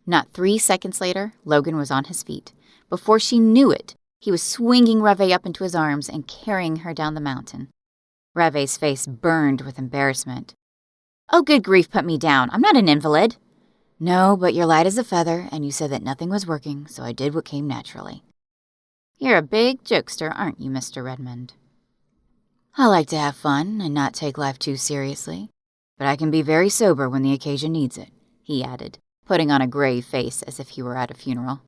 Not 3 seconds later, Logan was on his feet. Before she knew it, he was swinging Revé up into his arms and carrying her down the mountain. Revé's face burned with embarrassment. "Oh, good grief, put me down. I'm not an invalid." "No, but you're light as a feather, and you said that nothing was working, so I did what came naturally." "You're a big jokester, aren't you, Mr. Redmond?" "I like to have fun and not take life too seriously, but I can be very sober when the occasion needs it," he added, putting on a grave face as if he were at a funeral.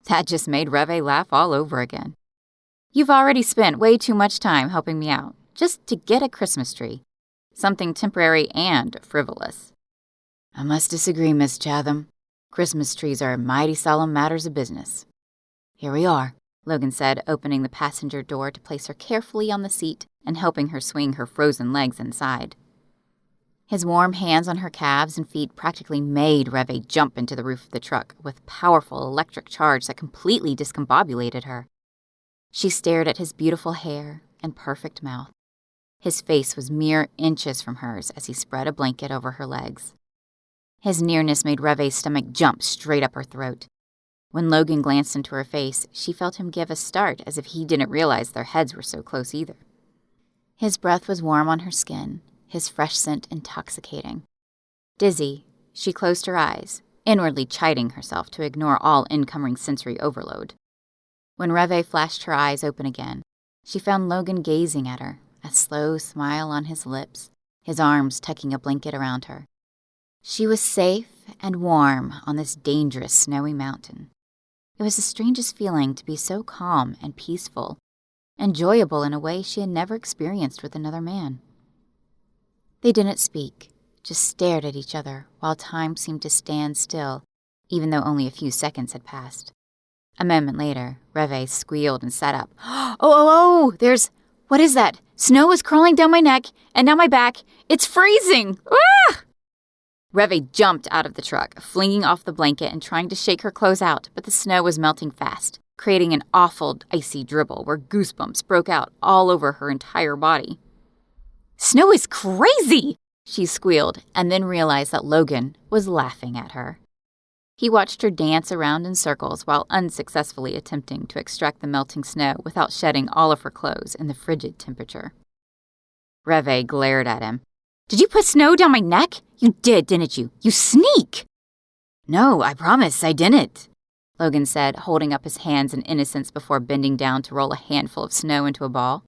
That just made Revé laugh all over again. "You've already spent way too much time helping me out, just to get a Christmas tree. Something temporary and frivolous." "I must disagree, Miss Chatham. Christmas trees are mighty solemn matters of business." "Here we are," Logan said, opening the passenger door to place her carefully on the seat and helping her swing her frozen legs inside. His warm hands on her calves and feet practically made Revé jump into the roof of the truck with powerful electric charge that completely discombobulated her. She stared at his beautiful hair and perfect mouth. His face was mere inches from hers as he spread a blanket over her legs. His nearness made Revé's stomach jump straight up her throat. When Logan glanced into her face, she felt him give a start as if he didn't realize their heads were so close either. His breath was warm on her skin, his fresh scent intoxicating. Dizzy, she closed her eyes, inwardly chiding herself to ignore all incoming sensory overload. When Revé flashed her eyes open again, she found Logan gazing at her, a slow smile on his lips, his arms tucking a blanket around her. She was safe and warm on this dangerous snowy mountain. It was the strangest feeling to be so calm and peaceful, enjoyable in a way she had never experienced with another man. They didn't speak, just stared at each other while time seemed to stand still, even though only a few seconds had passed. A moment later, Revé squealed and sat up. Oh, what is that? Snow is crawling down my neck and down my back. It's freezing! Ah! Revé jumped out of the truck, flinging off the blanket and trying to shake her clothes out, but the snow was melting fast, creating an awful icy dribble where goosebumps broke out all over her entire body. "Snow is crazy!" she squealed, and then realized that Logan was laughing at her. He watched her dance around in circles while unsuccessfully attempting to extract the melting snow without shedding all of her clothes in the frigid temperature. Revé glared at him. "Did you put snow down my neck? You did, didn't you? You sneak!" "No, I promise I didn't," Logan said, holding up his hands in innocence before bending down to roll a handful of snow into a ball.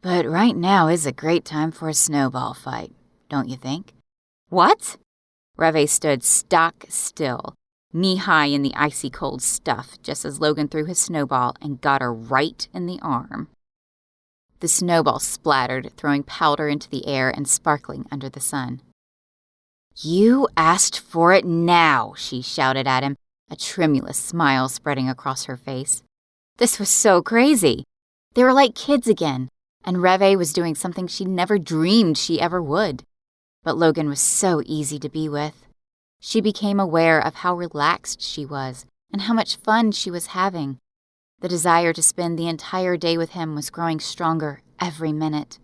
"But right now is a great time for a snowball fight, don't you think?" "What?" Revé stood stock still, knee-high in the icy cold stuff, just as Logan threw his snowball and got her right in the arm. The snowball splattered, throwing powder into the air and sparkling under the sun. "You asked for it now," she shouted at him, a tremulous smile spreading across her face. This was so crazy. They were like kids again, and Revé was doing something she never dreamed she ever would. But Logan was so easy to be with. She became aware of how relaxed she was and how much fun she was having. The desire to spend the entire day with him was growing stronger every minute.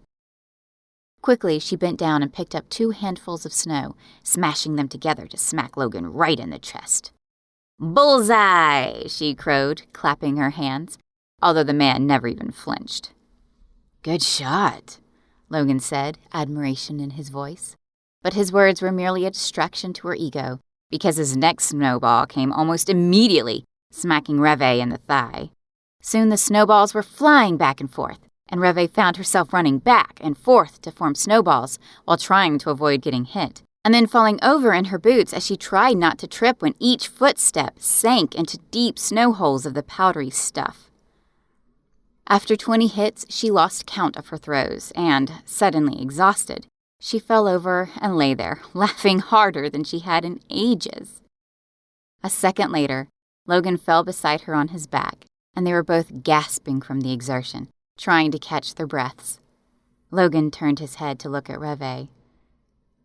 Quickly, she bent down and picked up 2 handfuls of snow, smashing them together to smack Logan right in the chest. "Bullseye!" she crowed, clapping her hands, although the man never even flinched. "Good shot," Logan said, admiration in his voice. But his words were merely a distraction to her ego, because his next snowball came almost immediately, smacking Revé in the thigh. Soon the snowballs were flying back and forth, and Revé found herself running back and forth to form snowballs while trying to avoid getting hit, and then falling over in her boots as she tried not to trip when each footstep sank into deep snow holes of the powdery stuff. After 20 hits, she lost count of her throws, and, suddenly exhausted, she fell over and lay there, laughing harder than she had in ages. A second later, Logan fell beside her on his back, and they were both gasping from the exertion, trying to catch their breaths. Logan turned his head to look at Revé.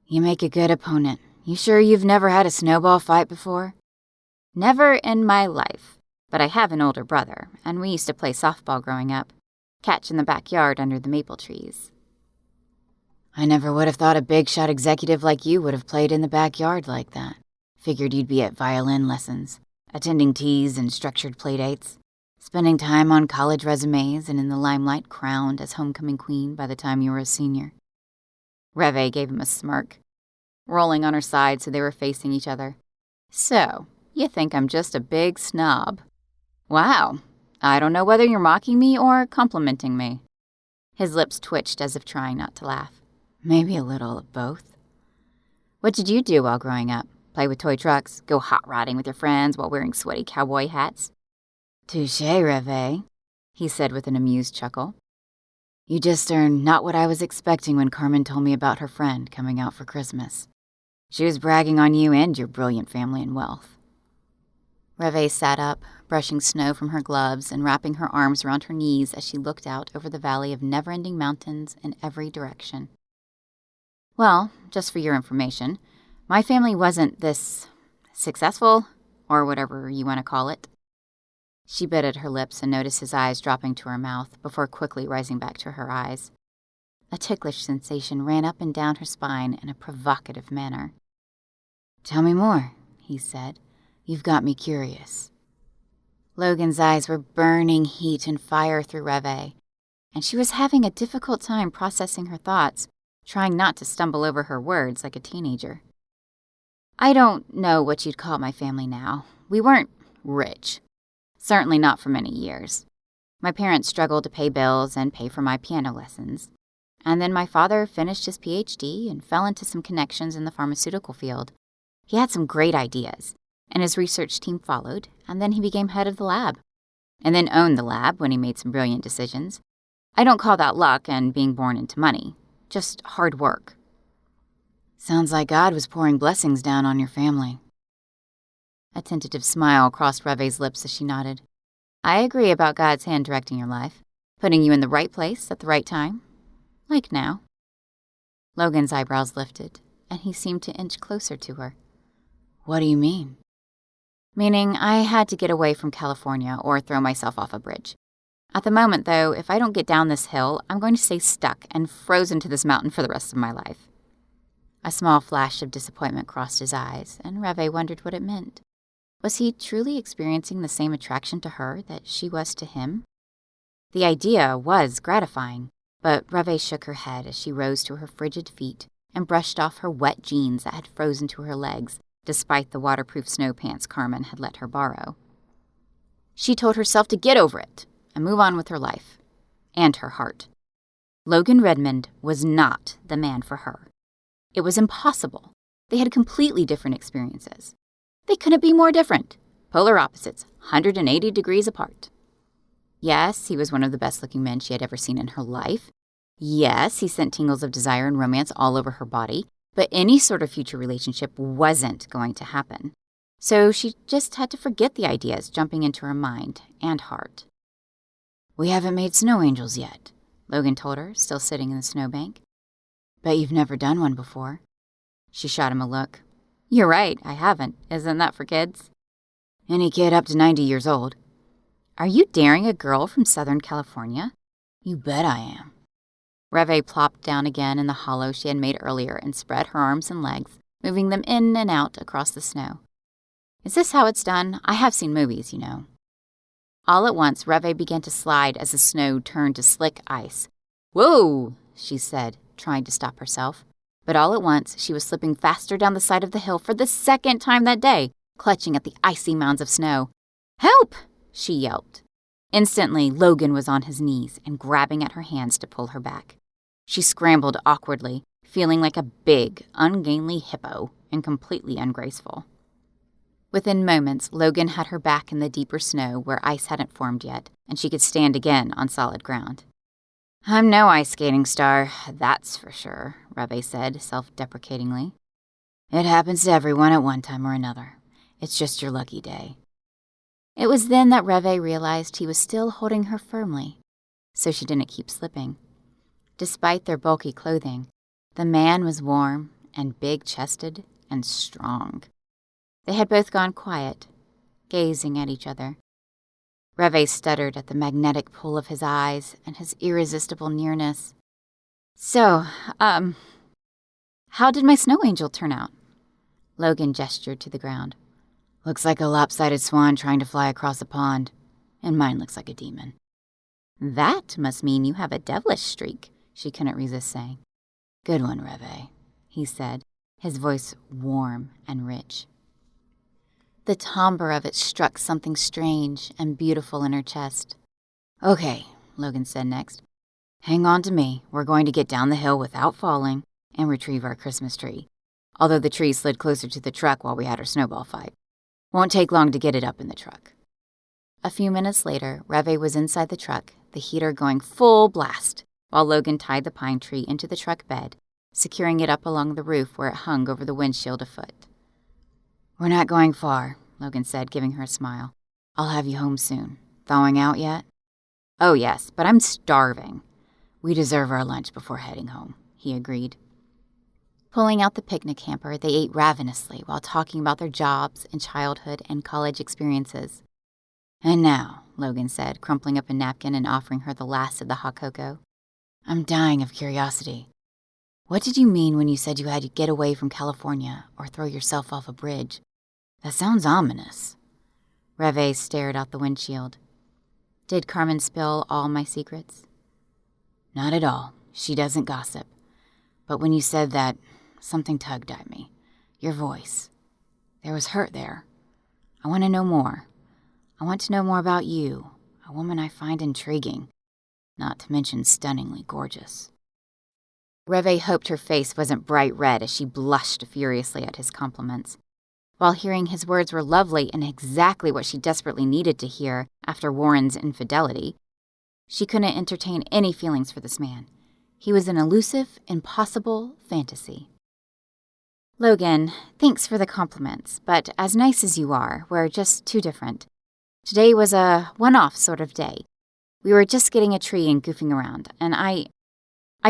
"You make a good opponent. You sure you've never had a snowball fight before?" "Never in my life, but I have an older brother, and we used to play softball growing up, catch in the backyard under the maple trees." "I never would have thought a big-shot executive like you would have played in the backyard like that. Figured you'd be at violin lessons, attending teas and structured playdates, spending time on college resumes and in the limelight crowned as homecoming queen by the time you were a senior." Revé gave him a smirk, rolling on her side so they were facing each other. "So, you think I'm just a big snob? Wow, I don't know whether you're mocking me or complimenting me." His lips twitched as if trying not to laugh. "Maybe a little of both." "What did you do while growing up? Play with toy trucks? Go hot rodding with your friends while wearing sweaty cowboy hats?" "Touché, Revé," he said with an amused chuckle. "You just are not what I was expecting when Carmen told me about her friend coming out for Christmas. She was bragging on you and your brilliant family and wealth." Revé sat up, brushing snow from her gloves and wrapping her arms around her knees as she looked out over the valley of never-ending mountains in every direction. "Well, just for your information, my family wasn't this successful, or whatever you want to call it." She bit at her lips and noticed his eyes dropping to her mouth before quickly rising back to her eyes. A ticklish sensation ran up and down her spine in a provocative manner. "Tell me more," he said. "You've got me curious." Logan's eyes were burning heat and fire through Revé, and she was having a difficult time processing her thoughts, trying not to stumble over her words like a teenager. "I don't know what you'd call my family now. We weren't rich. Certainly not for many years. My parents struggled to pay bills and pay for my piano lessons. And then my father finished his PhD and fell into some connections in the pharmaceutical field. He had some great ideas, and his research team followed, and then he became head of the lab. And then owned the lab when he made some brilliant decisions. I don't call that luck and being born into money. Just hard work." "Sounds like God was pouring blessings down on your family." A tentative smile crossed Revé's lips as she nodded. "I agree about God's hand directing your life, putting you in the right place at the right time. Like now." Logan's eyebrows lifted, and he seemed to inch closer to her. "What do you mean?" "Meaning I had to get away from California or throw myself off a bridge. At the moment, though, if I don't get down this hill, I'm going to stay stuck and frozen to this mountain for the rest of my life." A small flash of disappointment crossed his eyes, and Revé wondered what it meant. Was he truly experiencing the same attraction to her that she was to him? The idea was gratifying, but Revé shook her head as she rose to her frigid feet and brushed off her wet jeans that had frozen to her legs, despite the waterproof snow pants Carmen had let her borrow. She told herself to get over it and move on with her life. And her heart. Logan Redmond was not the man for her. It was impossible. They had completely different experiences. They couldn't be more different. Polar opposites, 180 degrees apart. Yes, he was one of the best-looking men she had ever seen in her life. Yes, he sent tingles of desire and romance all over her body, but any sort of future relationship wasn't going to happen. So she just had to forget the ideas jumping into her mind and heart. "We haven't made snow angels yet," Logan told her, still sitting in the snowbank. "Bet you've never done one before." She shot him a look. You're right, I haven't. Isn't that for kids? Any kid up to 90 years old. Are you daring a girl from Southern California? You bet I am. Revé plopped down again in the hollow she had made earlier and spread her arms and legs, moving them in and out across the snow. Is this how it's done? I have seen movies, you know. All at once, Revé began to slide as the snow turned to slick ice. Whoa, she said, trying to stop herself. But all at once, she was slipping faster down the side of the hill for the second time that day, clutching at the icy mounds of snow. Help! She yelped. Instantly, Logan was on his knees and grabbing at her hands to pull her back. She scrambled awkwardly, feeling like a big, ungainly hippo and completely ungraceful. Within moments, Logan had her back in the deeper snow where ice hadn't formed yet, and she could stand again on solid ground. I'm no ice skating star, that's for sure, Revé said self-deprecatingly. It happens to everyone at one time or another. It's just your lucky day. It was then that Revé realized he was still holding her firmly, so she didn't keep slipping. Despite their bulky clothing, the man was warm and big-chested and strong. They had both gone quiet, gazing at each other. Revé stuttered at the magnetic pull of his eyes and his irresistible nearness. So, how did my snow angel turn out? Logan gestured to the ground. Looks like a lopsided swan trying to fly across a pond, and mine looks like a demon. That must mean you have a devilish streak, she couldn't resist saying. Good one, Revé, he said, his voice warm and rich. The timbre of it struck something strange and beautiful in her chest. Okay, Logan said next. Hang on to me. We're going to get down the hill without falling and retrieve our Christmas tree, although the tree slid closer to the truck while we had our snowball fight. Won't take long to get it up in the truck. A few minutes later, Revé was inside the truck, the heater going full blast, while Logan tied the pine tree into the truck bed, securing it up along the roof where it hung over the windshield a foot. We're not going far, Logan said, giving her a smile. I'll have you home soon. Thawing out yet? Oh, yes, but I'm starving. We deserve our lunch before heading home, he agreed. Pulling out the picnic hamper, they ate ravenously while talking about their jobs and childhood and college experiences. And now, Logan said, crumpling up a napkin and offering her the last of the hot cocoa, I'm dying of curiosity. What did you mean when you said you had to get away from California or throw yourself off a bridge? That sounds ominous. Revé stared out the windshield. Did Carmen spill all my secrets? Not at all. She doesn't gossip. But when you said that, something tugged at me. Your voice. There was hurt there. I want to know more. I want to know more about you, a woman I find intriguing, not to mention stunningly gorgeous. Revé hoped her face wasn't bright red as she blushed furiously at his compliments. While hearing his words were lovely and exactly what she desperately needed to hear after Warren's infidelity, she couldn't entertain any feelings for this man. He was an elusive, impossible fantasy. Logan, thanks for the compliments, but as nice as you are, we're just too different. Today was a one-off sort of day. We were just getting a tree and goofing around, and I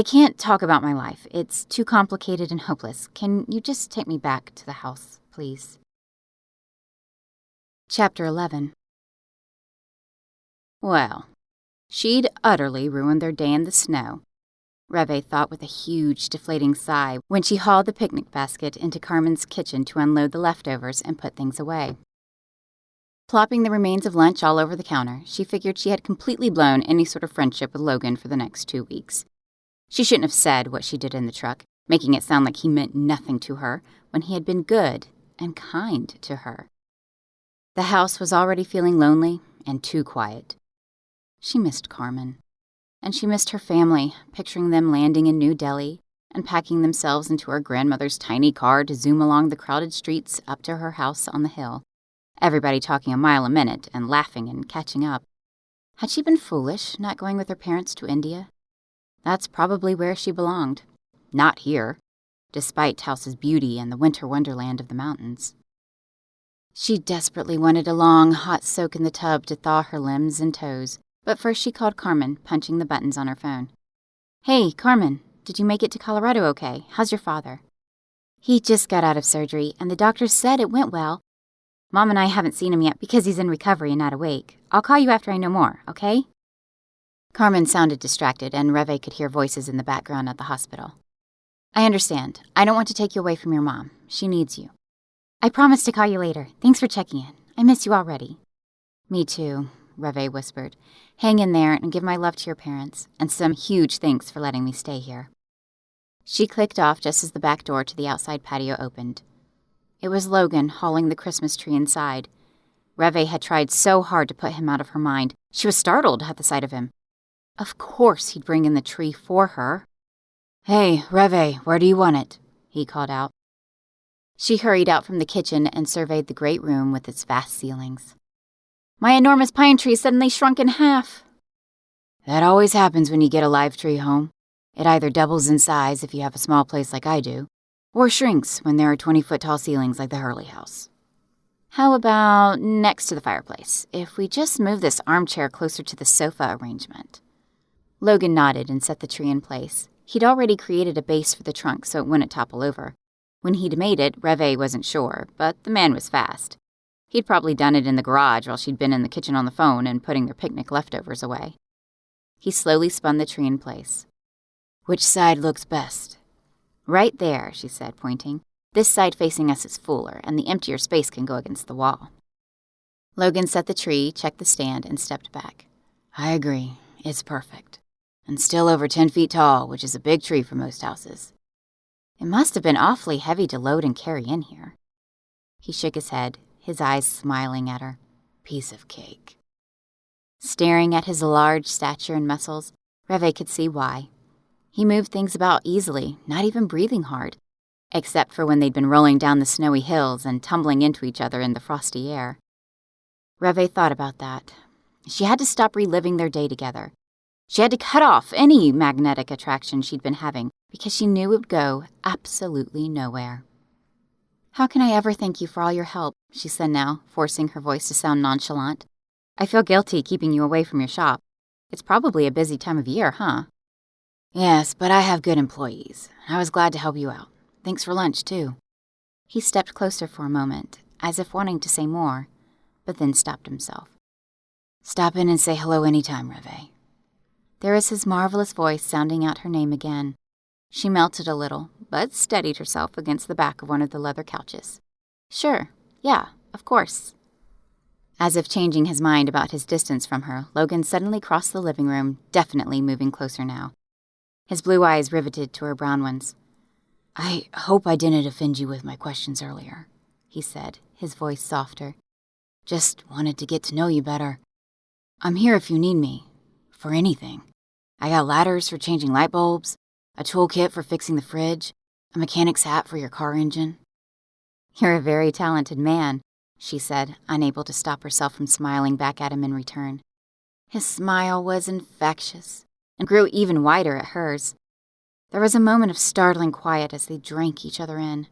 can't talk about my life. It's too complicated and hopeless. Can you just take me back to the house, please? Chapter 11. Well, she'd utterly ruined their day in the snow, Revé thought with a huge, deflating sigh when she hauled the picnic basket into Carmen's kitchen to unload the leftovers and put things away. Plopping the remains of lunch all over the counter, she figured she had completely blown any sort of friendship with Logan for the next 2 weeks. She shouldn't have said what she did in the truck, making it sound like he meant nothing to her when he had been good and kind to her. The house was already feeling lonely and too quiet. She missed Carmen, and she missed her family, picturing them landing in New Delhi and packing themselves into her grandmother's tiny car to zoom along the crowded streets up to her house on the hill, everybody talking a mile a minute and laughing and catching up. Had she been foolish not going with her parents to India? That's probably where she belonged. Not here, despite House's beauty and the winter wonderland of the mountains. She desperately wanted a long, hot soak in the tub to thaw her limbs and toes, but first she called Carmen, punching the buttons on her phone. Hey, Carmen, did you make it to Colorado okay? How's your father? He just got out of surgery, and the doctor said it went well. Mom and I haven't seen him yet because he's in recovery and not awake. I'll call you after I know more, okay? Carmen sounded distracted, and Revé could hear voices in the background at the hospital. I understand. I don't want to take you away from your mom. She needs you. I promise to call you later. Thanks for checking in. I miss you already. Me too, Revé whispered. Hang in there and give my love to your parents, and some huge thanks for letting me stay here. She clicked off just as the back door to the outside patio opened. It was Logan hauling the Christmas tree inside. Revé had tried so hard to put him out of her mind. She was startled at the sight of him. Of course he'd bring in the tree for her. Hey, Revé, where do you want it? He called out. She hurried out from the kitchen and surveyed the great room with its vast ceilings. My enormous pine tree suddenly shrunk in half. That always happens when you get a live tree home. It either doubles in size if you have a small place like I do, or shrinks when there are 20-foot-tall ceilings like the Hurley house. How about next to the fireplace, if we just move this armchair closer to the sofa arrangement? Logan nodded and set the tree in place. He'd already created a base for the trunk so it wouldn't topple over. When he'd made it, Revé wasn't sure, but the man was fast. He'd probably done it in the garage while she'd been in the kitchen on the phone and putting their picnic leftovers away. He slowly spun the tree in place. Which side looks best? Right there, she said, pointing. This side facing us is fuller, and the emptier space can go against the wall. Logan set the tree, checked the stand, and stepped back. I agree. It's perfect. And still over 10 feet tall, which is a big tree for most houses. It must have been awfully heavy to load and carry in here. He shook his head, his eyes smiling at her. Piece of cake. Staring at his large stature and muscles, Revé could see why. He moved things about easily, not even breathing hard, except for when they'd been rolling down the snowy hills and tumbling into each other in the frosty air. Revé thought about that. She had to stop reliving their day together. She had to cut off any magnetic attraction she'd been having because she knew it would go absolutely nowhere. How can I ever thank you for all your help, she said now, forcing her voice to sound nonchalant. I feel guilty keeping you away from your shop. It's probably a busy time of year, huh? Yes, but I have good employees. I was glad to help you out. Thanks for lunch, too. He stepped closer for a moment, as if wanting to say more, but then stopped himself. Stop in and say hello anytime, Revé. There was his marvelous voice sounding out her name again. She melted a little, but steadied herself against the back of one of the leather couches. Sure, yeah, of course. As if changing his mind about his distance from her, Logan suddenly crossed the living room, definitely moving closer now. His blue eyes riveted to her brown ones. I hope I didn't offend you with my questions earlier, he said, his voice softer. Just wanted to get to know you better. I'm here if you need me, for anything. I got ladders for changing light bulbs, a toolkit for fixing the fridge, a mechanic's hat for your car engine. You're a very talented man, she said, unable to stop herself from smiling back at him in return. His smile was infectious and grew even wider at hers. There was a moment of startling quiet as they drank each other in.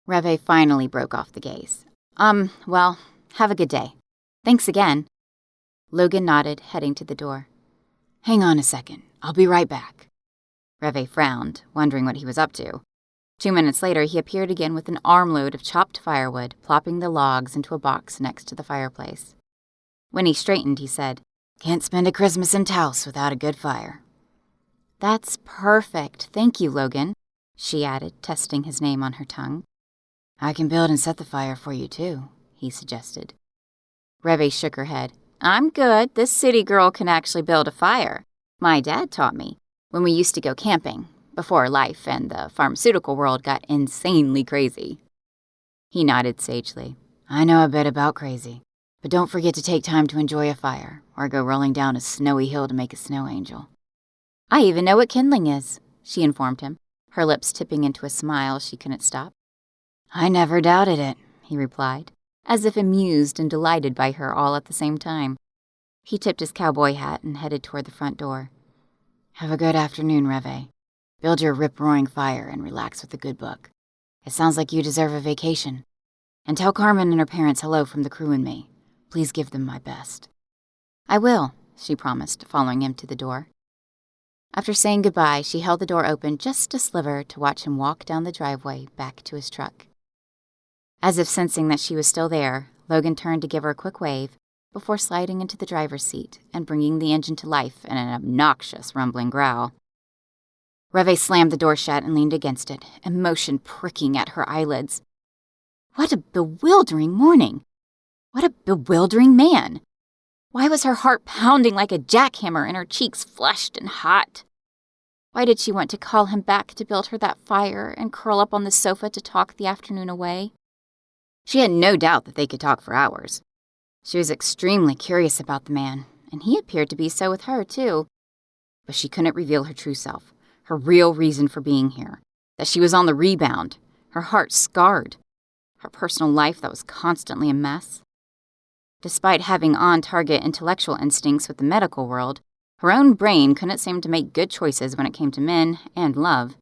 Revé finally broke off the gaze. Well, have a good day. Thanks again. Logan nodded, heading to the door. Hang on a second. I'll be right back. Revé frowned, wondering what he was up to. 2 minutes later, he appeared again with an armload of chopped firewood, plopping the logs into a box next to the fireplace. When he straightened, he said, Can't spend a Christmas in Taos without a good fire. That's perfect. Thank you, Logan, she added, testing his name on her tongue. I can build and set the fire for you, too, he suggested. Revé shook her head. I'm good. This city girl can actually build a fire. My dad taught me when we used to go camping, before life and the pharmaceutical world got insanely crazy. He nodded sagely. I know a bit about crazy, but don't forget to take time to enjoy a fire or go rolling down a snowy hill to make a snow angel. I even know what kindling is, she informed him, her lips tipping into a smile she couldn't stop. I never doubted it, he replied, as if amused and delighted by her all at the same time. He tipped his cowboy hat and headed toward the front door. Have a good afternoon, Revé. Build your rip-roaring fire and relax with a good book. It sounds like you deserve a vacation. And tell Carmen and her parents hello from the crew and me. Please give them my best. I will, she promised, following him to the door. After saying goodbye, she held the door open just a sliver to watch him walk down the driveway back to his truck. As if sensing that she was still there, Logan turned to give her a quick wave before sliding into the driver's seat and bringing the engine to life in an obnoxious rumbling growl. Revé slammed the door shut and leaned against it, emotion pricking at her eyelids. What a bewildering morning! What a bewildering man! Why was her heart pounding like a jackhammer and her cheeks flushed and hot? Why did she want to call him back to build her that fire and curl up on the sofa to talk the afternoon away? She had no doubt that they could talk for hours. She was extremely curious about the man, and he appeared to be so with her, too. But she couldn't reveal her true self, her real reason for being here, that she was on the rebound, her heart scarred, her personal life that was constantly a mess. Despite having on-target intellectual instincts with the medical world, her own brain couldn't seem to make good choices when it came to men and love.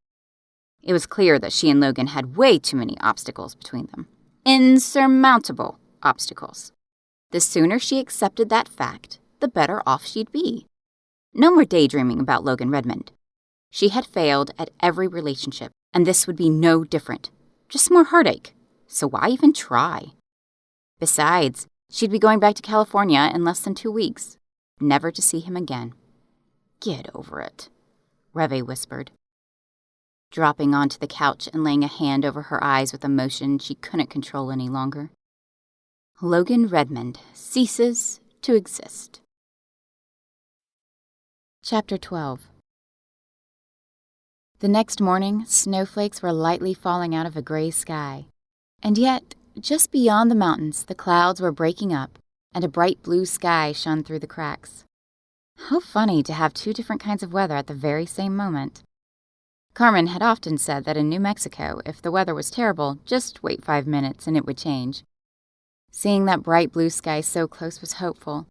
It was clear that she and Logan had way too many obstacles between them. Insurmountable obstacles. The sooner she accepted that fact, the better off she'd be. No more daydreaming about Logan Redmond. She had failed at every relationship, and this would be no different. Just more heartache. So why even try? Besides, she'd be going back to California in less than 2 weeks, never to see him again. Get over it, Revé whispered, dropping onto the couch and laying a hand over her eyes with emotion she couldn't control any longer. Logan Redmond ceases to exist. Chapter 12. The next morning, snowflakes were lightly falling out of a gray sky, and yet, just beyond the mountains, the clouds were breaking up, and a bright blue sky shone through the cracks. How funny to have 2 different kinds of weather at the very same moment. Carmen had often said that in New Mexico, if the weather was terrible, just wait 5 minutes and it would change. Seeing that bright blue sky so close was hopeful,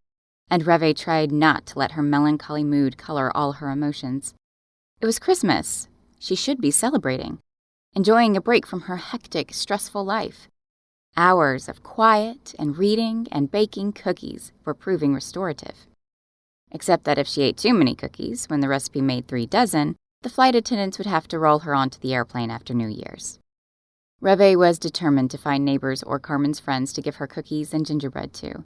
and Revé tried not to let her melancholy mood color all her emotions. It was Christmas. She should be celebrating, enjoying a break from her hectic, stressful life. Hours of quiet and reading and baking cookies were proving restorative. Except that if she ate too many cookies, when the recipe made 3 dozen, the flight attendants would have to roll her onto the airplane after New Year's. Revé was determined to find neighbors or Carmen's friends to give her cookies and gingerbread to.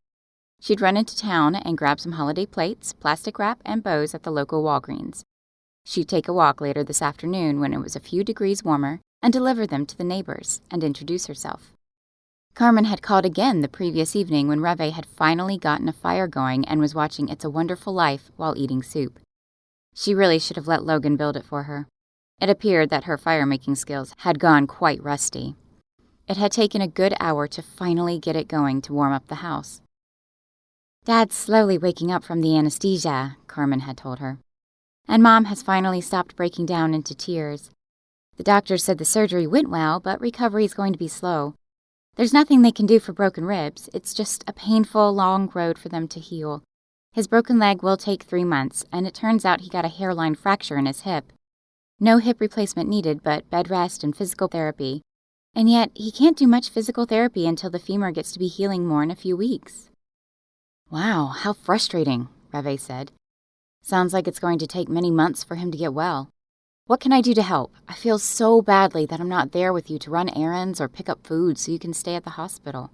She'd run into town and grab some holiday plates, plastic wrap, and bows at the local Walgreens. She'd take a walk later this afternoon when it was a few degrees warmer and deliver them to the neighbors and introduce herself. Carmen had called again the previous evening when Revé had finally gotten a fire going and was watching It's a Wonderful Life while eating soup. She really should have let Logan build it for her. It appeared that her fire-making skills had gone quite rusty. It had taken a good hour to finally get it going to warm up the house. "Dad's slowly waking up from the anesthesia," Carmen had told her. "And Mom has finally stopped breaking down into tears. The doctor said the surgery went well, but recovery is going to be slow. There's nothing they can do for broken ribs. It's just a painful, long road for them to heal. His broken leg will take 3 months, and it turns out he got a hairline fracture in his hip. No hip replacement needed, but bed rest and physical therapy. And yet, he can't do much physical therapy until the femur gets to be healing more in a few weeks." "Wow, how frustrating," Revé said. "Sounds like it's going to take many months for him to get well. What can I do to help? I feel so badly that I'm not there with you to run errands or pick up food so you can stay at the hospital."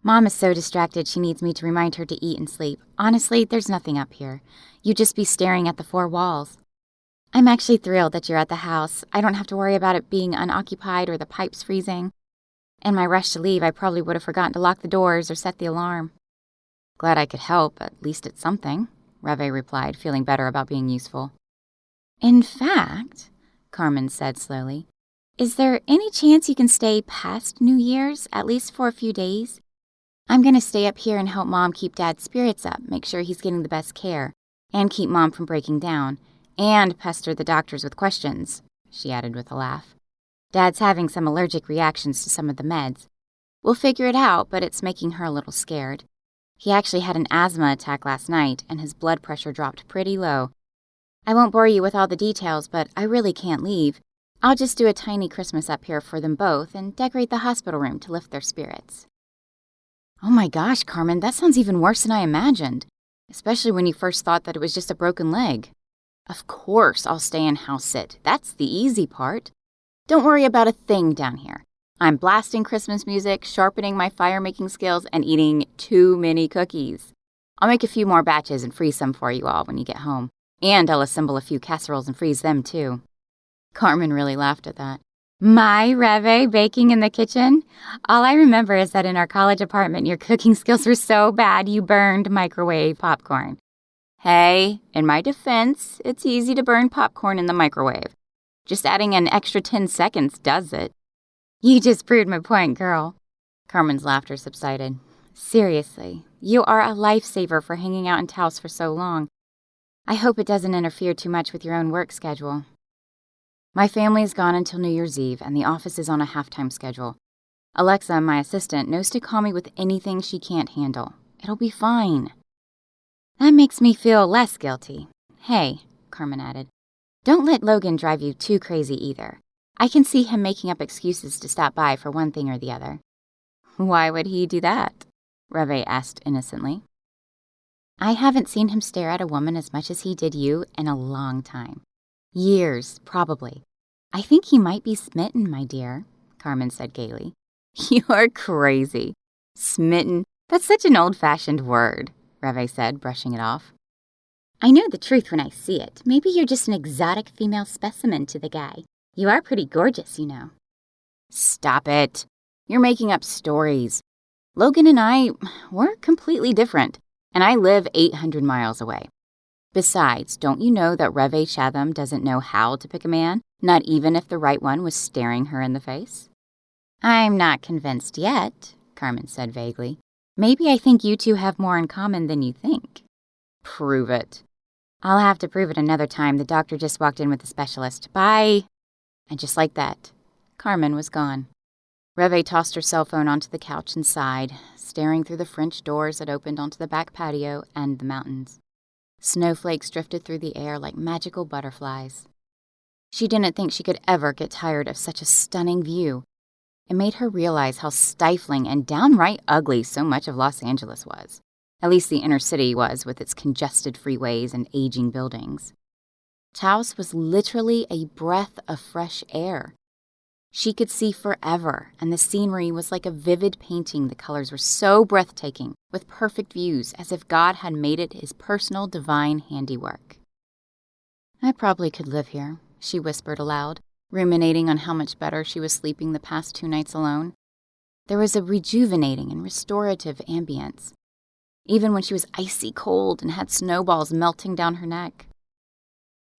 "Mom is so distracted she needs me to remind her to eat and sleep. Honestly, there's nothing up here. You'd just be staring at the 4 walls. I'm actually thrilled that you're at the house. I don't have to worry about it being unoccupied or the pipes freezing. In my rush to leave, I probably would have forgotten to lock the doors or set the alarm." "Glad I could help, at least it's something," Revé replied, feeling better about being useful. "In fact," Carmen said slowly, "is there any chance you can stay past New Year's, at least for a few days? I'm going to stay up here and help Mom keep Dad's spirits up, make sure he's getting the best care, and keep Mom from breaking down, and pester the doctors with questions," she added with a laugh. "Dad's having some allergic reactions to some of the meds. We'll figure it out, but it's making her a little scared. He actually had an asthma attack last night, and his blood pressure dropped pretty low. I won't bore you with all the details, but I really can't leave. I'll just do a tiny Christmas up here for them both and decorate the hospital room to lift their spirits." "Oh my gosh, Carmen, that sounds even worse than I imagined, especially when you first thought that it was just a broken leg." Of course I'll stay and house sit. That's the easy part. Don't worry about a thing down here. I'm blasting Christmas music, sharpening my fire-making skills, and eating too many cookies. I'll make a few more batches and freeze some for you all when you get home. And I'll assemble a few casseroles and freeze them, too. Carmen really laughed at that. My Revé baking in the kitchen? All I remember is that in our college apartment, your cooking skills were so bad you burned microwave popcorn. Hey, in my defense, it's easy to burn popcorn in the microwave. Just adding an extra 10 seconds does it. You just proved my point, girl. Carmen's laughter subsided. Seriously, you are a lifesaver for hanging out in Taos for so long. I hope it doesn't interfere too much with your own work schedule. My family is gone until New Year's Eve, and the office is on a half-time schedule. Alexa, my assistant, knows to call me with anything she can't handle. It'll be fine. That makes me feel less guilty. Hey, Carmen added, don't let Logan drive you too crazy either. I can see him making up excuses to stop by for one thing or the other. Why would he do that? Revé asked innocently. I haven't seen him stare at a woman as much as he did you in a long time. Years, probably. I think he might be smitten, my dear, Carmen said gaily. You're crazy. Smitten? That's such an old-fashioned word, Revé said, brushing it off. I know the truth when I see it. Maybe you're just an exotic female specimen to the guy. You are pretty gorgeous, you know. Stop it. You're making up stories. Logan and I, we're completely different, and I live 800 miles away. Besides, don't you know that Revé Chatham doesn't know how to pick a man, not even if the right one was staring her in the face? I'm not convinced yet, Carmen said vaguely. Maybe I think you two have more in common than you think. Prove it. I'll have to prove it another time. The doctor just walked in with the specialist. Bye. And just like that, Carmen was gone. Revé tossed her cell phone onto the couch and sighed, staring through the French doors that opened onto the back patio and the mountains. Snowflakes drifted through the air like magical butterflies. She didn't think she could ever get tired of such a stunning view. It made her realize how stifling and downright ugly so much of Los Angeles was. At least the inner city was, with its congested freeways and aging buildings. Taos was literally a breath of fresh air. She could see forever, and the scenery was like a vivid painting. The colors were so breathtaking, with perfect views, as if God had made it his personal divine handiwork. I probably could live here, she whispered aloud, ruminating on how much better she was sleeping the past 2 nights alone. There was a rejuvenating and restorative ambience, even when she was icy cold and had snowballs melting down her neck.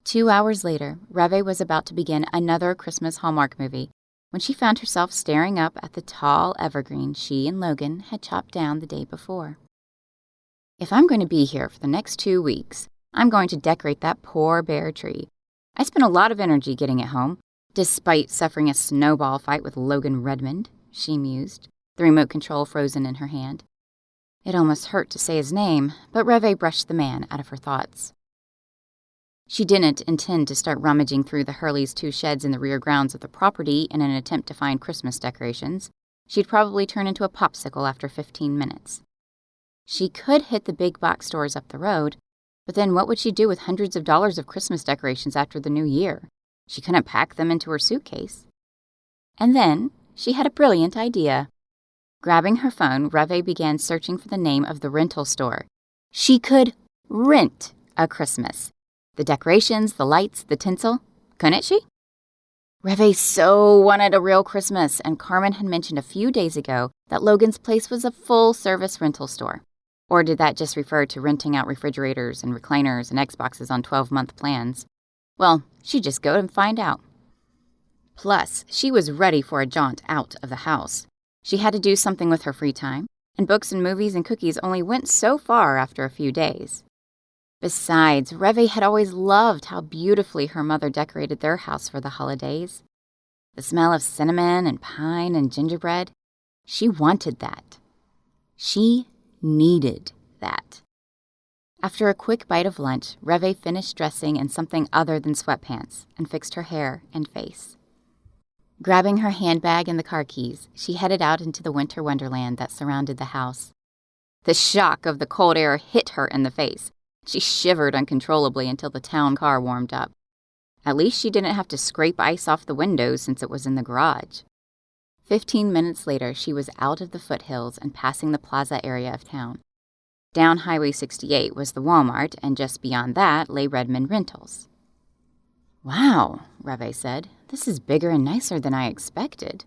2 hours later, Revé was about to begin another Christmas Hallmark movie when she found herself staring up at the tall evergreen she and Logan had chopped down the day before. If I'm going to be here for the next 2 weeks, I'm going to decorate that poor bare tree. I spent a lot of energy getting it home, despite suffering a snowball fight with Logan Redmond, she mused, the remote control frozen in her hand. It almost hurt to say his name, but Revé brushed the man out of her thoughts. She didn't intend to start rummaging through the Hurleys' 2 sheds in the rear grounds of the property in an attempt to find Christmas decorations. She'd probably turn into a popsicle after 15 minutes. She could hit the big box stores up the road, but then what would she do with hundreds of dollars of Christmas decorations after the new year? She couldn't pack them into her suitcase. And then she had a brilliant idea. Grabbing her phone, Revé began searching for the name of the rental store. She could rent a Christmas. The decorations, the lights, the tinsel. Couldn't she? Revé so wanted a real Christmas, and Carmen had mentioned a few days ago that Logan's place was a full-service rental store. Or did that just refer to renting out refrigerators and recliners and Xboxes on 12-month plans? Well, she'd just go and find out. Plus, she was ready for a jaunt out of the house. She had to do something with her free time, and books and movies and cookies only went so far after a few days. Besides, Revé had always loved how beautifully her mother decorated their house for the holidays. The smell of cinnamon and pine and gingerbread, she wanted that. She needed that. After a quick bite of lunch, Revé finished dressing in something other than sweatpants and fixed her hair and face. Grabbing her handbag and the car keys, she headed out into the winter wonderland that surrounded the house. The shock of the cold air hit her in the face, She shivered uncontrollably until the town car warmed up. At least she didn't have to scrape ice off the windows since it was in the garage. 15 minutes later, she was out of the foothills and passing the plaza area of town. Down Highway 68 was the Walmart, and just beyond that lay Redmond Rentals. "Wow," Revé said. "This is bigger and nicer than I expected."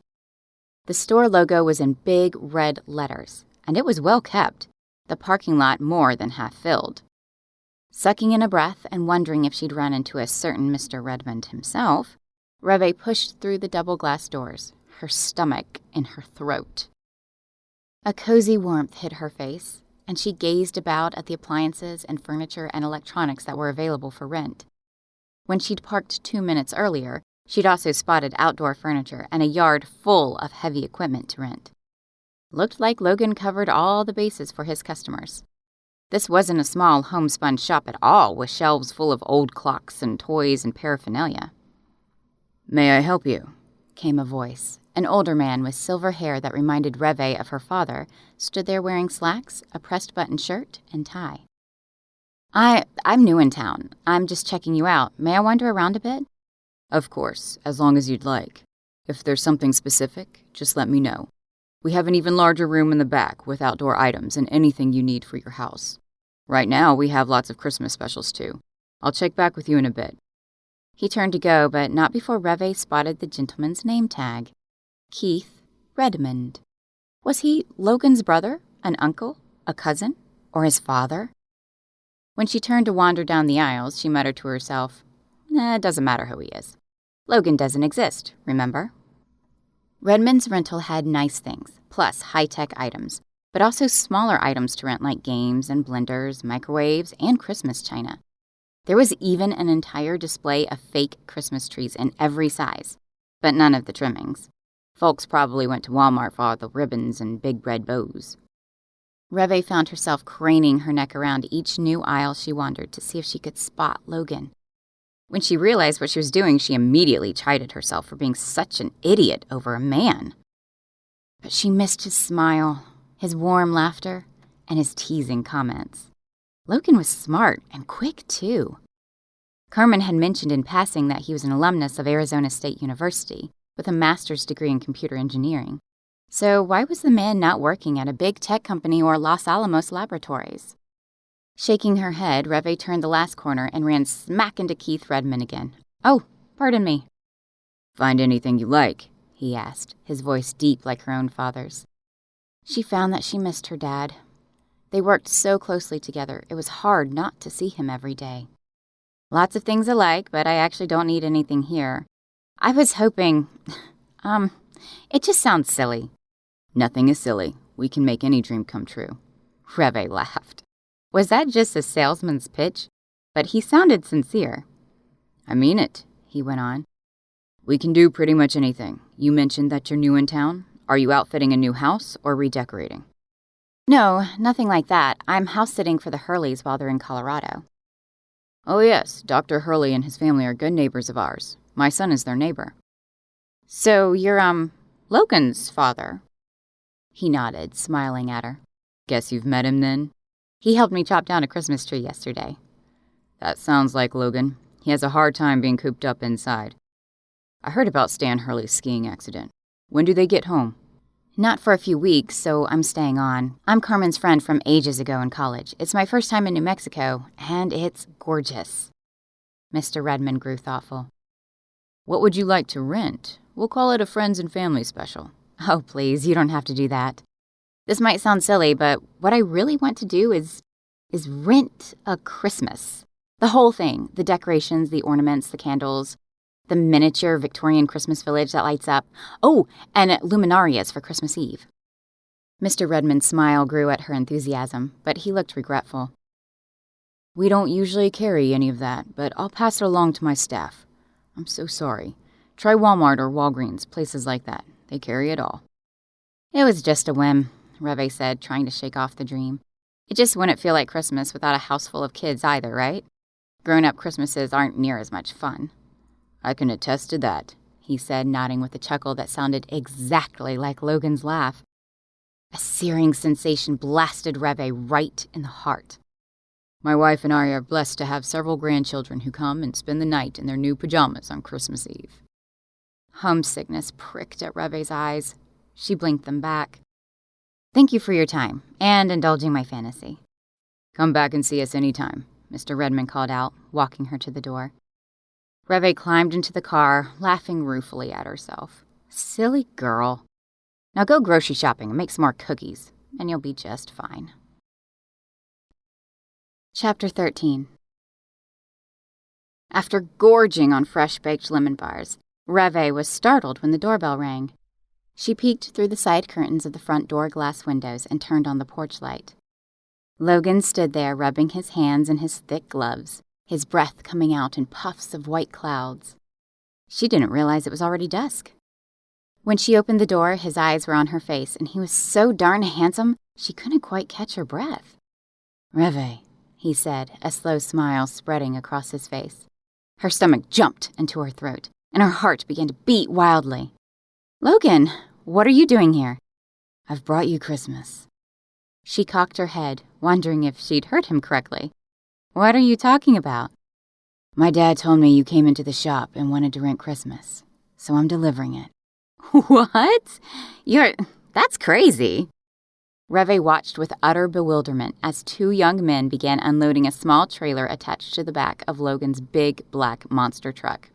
The store logo was in big red letters, and it was well kept, the parking lot more than half filled. Sucking in a breath and wondering if she'd run into a certain Mr. Redmond himself, Revé pushed through the double glass doors, her stomach in her throat. A cozy warmth hid her face, and she gazed about at the appliances and furniture and electronics that were available for rent. When she'd parked 2 minutes earlier, she'd also spotted outdoor furniture and a yard full of heavy equipment to rent. Looked like Logan covered all the bases for his customers. This wasn't a small homespun shop at all, with shelves full of old clocks and toys and paraphernalia. "May I help you?" came a voice. An older man with silver hair that reminded Revé of her father stood there wearing slacks, a pressed-button shirt, and tie. I'm new in town. I'm just checking you out. May I wander around a bit?" "Of course, as long as you'd like. If there's something specific, just let me know. We have an even larger room in the back with outdoor items and anything you need for your house. Right now, we have lots of Christmas specials, too. I'll check back with you in a bit." He turned to go, but not before Revé spotted the gentleman's name tag. Keith Redmond. Was he Logan's brother, an uncle, a cousin, or his father? When she turned to wander down the aisles, she muttered to herself, "It doesn't matter who he is. Logan doesn't exist, remember?" Redmond's rental had nice things, plus high-tech items, but also smaller items to rent like games and blenders, microwaves, and Christmas china. There was even an entire display of fake Christmas trees in every size, but none of the trimmings. Folks probably went to Walmart for all the ribbons and big red bows. Revé found herself craning her neck around each new aisle she wandered to see if she could spot Logan. When she realized what she was doing, she immediately chided herself for being such an idiot over a man. But she missed his smile, his warm laughter, and his teasing comments. Logan was smart and quick, too. Carmen had mentioned in passing that he was an alumnus of Arizona State University with a master's degree in computer engineering. So why was the man not working at a big tech company or Los Alamos Laboratories? Shaking her head, Revé turned the last corner and ran smack into Keith Redmond again. "Oh, pardon me." "Find anything you like?" he asked, his voice deep like her own father's. She found that she missed her dad. They worked so closely together, it was hard not to see him every day. "Lots of things I like, but I actually don't need anything here. I was hoping, it just sounds silly." "Nothing is silly. We can make any dream come true." Revé laughed. Was that just a salesman's pitch? But he sounded sincere. "I mean it," he went on. "We can do pretty much anything. You mentioned that you're new in town. Are you outfitting a new house or redecorating?" "No, nothing like that. I'm house-sitting for the Hurleys while they're in Colorado." "Oh yes, Dr. Hurley and his family are good neighbors of ours. My son is their neighbor." "So you're, Logan's father?" He nodded, smiling at her. "Guess you've met him then?" "He helped me chop down a Christmas tree yesterday." "That sounds like Logan. He has a hard time being cooped up inside. I heard about Stan Hurley's skiing accident. When do they get home?" "Not for a few weeks, so I'm staying on. I'm Carmen's friend from ages ago in college. It's my first time in New Mexico, and it's gorgeous." Mr. Redmond grew thoughtful. "What would you like to rent? We'll call it a friends and family special." "Oh, please, you don't have to do that. This might sound silly, but what I really want to do is rent a Christmas. The whole thing, the decorations, the ornaments, the candles, the miniature Victorian Christmas village that lights up. Oh, and luminarias for Christmas Eve." Mr. Redmond's smile grew at her enthusiasm, but he looked regretful. "We don't usually carry any of that, but I'll pass it along to my staff. I'm so sorry. Try Walmart or Walgreens, places like that. They carry it all." "It was just a whim," Revé said, trying to shake off the dream. "It just wouldn't feel like Christmas without a house full of kids either, right? Grown-up Christmases aren't near as much fun." "I can attest to that," he said, nodding with a chuckle that sounded exactly like Logan's laugh. A searing sensation blasted Revé right in the heart. My wife and I are blessed to have several grandchildren who come and spend the night in their new pajamas on Christmas Eve. Homesickness pricked at Revé's eyes. She blinked them back. Thank you for your time and indulging my fantasy. Come back and see us anytime, Mr. Redmond called out, walking her to the door. Revé climbed into the car, laughing ruefully at herself. Silly girl. Now go grocery shopping and make some more cookies, and you'll be just fine. Chapter 13. After gorging on fresh-baked lemon bars, Revé was startled when the doorbell rang. She peeked through the side curtains of the front door glass windows and turned on the porch light. Logan stood there rubbing his hands in his thick gloves, his breath coming out in puffs of white clouds. She didn't realize it was already dusk. When she opened the door, his eyes were on her face, and he was so darn handsome she couldn't quite catch her breath. "Revé," he said, a slow smile spreading across his face. Her stomach jumped into her throat, and her heart began to beat wildly. "Logan, what are you doing here?" "I've brought you Christmas." She cocked her head, wondering if she'd heard him correctly. "What are you talking about?" "My dad told me you came into the shop and wanted to rent Christmas, so I'm delivering it." "What? That's crazy." Revé watched with utter bewilderment as two young men began unloading a small trailer attached to the back of Logan's big black monster truck.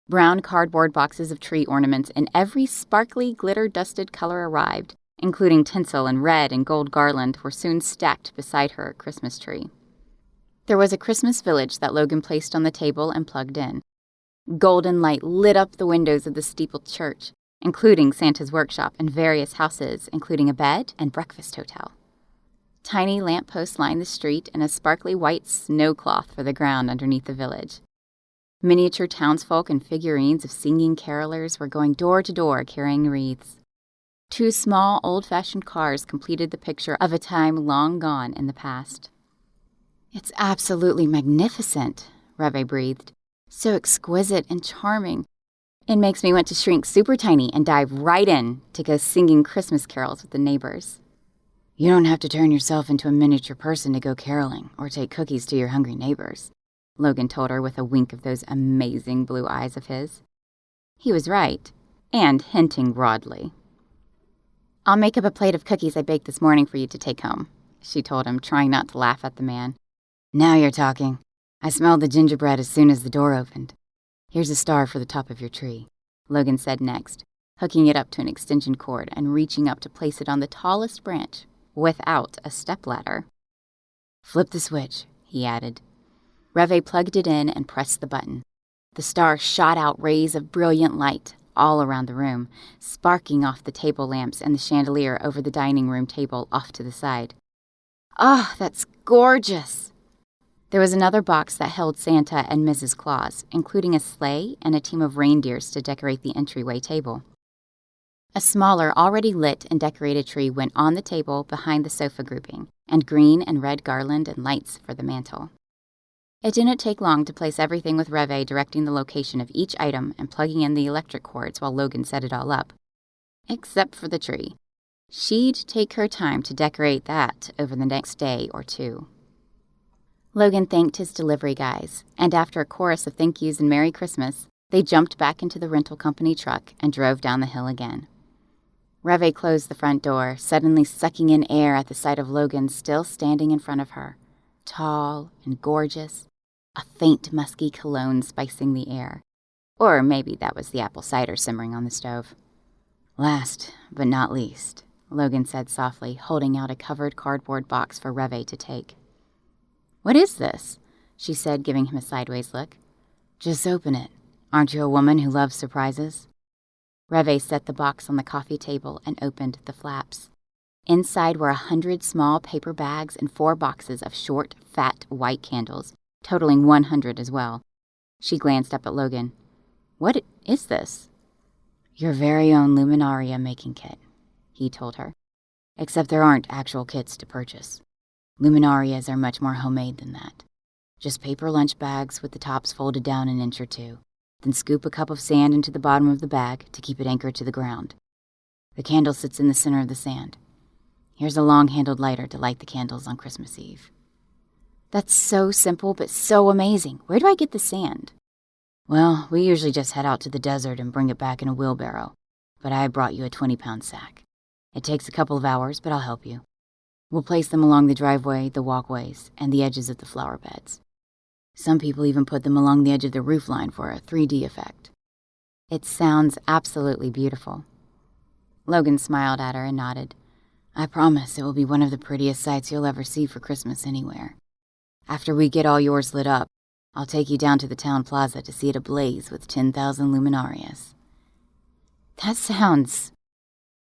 Brown cardboard boxes of tree ornaments in every sparkly, glitter-dusted color arrived, including tinsel and red and gold garland were soon stacked beside her Christmas tree. There was a Christmas village that Logan placed on the table and plugged in. Golden light lit up the windows of the steepled church, including Santa's workshop and various houses, including a bed and breakfast hotel. Tiny lampposts lined the street and a sparkly white snow cloth for the ground underneath the village. Miniature townsfolk and figurines of singing carolers were going door to door carrying wreaths. Two small, old-fashioned cars completed the picture of a time long gone in the past. "It's absolutely magnificent," Revé breathed. "So exquisite and charming. It makes me want to shrink super tiny and dive right in to go singing Christmas carols with the neighbors." "You don't have to turn yourself into a miniature person to go caroling or take cookies to your hungry neighbors," Logan told her with a wink of those amazing blue eyes of his. He was right, and hinting broadly. "I'll make up a plate of cookies I baked this morning for you to take home," she told him, trying not to laugh at the man. "Now you're talking. I smelled the gingerbread as soon as the door opened. Here's a star for the top of your tree," Logan said next, hooking it up to an extension cord and reaching up to place it on the tallest branch, without a stepladder. "Flip the switch," he added. Revé plugged it in and pressed the button. The star shot out rays of brilliant light all around the room, sparking off the table lamps and the chandelier over the dining room table off to the side. "Oh, that's gorgeous!" There was another box that held Santa and Mrs. Claus, including a sleigh and a team of reindeers to decorate the entryway table. A smaller, already lit and decorated tree went on the table behind the sofa grouping, and green and red garland and lights for the mantel. It didn't take long to place everything with Revé directing the location of each item and plugging in the electric cords while Logan set it all up. Except for the tree. She'd take her time to decorate that over the next day or two. Logan thanked his delivery guys, and after a chorus of thank yous and Merry Christmas, they jumped back into the rental company truck and drove down the hill again. Revé closed the front door, suddenly sucking in air at the sight of Logan still standing in front of her, tall and gorgeous, a faint musky cologne spicing the air. Or maybe that was the apple cider simmering on the stove. "Last, but not least," Logan said softly, holding out a covered cardboard box for Revé to take. "What is this?" she said, giving him a sideways look. "Just open it. Aren't you a woman who loves surprises?" Revé set the box on the coffee table and opened the flaps. Inside were 100 small paper bags and 4 boxes of short, fat, white candles, totaling 100 as well. She glanced up at Logan. "What is this?" "Your very own Luminaria making kit," he told her. "Except there aren't actual kits to purchase. Luminarias are much more homemade than that. Just paper lunch bags with the tops folded down an inch or two, then scoop a cup of sand into the bottom of the bag to keep it anchored to the ground. The candle sits in the center of the sand. Here's a long-handled lighter to light the candles on Christmas Eve." That's so simple but so amazing. Where do I get the sand? Well, we usually just head out to the desert and bring it back in a wheelbarrow, but I brought you a 20-pound sack. It takes a couple of hours, but I'll help you. We'll place them along the driveway, the walkways, and the edges of the flower beds. Some people even put them along the edge of the roofline for a 3D effect. It sounds absolutely beautiful. Logan smiled at her and nodded. I promise it will be one of the prettiest sights you'll ever see for Christmas anywhere. After we get all yours lit up, I'll take you down to the town plaza to see it ablaze with 10,000 luminarias. That sounds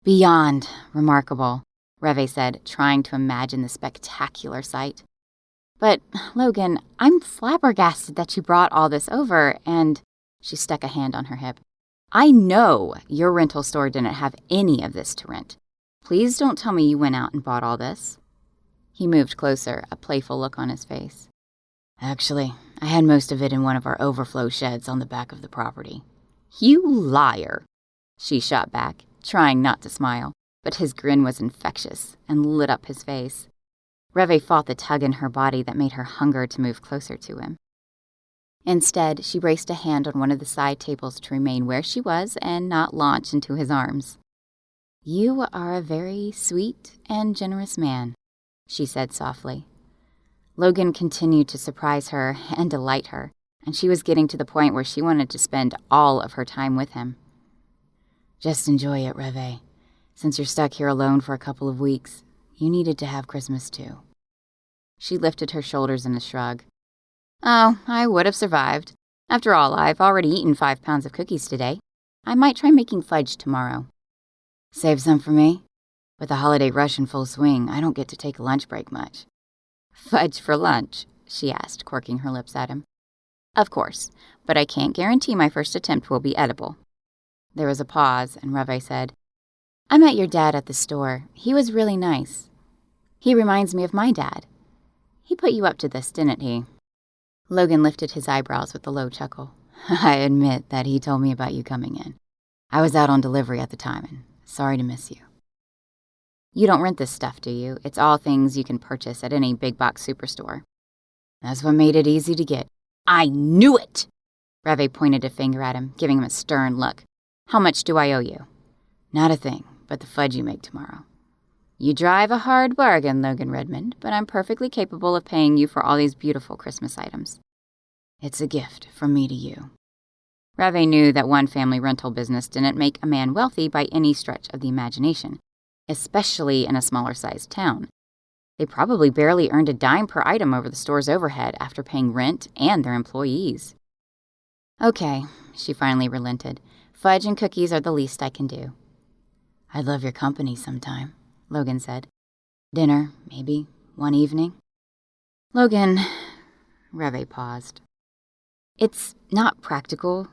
beyond remarkable, Revé said, trying to imagine the spectacular sight. But, Logan, I'm flabbergasted that you brought all this over, and she stuck a hand on her hip. I know your rental store didn't have any of this to rent. Please don't tell me you went out and bought all this. He moved closer, a playful look on his face. Actually, I had most of it in one of our overflow sheds on the back of the property. You liar, she shot back, trying not to smile, but his grin was infectious and lit up his face. Revé fought the tug in her body that made her hunger to move closer to him. Instead, she braced a hand on one of the side tables to remain where she was and not launch into his arms. You are a very sweet and generous man, she said softly. Logan continued to surprise her and delight her, and she was getting to the point where she wanted to spend all of her time with him. Just enjoy it, Revé. Since you're stuck here alone for a couple of weeks, you needed to have Christmas too. She lifted her shoulders in a shrug. Oh, I would have survived. After all, I've already eaten 5 pounds of cookies today. I might try making fudge tomorrow. Save some for me? With the holiday rush in full swing, I don't get to take a lunch break much. Fudge for lunch? She asked, quirking her lips at him. Of course, but I can't guarantee my first attempt will be edible. There was a pause, and Revé said, I met your dad at the store. He was really nice. He reminds me of my dad. He put you up to this, didn't he? Logan lifted his eyebrows with a low chuckle. I admit that he told me about you coming in. I was out on delivery at the time, and sorry to miss you. You don't rent this stuff, do you? It's all things you can purchase at any big-box superstore. That's what made it easy to get. I knew it! Revé pointed a finger at him, giving him a stern look. How much do I owe you? Not a thing, but the fudge you make tomorrow. You drive a hard bargain, Logan Redmond, but I'm perfectly capable of paying you for all these beautiful Christmas items. It's a gift from me to you. Revé knew that one family rental business didn't make a man wealthy by any stretch of the imagination, especially in a smaller-sized town. They probably barely earned a dime per item over the store's overhead after paying rent and their employees. Okay, she finally relented. Fudge and cookies are the least I can do. I'd love your company sometime, Logan said. Dinner, maybe, one evening. Logan, Revé paused. It's not practical.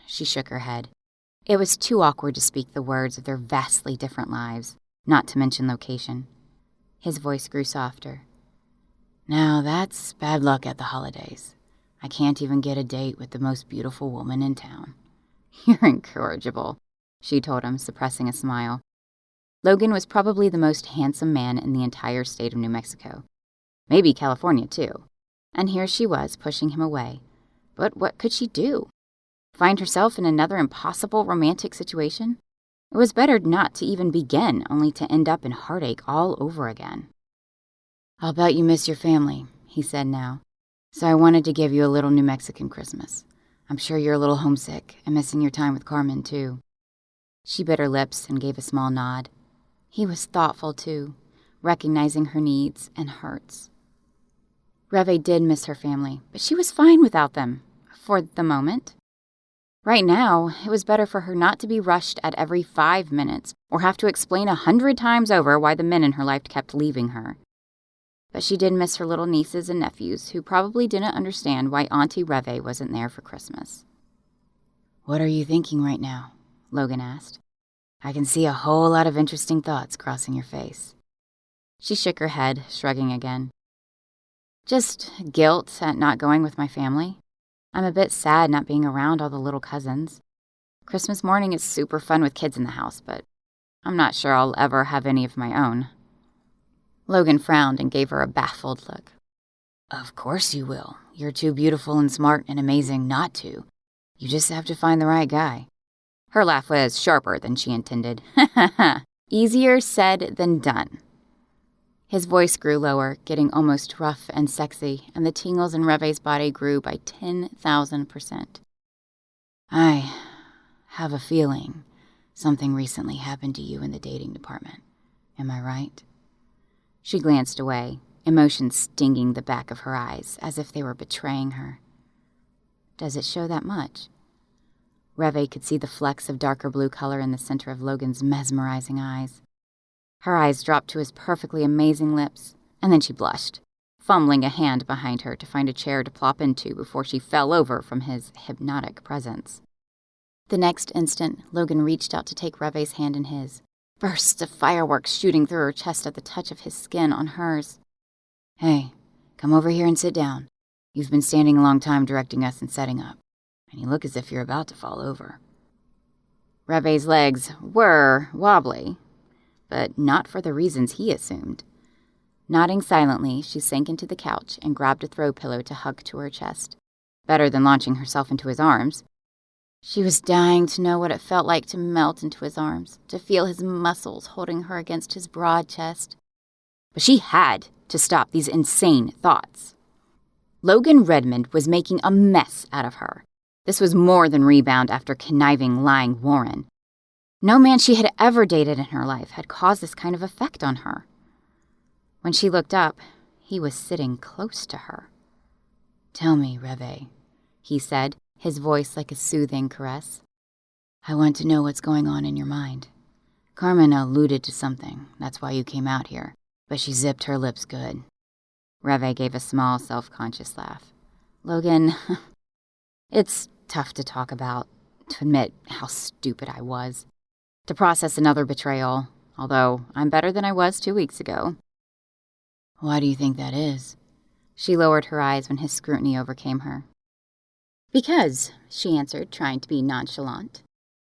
She shook her head. It was too awkward to speak the words of their vastly different lives, not to mention location. His voice grew softer. Now that's bad luck at the holidays. I can't even get a date with the most beautiful woman in town. You're incorrigible, she told him, suppressing a smile. Logan was probably the most handsome man in the entire state of New Mexico. Maybe California, too. And here she was, pushing him away. But what could she do? Find herself in another impossible romantic situation? It was better not to even begin, only to end up in heartache all over again. I'll bet you miss your family, he said now. So I wanted to give you a little New Mexican Christmas. I'm sure you're a little homesick and missing your time with Carmen, too. She bit her lips and gave a small nod. He was thoughtful, too, recognizing her needs and hurts. Revé did miss her family, but she was fine without them, for the moment. Right now, it was better for her not to be rushed at every 5 minutes or have to explain 100 times over why the men in her life kept leaving her. But she did miss her little nieces and nephews, who probably didn't understand why Auntie Revé wasn't there for Christmas. What are you thinking right now? Logan asked. I can see a whole lot of interesting thoughts crossing your face. She shook her head, shrugging again. Just guilt at not going with my family. I'm a bit sad not being around all the little cousins. Christmas morning is super fun with kids in the house, but I'm not sure I'll ever have any of my own. Logan frowned and gave her a baffled look. Of course you will. You're too beautiful and smart and amazing not to. You just have to find the right guy. Her laugh was sharper than she intended. Easier said than done. His voice grew lower, getting almost rough and sexy, and the tingles in Revé's body grew by 10,000%. I have a feeling something recently happened to you in the dating department. Am I right? She glanced away, emotion stinging the back of her eyes, as if they were betraying her. Does it show that much? Revé could see the flecks of darker blue color in the center of Logan's mesmerizing eyes. Her eyes dropped to his perfectly amazing lips, and then she blushed, fumbling a hand behind her to find a chair to plop into before she fell over from his hypnotic presence. The next instant, Logan reached out to take Revé's hand in his, bursts of fireworks shooting through her chest at the touch of his skin on hers. Hey, come over here and sit down. You've been standing a long time directing us and setting up, and you look as if you're about to fall over. Revé's legs were wobbly, but not for the reasons he assumed. Nodding silently, she sank into the couch and grabbed a throw pillow to hug to her chest. Better than launching herself into his arms. She was dying to know what it felt like to melt into his arms, to feel his muscles holding her against his broad chest. But she had to stop these insane thoughts. Logan Redmond was making a mess out of her. This was more than rebound after conniving, lying Warren. No man she had ever dated in her life had caused this kind of effect on her. When she looked up, he was sitting close to her. Tell me, Revé, he said, his voice like a soothing caress. I want to know what's going on in your mind. Carmen alluded to something, that's why you came out here, but she zipped her lips good. Revé gave a small, self-conscious laugh. Logan, it's tough to talk about, to admit how stupid I was. To process another betrayal, although I'm better than I was 2 weeks ago. Why do you think that is? She lowered her eyes when his scrutiny overcame her. Because, she answered, trying to be nonchalant.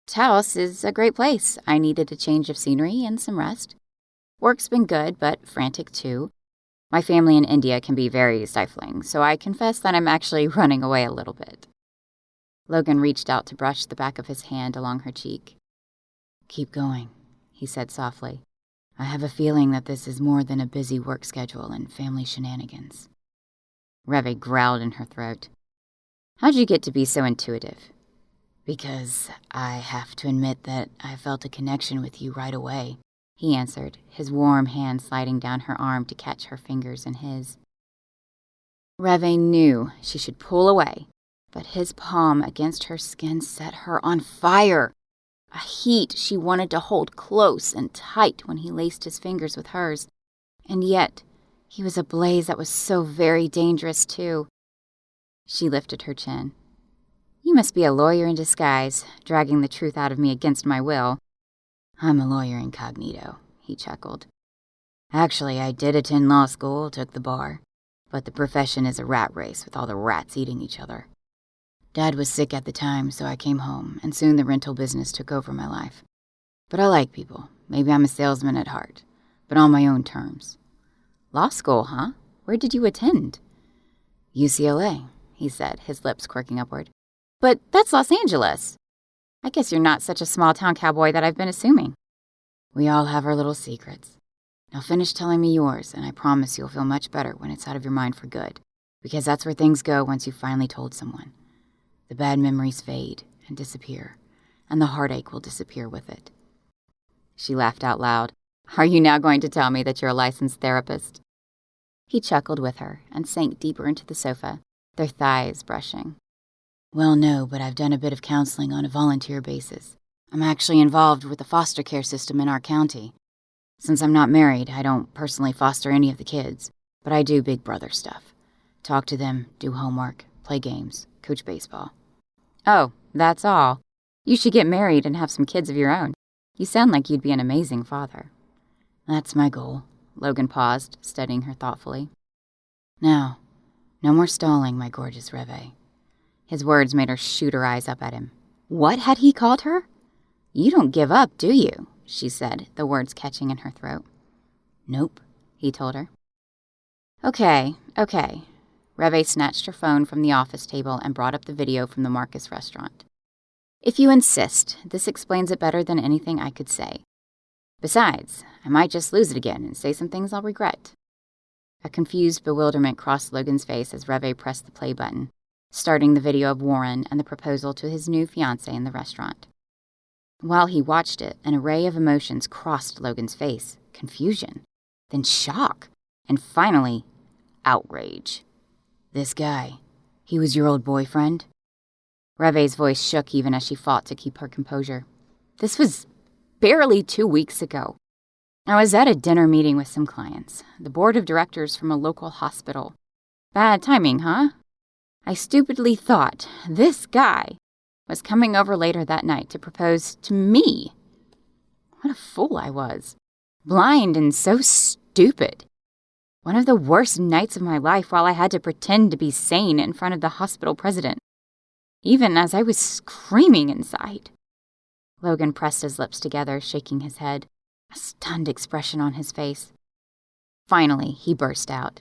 Taos is a great place. I needed a change of scenery and some rest. Work's been good, but frantic too. My family in India can be very stifling, so I confess that I'm actually running away a little bit. Logan reached out to brush the back of his hand along her cheek. Keep going, he said softly. I have a feeling that this is more than a busy work schedule and family shenanigans. Revé growled in her throat. How'd you get to be so intuitive? Because I have to admit that I felt a connection with you right away, he answered, his warm hand sliding down her arm to catch her fingers in his. Revé knew she should pull away, but his palm against her skin set her on fire. A heat she wanted to hold close and tight when he laced his fingers with hers. And yet, he was ablaze that was so very dangerous, too. She lifted her chin. You must be a lawyer in disguise, dragging the truth out of me against my will. I'm a lawyer incognito, he chuckled. Actually, I did attend law school, took the bar, but the profession is a rat race with all the rats eating each other. Dad was sick at the time, so I came home, and soon the rental business took over my life. But I like people. Maybe I'm a salesman at heart, but on my own terms. Law school, huh? Where did you attend? UCLA, he said, his lips quirking upward. But that's Los Angeles. I guess you're not such a small-town cowboy that I've been assuming. We all have our little secrets. Now finish telling me yours, and I promise you'll feel much better when it's out of your mind for good, because that's where things go once you've finally told someone. The bad memories fade and disappear, and the heartache will disappear with it. She laughed out loud. Are you now going to tell me that you're a licensed therapist? He chuckled with her and sank deeper into the sofa, their thighs brushing. Well, no, but I've done a bit of counseling on a volunteer basis. I'm actually involved with the foster care system in our county. Since I'm not married, I don't personally foster any of the kids, but I do big brother stuff. Talk to them, do homework, play games, coach baseball. Oh, that's all. You should get married and have some kids of your own. You sound like you'd be an amazing father. That's my goal. Logan paused, studying her thoughtfully. Now, no more stalling, my gorgeous Revé. His words made her shoot her eyes up at him. What had he called her? You don't give up, do you? She said, the words catching in her throat. Nope, he told her. Okay. Revé snatched her phone from the office table and brought up the video from the Marcus restaurant. If you insist, this explains it better than anything I could say. Besides, I might just lose it again and say some things I'll regret. A confused bewilderment crossed Logan's face as Revé pressed the play button, starting the video of Warren and the proposal to his new fiancé in the restaurant. While he watched it, an array of emotions crossed Logan's face. Confusion, then shock, and finally, outrage. This guy, he was your old boyfriend? Revé's voice shook even as she fought to keep her composure. This was barely 2 weeks ago. I was at a dinner meeting with some clients, the board of directors from a local hospital. Bad timing, huh? I stupidly thought this guy was coming over later that night to propose to me. What a fool I was. Blind and so stupid. One of the worst nights of my life while I had to pretend to be sane in front of the hospital president, even as I was screaming inside. Logan pressed his lips together, shaking his head, a stunned expression on his face. Finally, he burst out.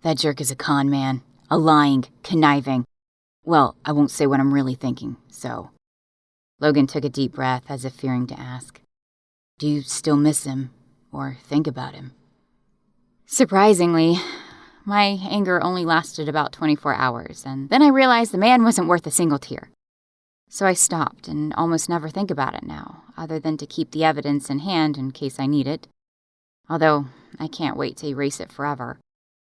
That jerk is a con man, a lying, conniving. Well, I won't say what I'm really thinking, so. Logan took a deep breath as if fearing to ask. Do you still miss him, or think about him? Surprisingly, my anger only lasted about 24 hours, and then I realized the man wasn't worth a single tear. So I stopped and almost never think about it now, other than to keep the evidence in hand in case I need it. Although, I can't wait to erase it forever.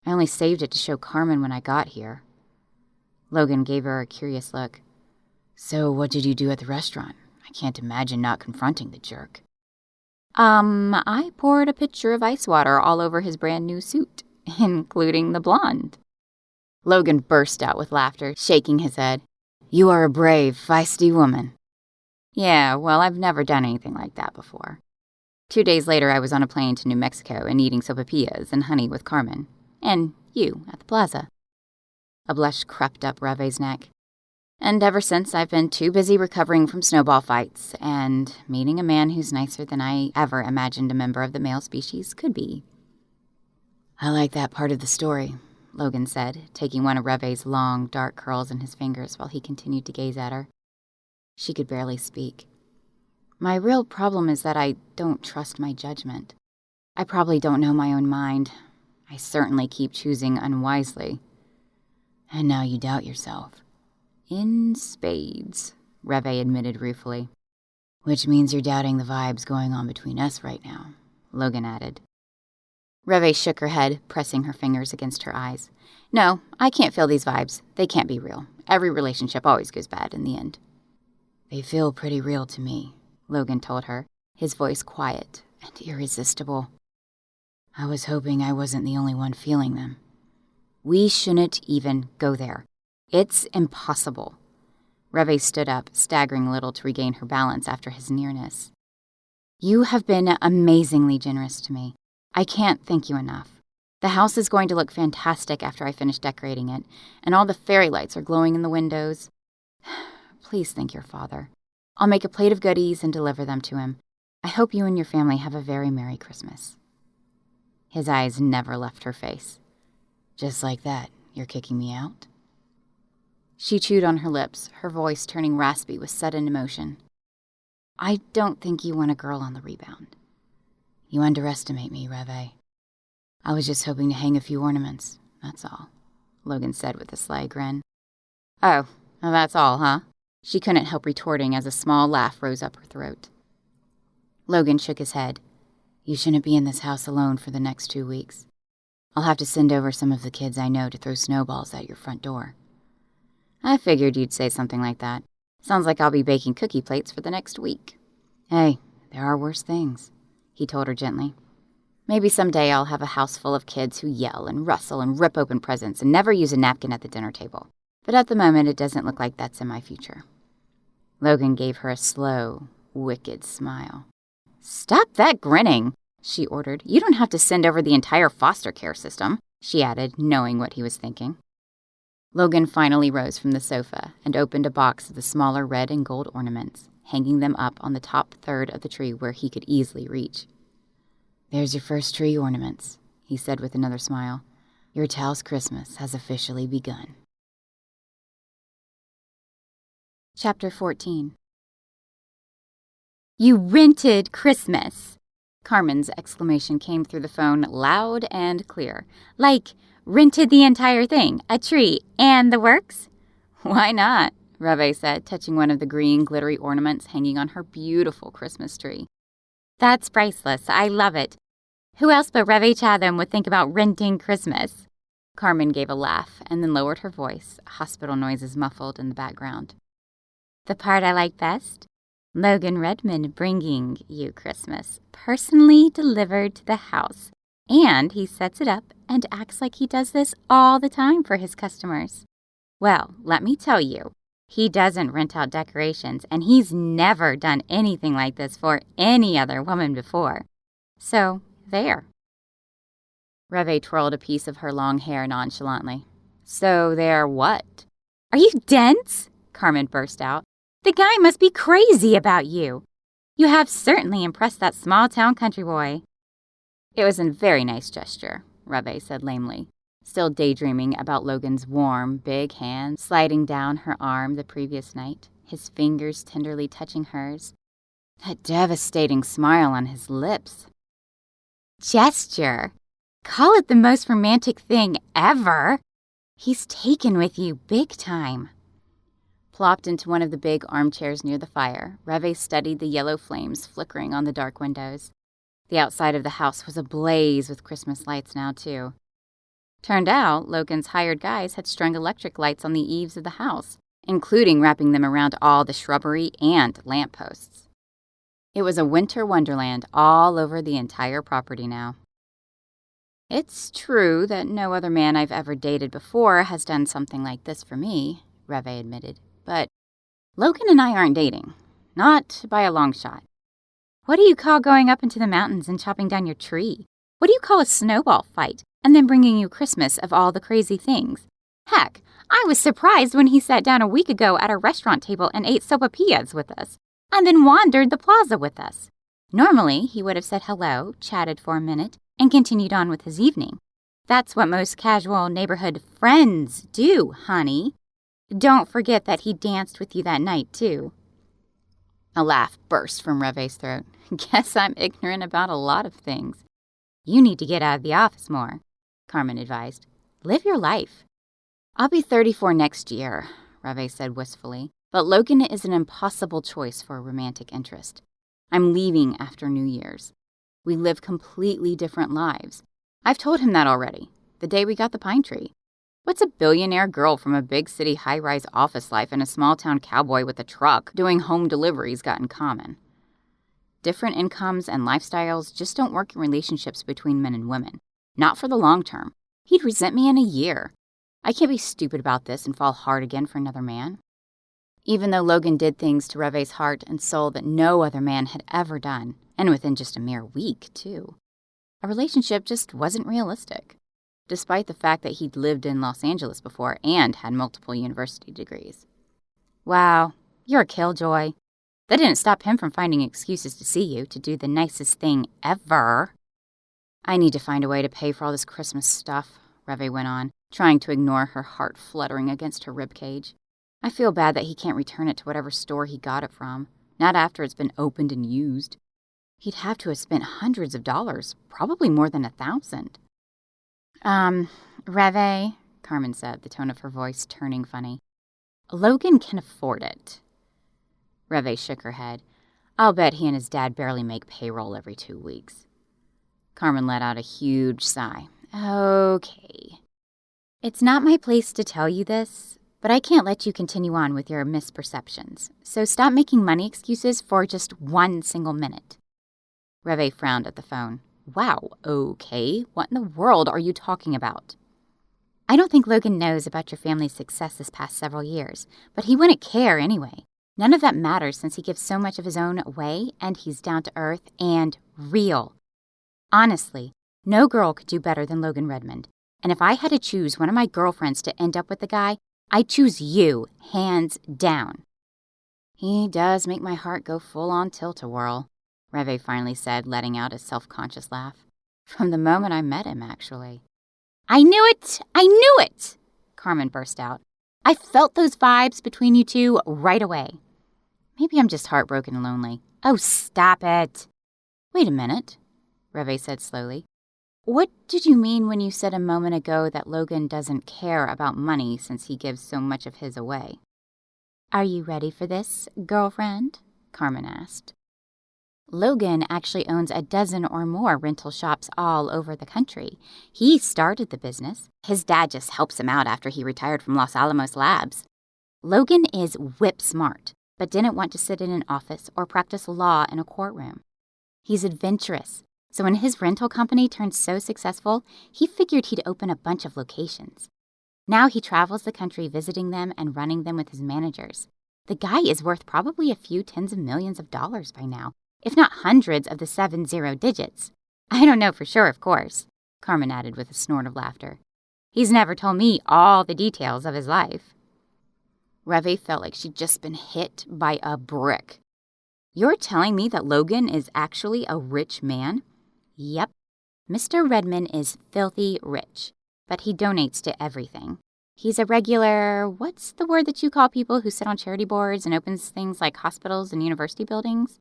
I only saved it to show Carmen when I got here. Logan gave her a curious look. So what did you do at the restaurant? I can't imagine not confronting the jerk. I poured a pitcher of ice water all over his brand new suit, including the blonde. Logan burst out with laughter, shaking his head. You are a brave, feisty woman. Yeah, well, I've never done anything like that before. 2 days later, I was on a plane to New Mexico and eating sopapillas and honey with Carmen. And you at the plaza. A blush crept up Revé's neck. And ever since, I've been too busy recovering from snowball fights and meeting a man who's nicer than I ever imagined a member of the male species could be. I like that part of the story, Logan said, taking one of Revé's long, dark curls in his fingers while he continued to gaze at her. She could barely speak. My real problem is that I don't trust my judgment. I probably don't know my own mind. I certainly keep choosing unwisely. And now you doubt yourself. In spades, Revé admitted ruefully. Which means you're doubting the vibes going on between us right now, Logan added. Revé shook her head, pressing her fingers against her eyes. No, I can't feel these vibes. They can't be real. Every relationship always goes bad in the end. They feel pretty real to me, Logan told her, his voice quiet and irresistible. I was hoping I wasn't the only one feeling them. We shouldn't even go there. It's impossible. Revé stood up, staggering a little to regain her balance after his nearness. You have been amazingly generous to me. I can't thank you enough. The house is going to look fantastic after I finish decorating it, and all the fairy lights are glowing in the windows. Please thank your father. I'll make a plate of goodies and deliver them to him. I hope you and your family have a very Merry Christmas. His eyes never left her face. Just like that, you're kicking me out? She chewed on her lips, her voice turning raspy with sudden emotion. I don't think you want a girl on the rebound. You underestimate me, Revé. I was just hoping to hang a few ornaments, that's all, Logan said with a sly grin. Oh, well, that's all, huh? She couldn't help retorting as a small laugh rose up her throat. Logan shook his head. You shouldn't be in this house alone for the next 2 weeks. I'll have to send over some of the kids I know to throw snowballs at your front door. I figured you'd say something like that. Sounds like I'll be baking cookie plates for the next week. Hey, there are worse things, he told her gently. Maybe someday I'll have a house full of kids who yell and rustle and rip open presents and never use a napkin at the dinner table. But at the moment, it doesn't look like that's in my future. Logan gave her a slow, wicked smile. Stop that grinning, she ordered. You don't have to send over the entire foster care system, she added, knowing what he was thinking. Logan finally rose from the sofa and opened a box of the smaller red and gold ornaments, hanging them up on the top third of the tree where he could easily reach. There's your first tree ornaments. he said with another smile. Your Tal's Christmas has officially begun. Chapter 14. You rented Christmas! Carmen's exclamation came through the phone loud and clear. Like, rented the entire thing, a tree, and the works? Why not? Revé said, touching one of the green, glittery ornaments hanging on her beautiful Christmas tree. That's priceless. I love it. Who else but Revé Chatham would think about renting Christmas? Carmen gave a laugh and then lowered her voice, hospital noises muffled in the background. The part I like best? Logan Redmond bringing you Christmas, personally delivered to the house. And he sets it up and acts like he does this all the time for his customers. Well, let me tell you, he doesn't rent out decorations, and he's never done anything like this for any other woman before. So, there. Revé twirled a piece of her long hair nonchalantly. So there what? Are you dense? Carmen burst out. The guy must be crazy about you. You have certainly impressed that small-town country boy. It was a very nice gesture, Revé said lamely, still daydreaming about Logan's warm, big hand sliding down her arm the previous night, his fingers tenderly touching hers. That devastating smile on his lips. Gesture? Call it the most romantic thing ever. He's taken with you big time. Plopped into one of the big armchairs near the fire, Revé studied the yellow flames flickering on the dark windows. The outside of the house was ablaze with Christmas lights now, too. Turned out, Logan's hired guys had strung electric lights on the eaves of the house, including wrapping them around all the shrubbery and lampposts. It was a winter wonderland all over the entire property now. It's true that no other man I've ever dated before has done something like this for me, Revé admitted. But Logan and I aren't dating. Not by a long shot. What do you call going up into the mountains and chopping down your tree? What do you call a snowball fight and then bringing you Christmas of all the crazy things? Heck, I was surprised when he sat down a week ago at a restaurant table and ate sopapillas with us, and then wandered the plaza with us. Normally, he would have said hello, chatted for a minute, and continued on with his evening. That's what most casual neighborhood friends do, honey. Don't forget that he danced with you that night, too. A laugh burst from Revé's throat. Guess I'm ignorant about a lot of things. You need to get out of the office more, Carmen advised. Live your life. I'll be 34 next year, Revé said wistfully, but Logan is an impossible choice for a romantic interest. I'm leaving after New Year's. We live completely different lives. I've told him that already, the day we got the pine tree. What's a billionaire girl from a big city high-rise office life and a small-town cowboy with a truck doing home deliveries got in common? Different incomes and lifestyles just don't work in relationships between men and women. Not for the long term. He'd resent me in a year. I can't be stupid about this and fall hard again for another man. Even though Logan did things to Revé's heart and soul that no other man had ever done, and within just a mere week, too, a relationship just wasn't realistic. Despite the fact that he'd lived in Los Angeles before and had multiple university degrees. Wow, you're a killjoy. That didn't stop him from finding excuses to see you, to do the nicest thing ever. I need to find a way to pay for all this Christmas stuff, Revé went on, trying to ignore her heart fluttering against her ribcage. I feel bad that he can't return it to whatever store he got it from, not after it's been opened and used. He'd have to have spent hundreds of dollars, probably more than 1,000. Revé, Carmen said, the tone of her voice turning funny. Logan can afford it. Revé shook her head. I'll bet he and his dad barely make payroll every 2 weeks. Carmen let out a huge sigh. Okay. It's not my place to tell you this, but I can't let you continue on with your misperceptions. So stop making money excuses for just 1 single minute. Revé frowned at the phone. Wow, okay. What in the world are you talking about? I don't think Logan knows about your family's success this past several years, but he wouldn't care anyway. None of that matters since he gives so much of his own away, and he's down to earth and real. Honestly, no girl could do better than Logan Redmond. And if I had to choose one of my girlfriends to end up with the guy, I'd choose you, hands down. He does make my heart go full on tilt-a-whirl, Revé finally said, letting out a self-conscious laugh. From the moment I met him, actually. I knew it! I knew it! Carmen burst out. I felt those vibes between you two right away. Maybe I'm just heartbroken and lonely. Oh, stop it. Wait a minute, Revé said slowly. What did you mean when you said a moment ago that Logan doesn't care about money since he gives so much of his away? Are you ready for this, girlfriend? Carmen asked. Logan actually owns a dozen or more rental shops all over the country. He started the business. His dad just helps him out after he retired from Los Alamos Labs. Logan is whip smart, but didn't want to sit in an office or practice law in a courtroom. He's adventurous, so when his rental company turned so successful, he figured he'd open a bunch of locations. Now he travels the country visiting them and running them with his managers. The guy is worth probably a few tens of millions of dollars by now, if not hundreds of the 70 digits. I don't know for sure, of course, Carmen added with a snort of laughter. He's never told me all the details of his life. Revé felt like she'd just been hit by a brick. You're telling me that Logan is actually a rich man? Yep. Mr. Redmond is filthy rich, but he donates to everything. He's a regular, what's the word that you call people who sit on charity boards and opens things like hospitals and university buildings?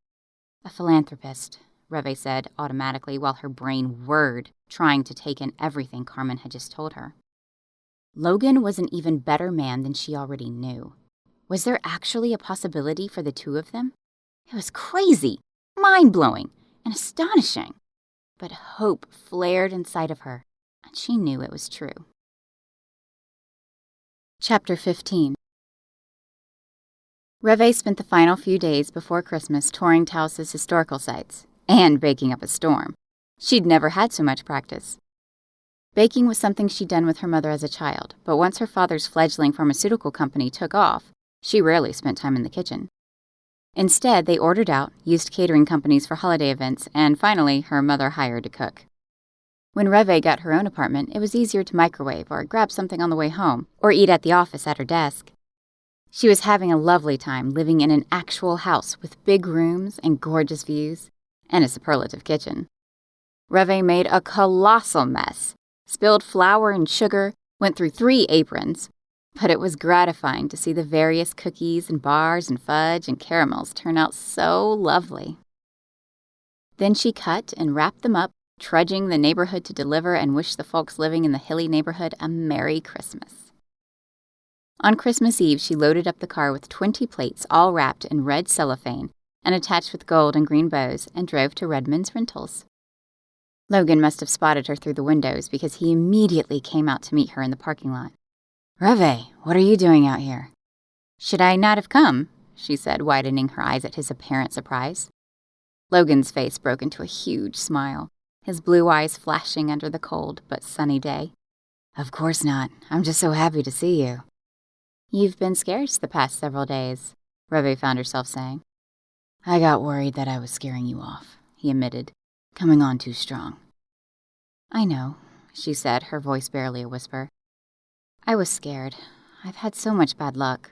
A philanthropist, Revé said automatically while her brain whirred, trying to take in everything Carmen had just told her. Logan was an even better man than she already knew. Was there actually a possibility for the two of them? It was crazy, mind-blowing, and astonishing. But hope flared inside of her, and she knew it was true. Chapter 15. Revé spent the final few days before Christmas touring Taos's historical sites and baking up a storm. She'd never had so much practice. Baking was something she'd done with her mother as a child, but once her father's fledgling pharmaceutical company took off, she rarely spent time in the kitchen. Instead, they ordered out, used catering companies for holiday events, and finally, her mother hired a cook. When Revé got her own apartment, it was easier to microwave or grab something on the way home, or eat at the office at her desk. She was having a lovely time living in an actual house with big rooms and gorgeous views, and a superlative kitchen. Revé made a colossal mess, spilled flour and sugar, went through 3 aprons, but it was gratifying to see the various cookies and bars and fudge and caramels turn out so lovely. Then she cut and wrapped them up, trudging the neighborhood to deliver and wish the folks living in the hilly neighborhood a Merry Christmas. On Christmas Eve, she loaded up the car with 20 plates all wrapped in red cellophane and attached with gold and green bows and drove to Redmond's Rentals. Logan must have spotted her through the windows because he immediately came out to meet her in the parking lot. Revé, what are you doing out here? Should I not have come? She said, widening her eyes at his apparent surprise. Logan's face broke into a huge smile, his blue eyes flashing under the cold but sunny day. Of course not. I'm just so happy to see you. You've been scarce the past several days, Revé found herself saying. I got worried that I was scaring you off, he admitted, coming on too strong. I know, she said, her voice barely a whisper. I was scared. I've had so much bad luck.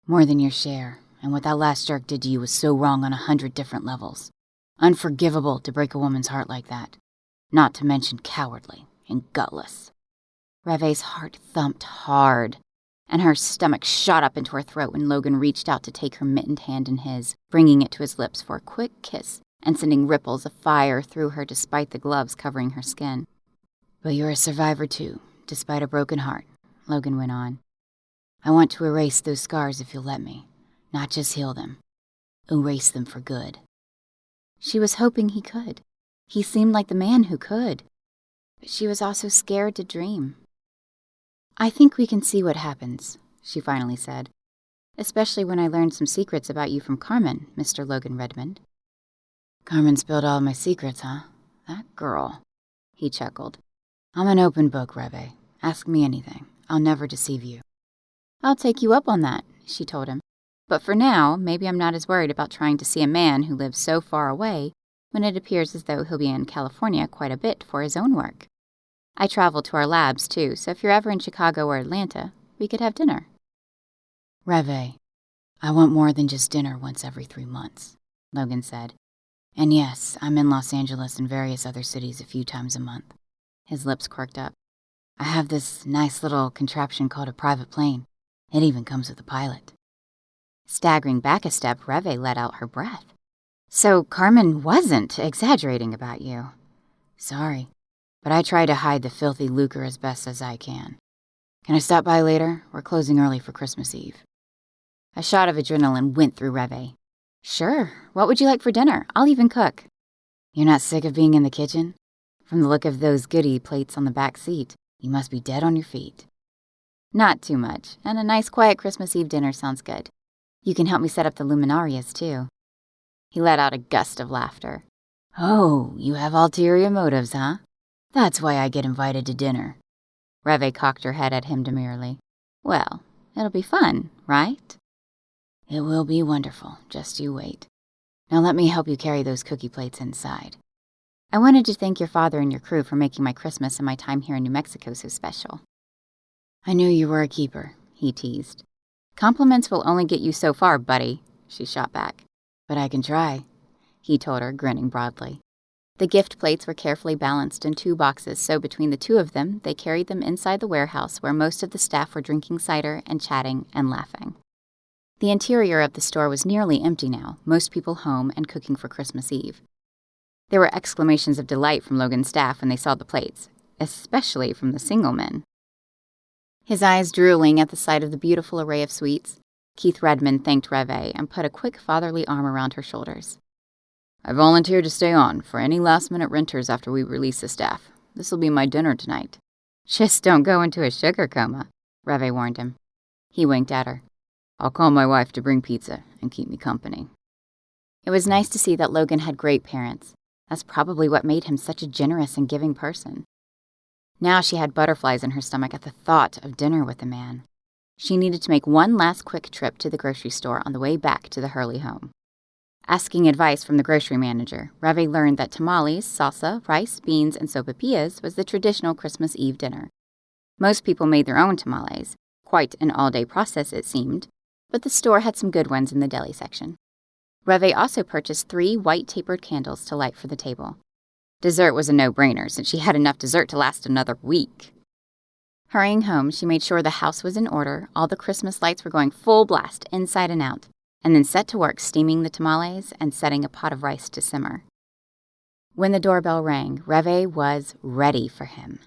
More than your share, and what that last jerk did to you was so wrong on 100 different levels. Unforgivable to break a woman's heart like that. Not to mention cowardly and gutless. Revé's heart thumped hard, and her stomach shot up into her throat when Logan reached out to take her mittened hand in his, bringing it to his lips for a quick kiss and sending ripples of fire through her despite the gloves covering her skin. But you're a survivor too, despite a broken heart, Logan went on. I want to erase those scars if you'll let me, not just heal them. Erase them for good. She was hoping he could. He seemed like the man who could. But she was also scared to dream. I think we can see what happens, she finally said. Especially when I learned some secrets about you from Carmen, Mr. Logan Redmond. Carmen spilled all my secrets, huh? That girl. He chuckled. I'm an open book, Revé. Ask me anything. I'll never deceive you. I'll take you up on that, she told him. But for now, maybe I'm not as worried about trying to see a man who lives so far away when it appears as though he'll be in California quite a bit for his own work. I travel to our labs, too, so if you're ever in Chicago or Atlanta, we could have dinner. Revé, I want more than just dinner once every 3 months, Logan said. And yes, I'm in Los Angeles and various other cities a few times a month. His lips quirked up. I have this nice little contraption called a private plane. It even comes with a pilot. Staggering back a step, Revé let out her breath. So Carmen wasn't exaggerating about you. Sorry, but I try to hide the filthy lucre as best as I can. Can I stop by later? We're closing early for Christmas Eve. A shot of adrenaline went through Revé. Sure, what would you like for dinner? I'll even cook. You're not sick of being in the kitchen? From the look of those goodie plates on the back seat, you must be dead on your feet. Not too much, and a nice quiet Christmas Eve dinner sounds good. You can help me set up the luminarias, too. He let out a gust of laughter. Oh, you have ulterior motives, huh? That's why I get invited to dinner. Revé cocked her head at him demurely. Well, it'll be fun, right? It will be wonderful, just you wait. Now let me help you carry those cookie plates inside. I wanted to thank your father and your crew for making my Christmas and my time here in New Mexico so special. I knew you were a keeper, he teased. Compliments will only get you so far, buddy, she shot back. But I can try, he told her, grinning broadly. The gift plates were carefully balanced in 2 boxes, so between the 2 of them, they carried them inside the warehouse where most of the staff were drinking cider and chatting and laughing. The interior of the store was nearly empty now, most people home and cooking for Christmas Eve. There were exclamations of delight from Logan's staff when they saw the plates, especially from the single men. His eyes drooling at the sight of the beautiful array of sweets, Keith Redmond thanked Revé and put a quick fatherly arm around her shoulders. I volunteered to stay on for any last-minute renters after we release the staff. This'll be my dinner tonight. Just don't go into a sugar coma, Revé warned him. He winked at her. I'll call my wife to bring pizza and keep me company. It was nice to see that Logan had great parents. That's probably what made him such a generous and giving person. Now she had butterflies in her stomach at the thought of dinner with the man. She needed to make one last quick trip to the grocery store on the way back to the Hurley home. Asking advice from the grocery manager, Revé learned that tamales, salsa, rice, beans, and sopapillas was the traditional Christmas Eve dinner. Most people made their own tamales, quite an all-day process it seemed, but the store had some good ones in the deli section. Revé also purchased 3 white tapered candles to light for the table. Dessert was a no-brainer since she had enough dessert to last another week. Hurrying home, she made sure the house was in order, all the Christmas lights were going full blast inside and out, and then set to work steaming the tamales and setting a pot of rice to simmer. When the doorbell rang, Revé was ready for him.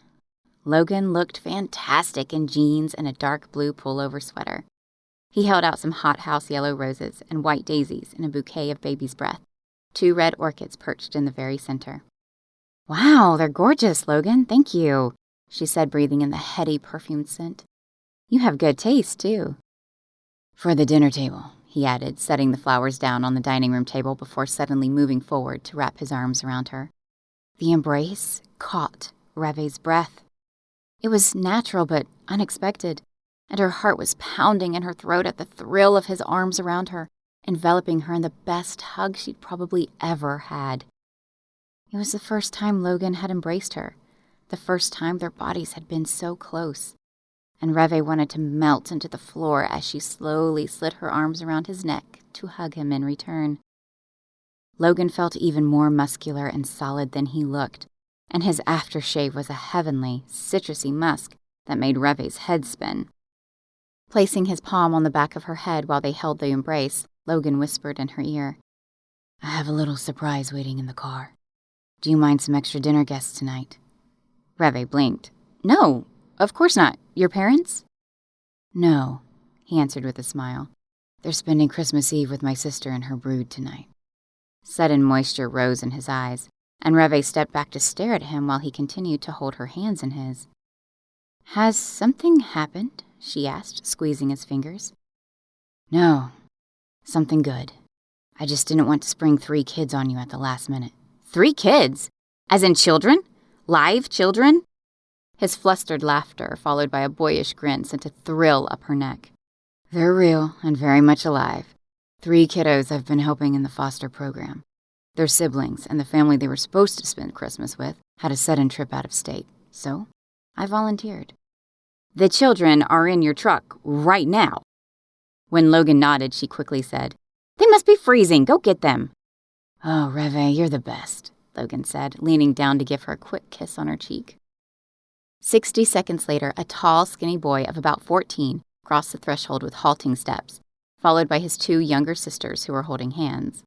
Logan looked fantastic in jeans and a dark blue pullover sweater. He held out some hothouse yellow roses and white daisies in a bouquet of baby's breath, 2 red orchids perched in the very center. Wow, they're gorgeous, Logan, thank you, she said, breathing in the heady perfumed scent. You have good taste, too. For the dinner table, he added, setting the flowers down on the dining room table before suddenly moving forward to wrap his arms around her. The embrace caught Revé's breath. It was natural but unexpected, and her heart was pounding in her throat at the thrill of his arms around her, enveloping her in the best hug she'd probably ever had. It was the first time Logan had embraced her, the first time their bodies had been so close, and Revé wanted to melt into the floor as she slowly slid her arms around his neck to hug him in return. Logan felt even more muscular and solid than he looked, and his aftershave was a heavenly, citrusy musk that made Revé's head spin. Placing his palm on the back of her head while they held the embrace, Logan whispered in her ear, I have a little surprise waiting in the car. Do you mind some extra dinner guests tonight? Revé blinked. No, of course not. Your parents? No, he answered with a smile. They're spending Christmas Eve with my sister and her brood tonight. Sudden moisture rose in his eyes, and Revé stepped back to stare at him while he continued to hold her hands in his. Has something happened? She asked, squeezing his fingers. No, something good. I just didn't want to spring 3 kids on you at the last minute. 3 kids? As in children? Live children? His flustered laughter, followed by a boyish grin, sent a thrill up her neck. They're real and very much alive. 3 kiddos I've been helping in the foster program. Their siblings and the family they were supposed to spend Christmas with had a sudden trip out of state, so I volunteered. The children are in your truck right now. When Logan nodded, she quickly said, They must be freezing. Go get them. Oh, Revé, you're the best, Logan said, leaning down to give her a quick kiss on her cheek. 60 seconds later, a tall, skinny boy of about 14 crossed the threshold with halting steps, followed by his 2 younger sisters who were holding hands.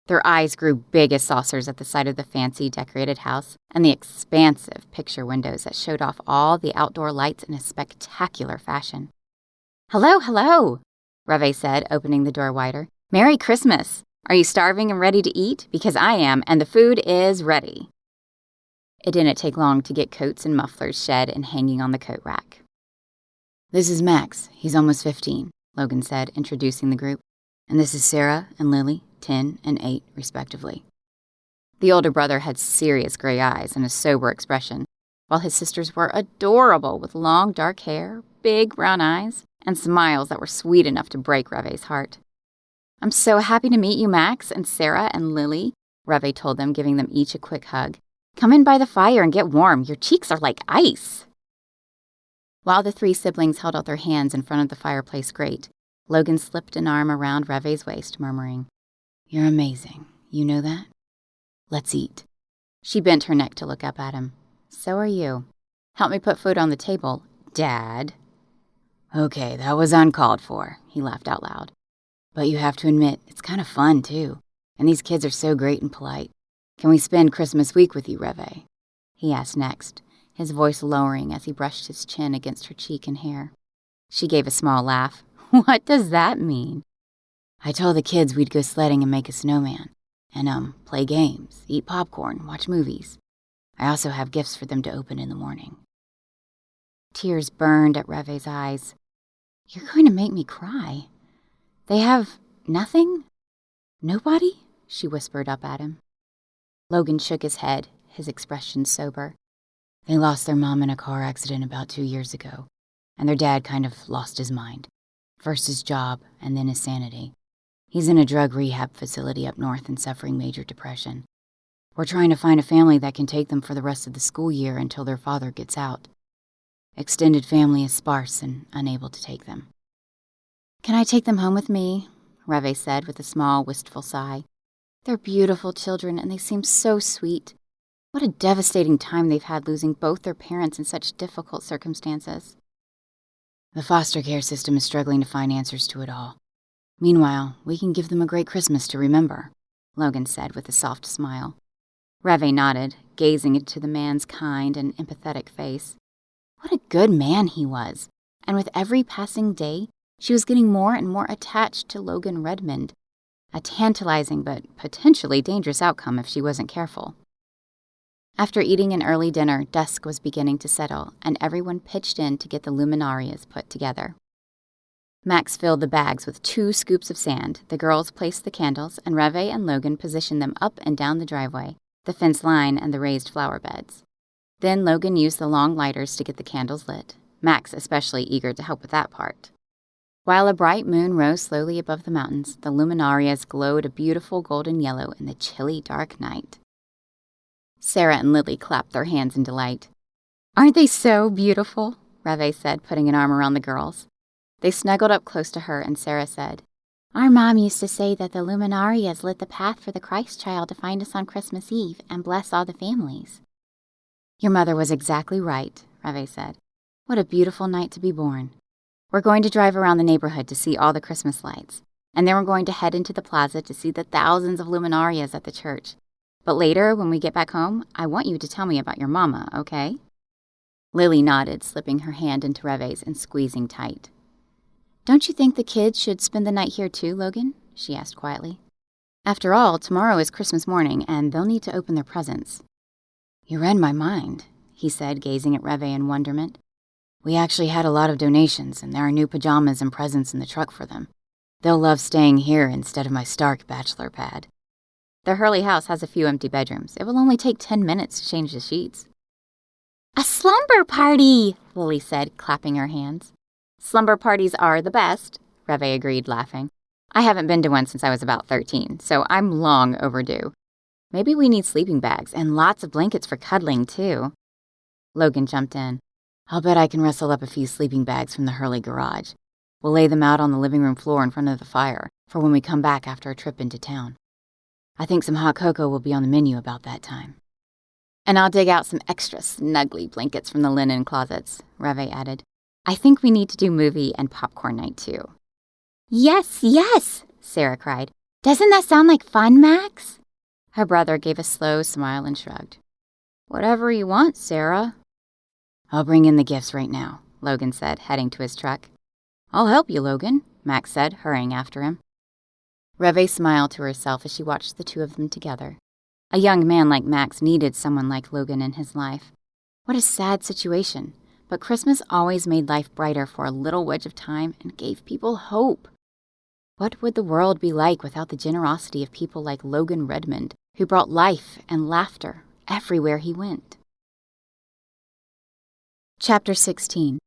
Their eyes grew big as saucers at the sight of the fancy, decorated house and the expansive picture windows that showed off all the outdoor lights in a spectacular fashion. "Hello, hello," Revé said, opening the door wider. "Merry Christmas! Are you starving and ready to eat? Because I am, and the food is ready." It didn't take long to get coats and mufflers shed and hanging on the coat rack. "This is Max. He's almost 15, Logan said, introducing the group. "And this is Sarah and Lily, 10 and 8, respectively." The older brother had serious gray eyes and a sober expression, while his sisters were adorable with long dark hair, big brown eyes, and smiles that were sweet enough to break Revé's heart. "I'm so happy to meet you, Max and Sarah and Lily," Revé told them, giving them each a quick hug. "Come in by the fire and get warm. Your cheeks are like ice." While the 3 siblings held out their hands in front of the fireplace grate, Logan slipped an arm around Revé's waist, murmuring, "You're amazing. You know that? Let's eat." She bent her neck to look up at him. "So are you. Help me put food on the table, Dad." "Okay, that was uncalled for," he laughed out loud. "But you have to admit, it's kind of fun, too. And these kids are so great and polite. Can we spend Christmas week with you, Revé?" he asked next, his voice lowering as he brushed his chin against her cheek and hair. She gave a small laugh. "What does that mean?" "I told the kids we'd go sledding and make a snowman. And, play games, eat popcorn, watch movies. I also have gifts for them to open in the morning." Tears burned at Revé's eyes. "You're going to make me cry. They have nothing? Nobody?" she whispered up at him. Logan shook his head, his expression sober. "They lost their mom in a car accident about 2 years ago, and their dad kind of lost his mind. First his job, and then his sanity. He's in a drug rehab facility up north and suffering major depression. We're trying to find a family that can take them for the rest of the school year until their father gets out. Extended family is sparse and unable to take them." "Can I take them home with me?" Revé said with a small, wistful sigh. "They're beautiful children, and they seem so sweet. What a devastating time they've had losing both their parents in such difficult circumstances." "The foster care system is struggling to find answers to it all. Meanwhile, we can give them a great Christmas to remember," Logan said with a soft smile. Revé nodded, gazing into the man's kind and empathetic face. What a good man he was, and with every passing day, she was getting more and more attached to Logan Redmond, a tantalizing but potentially dangerous outcome if she wasn't careful. After eating an early dinner, dusk was beginning to settle, and everyone pitched in to get the luminarias put together. Max filled the bags with 2 scoops of sand, the girls placed the candles, and Revé and Logan positioned them up and down the driveway, the fence line, and the raised flower beds. Then Logan used the long lighters to get the candles lit, Max especially eager to help with that part. While a bright moon rose slowly above the mountains, the luminarias glowed a beautiful golden yellow in the chilly, dark night. Sarah and Lily clapped their hands in delight. "Aren't they so beautiful?" Revé said, putting an arm around the girls. They snuggled up close to her, and Sarah said, "Our mom used to say that the luminarias lit the path for the Christ child to find us on Christmas Eve and bless all the families." "Your mother was exactly right," Revé said. "What a beautiful night to be born. We're going to drive around the neighborhood to see all the Christmas lights, and then we're going to head into the plaza to see the thousands of luminarias at the church. But later, when we get back home, I want you to tell me about your mama, okay?" Lily nodded, slipping her hand into Revé's and squeezing tight. "Don't you think the kids should spend the night here too, Logan?" she asked quietly. "After all, tomorrow is Christmas morning, and they'll need to open their presents." "You read my mind," he said, gazing at Revé in wonderment. "We actually had a lot of donations, and there are new pajamas and presents in the truck for them. They'll love staying here instead of my Stark bachelor pad. The Hurley house has a few empty bedrooms. It will only take 10 minutes to change the sheets." "A slumber party," Lily said, clapping her hands. "Slumber parties are the best," Revé agreed, laughing. "I haven't been to one since I was about 13, so I'm long overdue. Maybe we need sleeping bags and lots of blankets for cuddling, too." Logan jumped in. "I'll bet I can rustle up a few sleeping bags from the Hurley garage. We'll lay them out on the living room floor in front of the fire for when we come back after a trip into town." I think some hot cocoa will be on the menu about that time. And I'll dig out some extra snuggly blankets from the linen closets, Revé added. I think we need to do movie and popcorn night, too. Yes, yes, Sarah cried. Doesn't that sound like fun, Max? Her brother gave a slow smile and shrugged. Whatever you want, Sarah. I'll bring in the gifts right now, Logan said, heading to his truck. I'll help you, Logan, Max said, hurrying after him. Revé smiled to herself as she watched the two of them together. A young man like Max needed someone like Logan in his life. What a sad situation, but Christmas always made life brighter for a little wedge of time and gave people hope. What would the world be like without the generosity of people like Logan Redmond, who brought life and laughter everywhere he went? Chapter 16.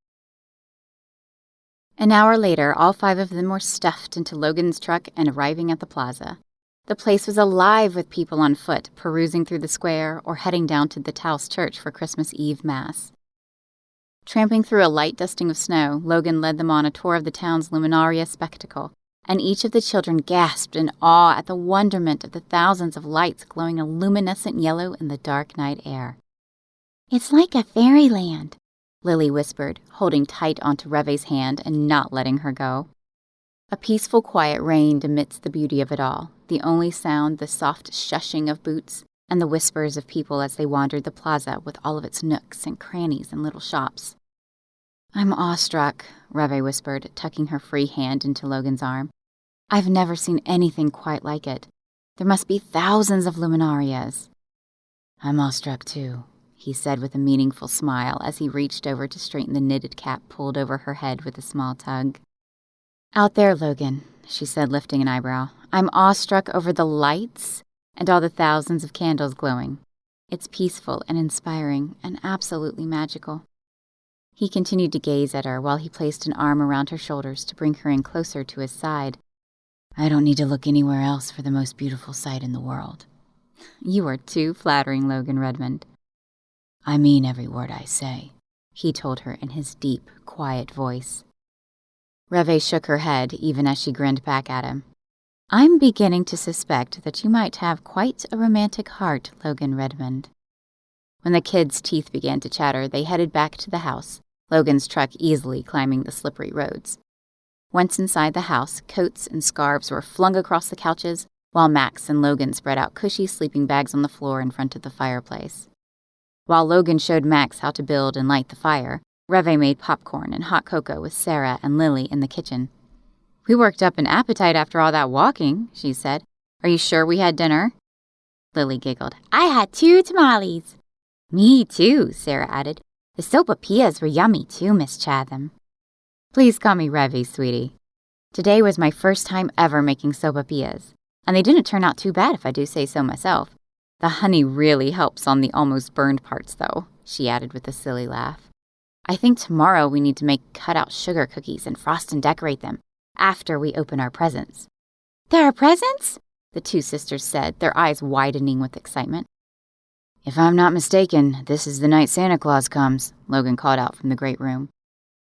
An hour later, all 5 of them were stuffed into Logan's truck and arriving at the plaza. The place was alive with people on foot, perusing through the square or heading down to the Taos Church for Christmas Eve Mass. Tramping through a light dusting of snow, Logan led them on a tour of the town's luminaria spectacle, and each of the children gasped in awe at the wonderment of the thousands of lights glowing a luminescent yellow in the dark night air. It's like a fairyland, Lily whispered, holding tight onto Revé's hand and not letting her go. A peaceful quiet reigned amidst the beauty of it all, the only sound the soft shushing of boots and the whispers of people as they wandered the plaza with all of its nooks and crannies and little shops. I'm awestruck, Revé whispered, tucking her free hand into Logan's arm. I've never seen anything quite like it. There must be thousands of luminarias. I'm awestruck too, he said with a meaningful smile as he reached over to straighten the knitted cap pulled over her head with a small tug. Out there, Logan, she said, lifting an eyebrow, I'm awestruck over the lights and all the thousands of candles glowing. It's peaceful and inspiring and absolutely magical. He continued to gaze at her while he placed an arm around her shoulders to bring her in closer to his side. I don't need to look anywhere else for the most beautiful sight in the world. You are too flattering, Logan Redmond. I mean every word I say, he told her in his deep, quiet voice. Revé shook her head even as she grinned back at him. I'm beginning to suspect that you might have quite a romantic heart, Logan Redmond. When the kids' teeth began to chatter, they headed back to the house, Logan's truck easily climbing the slippery roads. Once inside the house, coats and scarves were flung across the couches, while Max and Logan spread out cushy sleeping bags on the floor in front of the fireplace. While Logan showed Max how to build and light the fire, Revé made popcorn and hot cocoa with Sarah and Lily in the kitchen. We worked up an appetite after all that walking, she said. Are you sure we had dinner? Lily giggled. I had 2 tamales. Me too, Sarah added. The sopapillas were yummy too, Miss Chatham. Please call me Revé, sweetie. Today was my first time ever making sopapillas, and they didn't turn out too bad if I do say so myself. The honey really helps on the almost burned parts, though, she added with a silly laugh. I think tomorrow we need to make cut-out sugar cookies and frost and decorate them after we open our presents. There are presents? The 2 sisters said, their eyes widening with excitement. If I'm not mistaken, this is the night Santa Claus comes, Logan called out from the great room.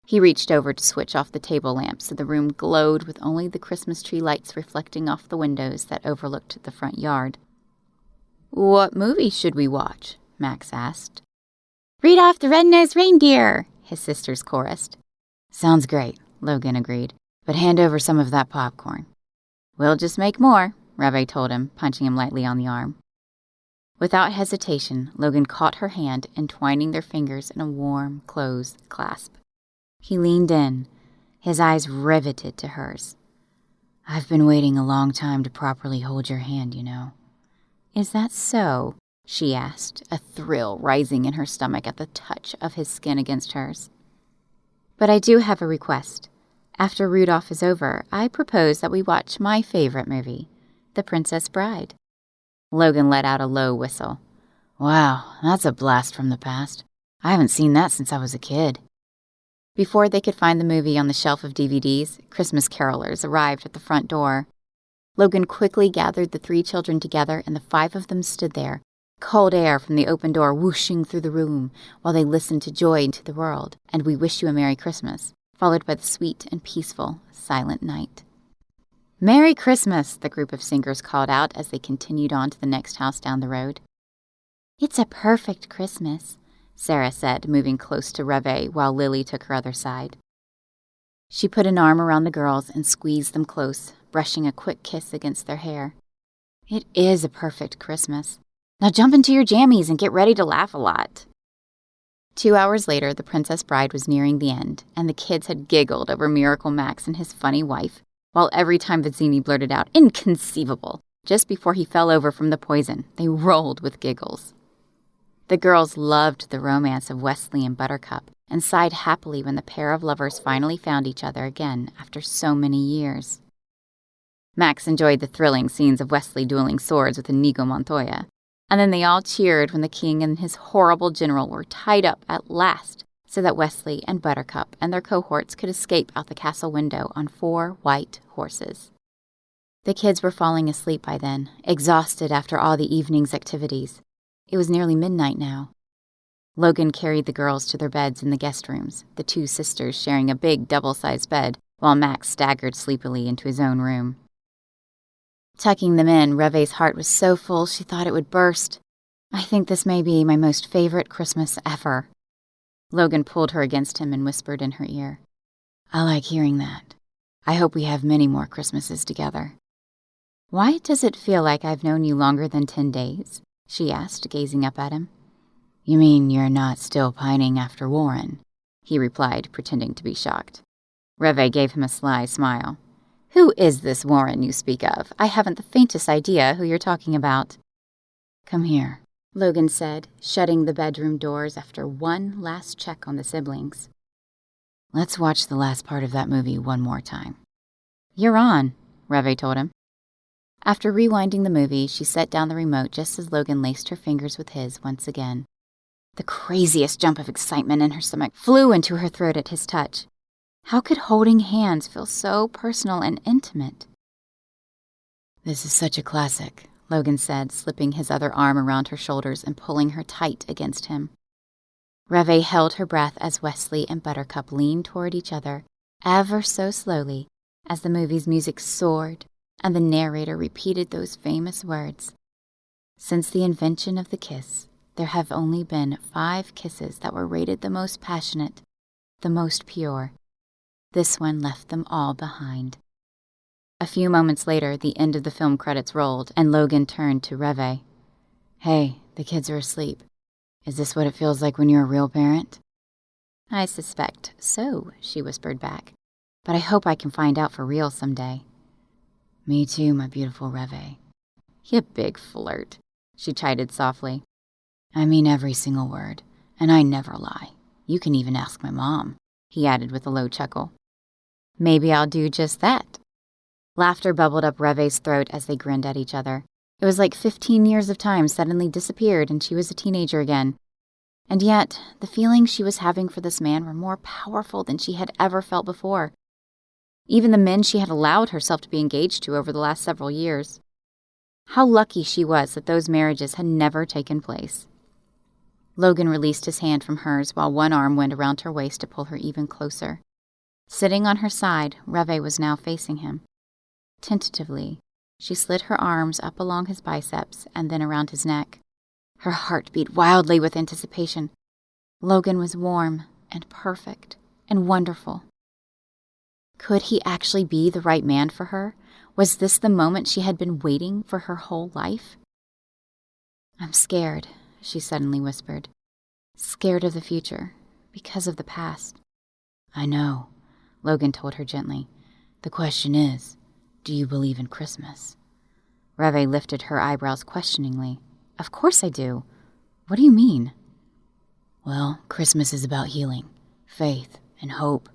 He reached over to switch off the table lamps so the room glowed with only the Christmas tree lights reflecting off the windows that overlooked the front yard. What movie should we watch? Max asked. Rudolph the Red-Nosed Reindeer, his sisters chorused. Sounds great, Logan agreed, but hand over some of that popcorn. We'll just make more, Revé told him, punching him lightly on the arm. Without hesitation, Logan caught her hand, entwining their fingers in a warm, close clasp. He leaned in, his eyes riveted to hers. I've been waiting a long time to properly hold your hand, you know. Is that so? She asked, a thrill rising in her stomach at the touch of his skin against hers. But I do have a request. After Rudolph is over, I propose that we watch my favorite movie, The Princess Bride. Logan let out a low whistle. Wow, that's a blast from the past. I haven't seen that since I was a kid. Before they could find the movie on the shelf of DVDs, Christmas carolers arrived at the front door. Logan quickly gathered the 3 children together, and the 5 of them stood there, cold air from the open door whooshing through the room, while they listened to Joy to the World and We Wish You a Merry Christmas, followed by the sweet and peaceful Silent Night. "Merry Christmas," the group of singers called out as they continued on to the next house down the road. "It's a perfect Christmas," Sarah said, moving close to Revé while Lily took her other side. She put an arm around the girls and squeezed them close, brushing a quick kiss against their hair. "It is a perfect Christmas. Now jump into your jammies and get ready to laugh a lot." 2 hours later, the Princess Bride was nearing the end, and the kids had giggled over Miracle Max and his funny wife, while every time Vizzini blurted out, "Inconceivable!" just before he fell over from the poison, they rolled with giggles. The girls loved the romance of Wesley and Buttercup and sighed happily when the pair of lovers finally found each other again after so many years. Max enjoyed the thrilling scenes of Wesley dueling swords with Inigo Montoya, and then they all cheered when the king and his horrible general were tied up at last so that Wesley and Buttercup and their cohorts could escape out the castle window on 4 white horses. The kids were falling asleep by then, exhausted after all the evening's activities. It was nearly midnight now. Logan carried the girls to their beds in the guest rooms, the 2 sisters sharing a big double-sized bed, while Max staggered sleepily into his own room. Tucking them in, Revé's heart was so full she thought it would burst. "I think this may be my most favorite Christmas ever." Logan pulled her against him and whispered in her ear, "I like hearing that. I hope we have many more Christmases together." "Why does it feel like I've known you longer than 10 days?" she asked, gazing up at him. "You mean you're not still pining after Warren?" he replied, pretending to be shocked. Revé gave him a sly smile. "Who is this Warren you speak of? I haven't the faintest idea who you're talking about." "Come here," Logan said, shutting the bedroom doors after one last check on the siblings. "Let's watch the last part of that movie one more time." "You're on," Revé told him. After rewinding the movie, she set down the remote just as Logan laced her fingers with his once again. The craziest jump of excitement in her stomach flew into her throat at his touch. How could holding hands feel so personal and intimate? "This is such a classic," Logan said, slipping his other arm around her shoulders and pulling her tight against him. Revé held her breath as Wesley and Buttercup leaned toward each other, ever so slowly, as the movie's music soared and the narrator repeated those famous words. "Since the invention of the kiss, there have only been 5 kisses that were rated the most passionate, the most pure. This one left them all behind." A few moments later, the end of the film credits rolled, and Logan turned to Revé. "Hey, the kids are asleep. Is this what it feels like when you're a real parent?" "I suspect so," she whispered back. "But I hope I can find out for real someday." "Me too, my beautiful Revé." "You big flirt," she chided softly. "I mean every single word, and I never lie. You can even ask my mom," he added with a low chuckle. "Maybe I'll do just that." Laughter bubbled up Revé's throat as they grinned at each other. It was like 15 years of time suddenly disappeared and she was a teenager again. And yet, the feelings she was having for this man were more powerful than she had ever felt before. Even the men she had allowed herself to be engaged to over the last several years. How lucky she was that those marriages had never taken place. Logan released his hand from hers while one arm went around her waist to pull her even closer. Sitting on her side, Revé was now facing him. Tentatively, she slid her arms up along his biceps and then around his neck. Her heart beat wildly with anticipation. Logan was warm and perfect and wonderful. Could he actually be the right man for her? Was this the moment she had been waiting for her whole life? "I'm scared," she suddenly whispered. "Scared of the future, because of the past." "I know," Logan told her gently. "The question is, do you believe in Christmas?" Revé lifted her eyebrows questioningly. "Of course I do. What do you mean?" "Well, Christmas is about healing, faith, and hope.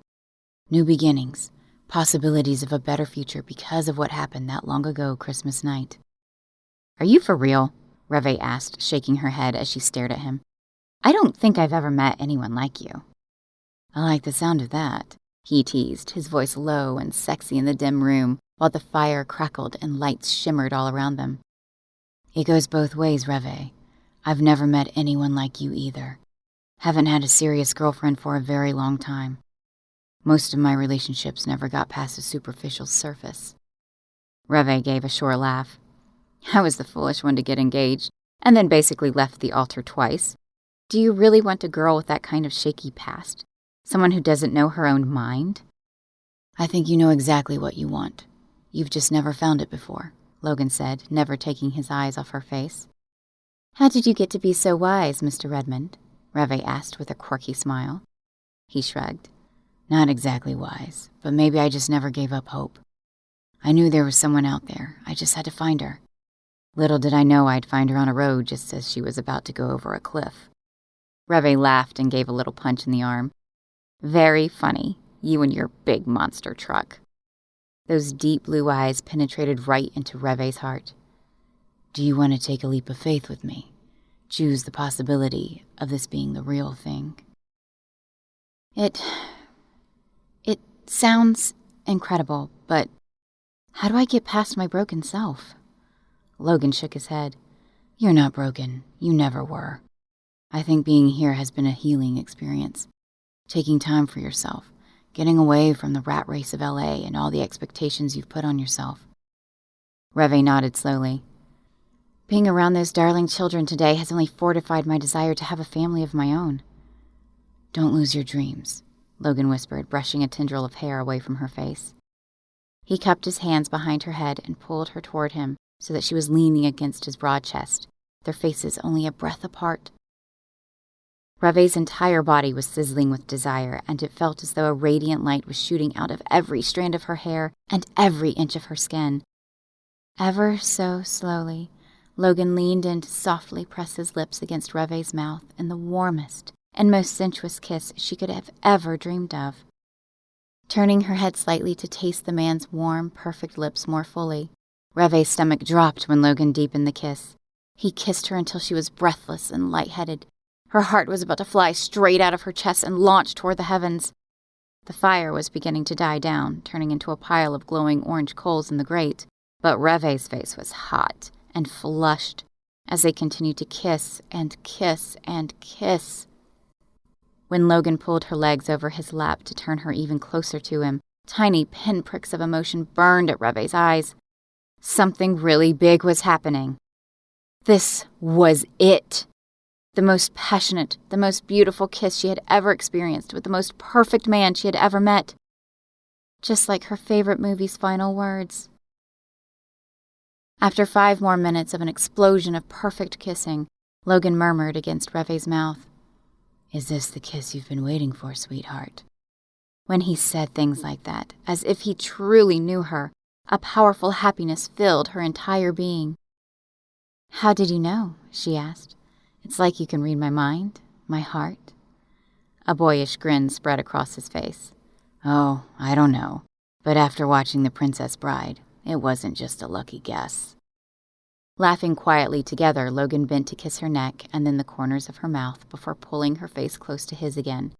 New beginnings, possibilities of a better future because of what happened that long ago Christmas night." "Are you for real?" Revé asked, shaking her head as she stared at him. "I don't think I've ever met anyone like you." "I like the sound of that," he teased, his voice low and sexy in the dim room, while the fire crackled and lights shimmered all around them. "It goes both ways, Revé. I've never met anyone like you either. Haven't had a serious girlfriend for a very long time. Most of my relationships never got past a superficial surface. Revé gave a short laugh. I was the foolish one to get engaged, and then basically left the altar twice. Do you really want a girl with that kind of shaky past? Someone who doesn't know her own mind? I think you know exactly what you want. You've just never found it before, Logan said, never taking his eyes off her face. How did you get to be so wise, Mr. Redmond? Revé asked with a quirky smile. He shrugged. Not exactly wise, but maybe I just never gave up hope. I knew there was someone out there. I just had to find her. Little did I know I'd find her on a road just as she was about to go over a cliff. Revé laughed and gave a little punch in the arm. Very funny, you and your big monster truck. Those deep blue eyes penetrated right into Revé's heart. Do you want to take a leap of faith with me? Choose the possibility of this being the real thing. It sounds incredible, but how do I get past my broken self? Logan shook his head. You're not broken. You never were. I think being here has been a healing experience. Taking time for yourself, getting away from the rat race of LA and all the expectations you've put on yourself. Revé nodded slowly. Being around those darling children today has only fortified my desire to have a family of my own. Don't lose your dreams, Logan whispered, brushing a tendril of hair away from her face. He cupped his hands behind her head and pulled her toward him so that she was leaning against his broad chest, their faces only a breath apart. Revé's entire body was sizzling with desire, and it felt as though a radiant light was shooting out of every strand of her hair and every inch of her skin. Ever so slowly, Logan leaned in to softly press his lips against Revé's mouth in the warmest and most sensuous kiss she could have ever dreamed of. Turning her head slightly to taste the man's warm, perfect lips more fully, Revé's stomach dropped when Logan deepened the kiss. He kissed her until she was breathless and lightheaded. Her heart was about to fly straight out of her chest and launch toward the heavens. The fire was beginning to die down, turning into a pile of glowing orange coals in the grate, but Revé's face was hot and flushed as they continued to kiss and kiss and kiss. When Logan pulled her legs over his lap to turn her even closer to him, tiny pinpricks of emotion burned at Revé's eyes. Something really big was happening. This was it. The most passionate, the most beautiful kiss she had ever experienced with the most perfect man she had ever met. Just like her favorite movie's final words. After 5 more minutes of an explosion of perfect kissing, Logan murmured against Revé's mouth, "Is this the kiss you've been waiting for, sweetheart?" When he said things like that, as if he truly knew her, a powerful happiness filled her entire being. "How did you know?" she asked. "It's like you can read my mind, my heart." A boyish grin spread across his face. "Oh, I don't know. But after watching The Princess Bride, it wasn't just a lucky guess." Laughing quietly together, Logan bent to kiss her neck and then the corners of her mouth before pulling her face close to his again.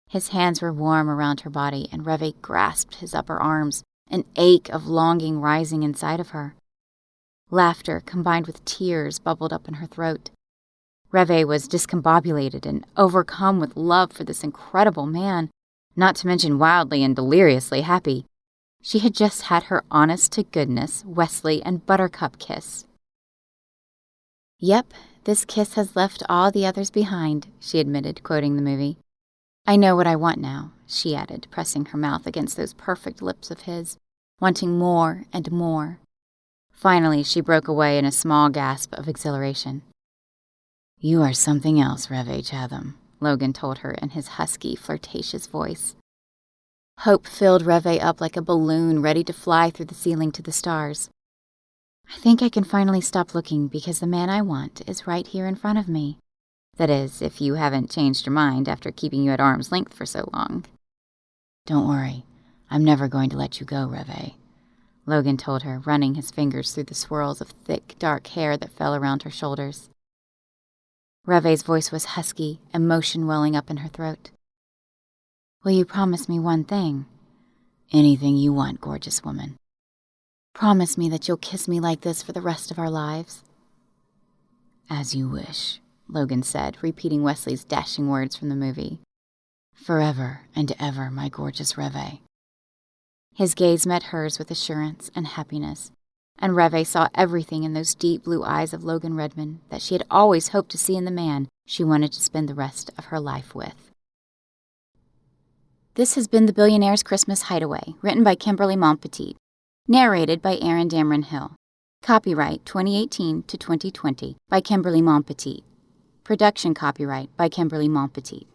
His hands were warm around her body, and Revé grasped his upper arms, an ache of longing rising inside of her. Laughter combined with tears bubbled up in her throat. Revé was discombobulated and overcome with love for this incredible man, not to mention wildly and deliriously happy. She had just had her honest-to-goodness Wesley and Buttercup kiss. "Yep, this kiss has left all the others behind," she admitted, quoting the movie. "I know what I want now," she added, pressing her mouth against those perfect lips of his, wanting more and more. Finally, she broke away in a small gasp of exhilaration. "You are something else, Revé Chatham," Logan told her in his husky, flirtatious voice. Hope filled Revé up like a balloon ready to fly through the ceiling to the stars. "I think I can finally stop looking because the man I want is right here in front of me. That is, if you haven't changed your mind after keeping you at arm's length for so long." "Don't worry. I'm never going to let you go, Revé," Logan told her, running his fingers through the swirls of thick, dark hair that fell around her shoulders. Revé's voice was husky, emotion welling up in her throat. "Will you promise me one thing?" "Anything you want, gorgeous woman." "Promise me that you'll kiss me like this for the rest of our lives." "As you wish," Logan said, repeating Wesley's dashing words from the movie. "Forever and ever, my gorgeous Revé." His gaze met hers with assurance and happiness, and Revé saw everything in those deep blue eyes of Logan Redmond that she had always hoped to see in the man she wanted to spend the rest of her life with. This has been the Billionaire's Christmas Hideaway, written by Kimberly Montpetit, narrated by Aaron Dameron Hill. Copyright 2018 to 2020 by Kimberly Montpetit. Production copyright by Kimberly Montpetit.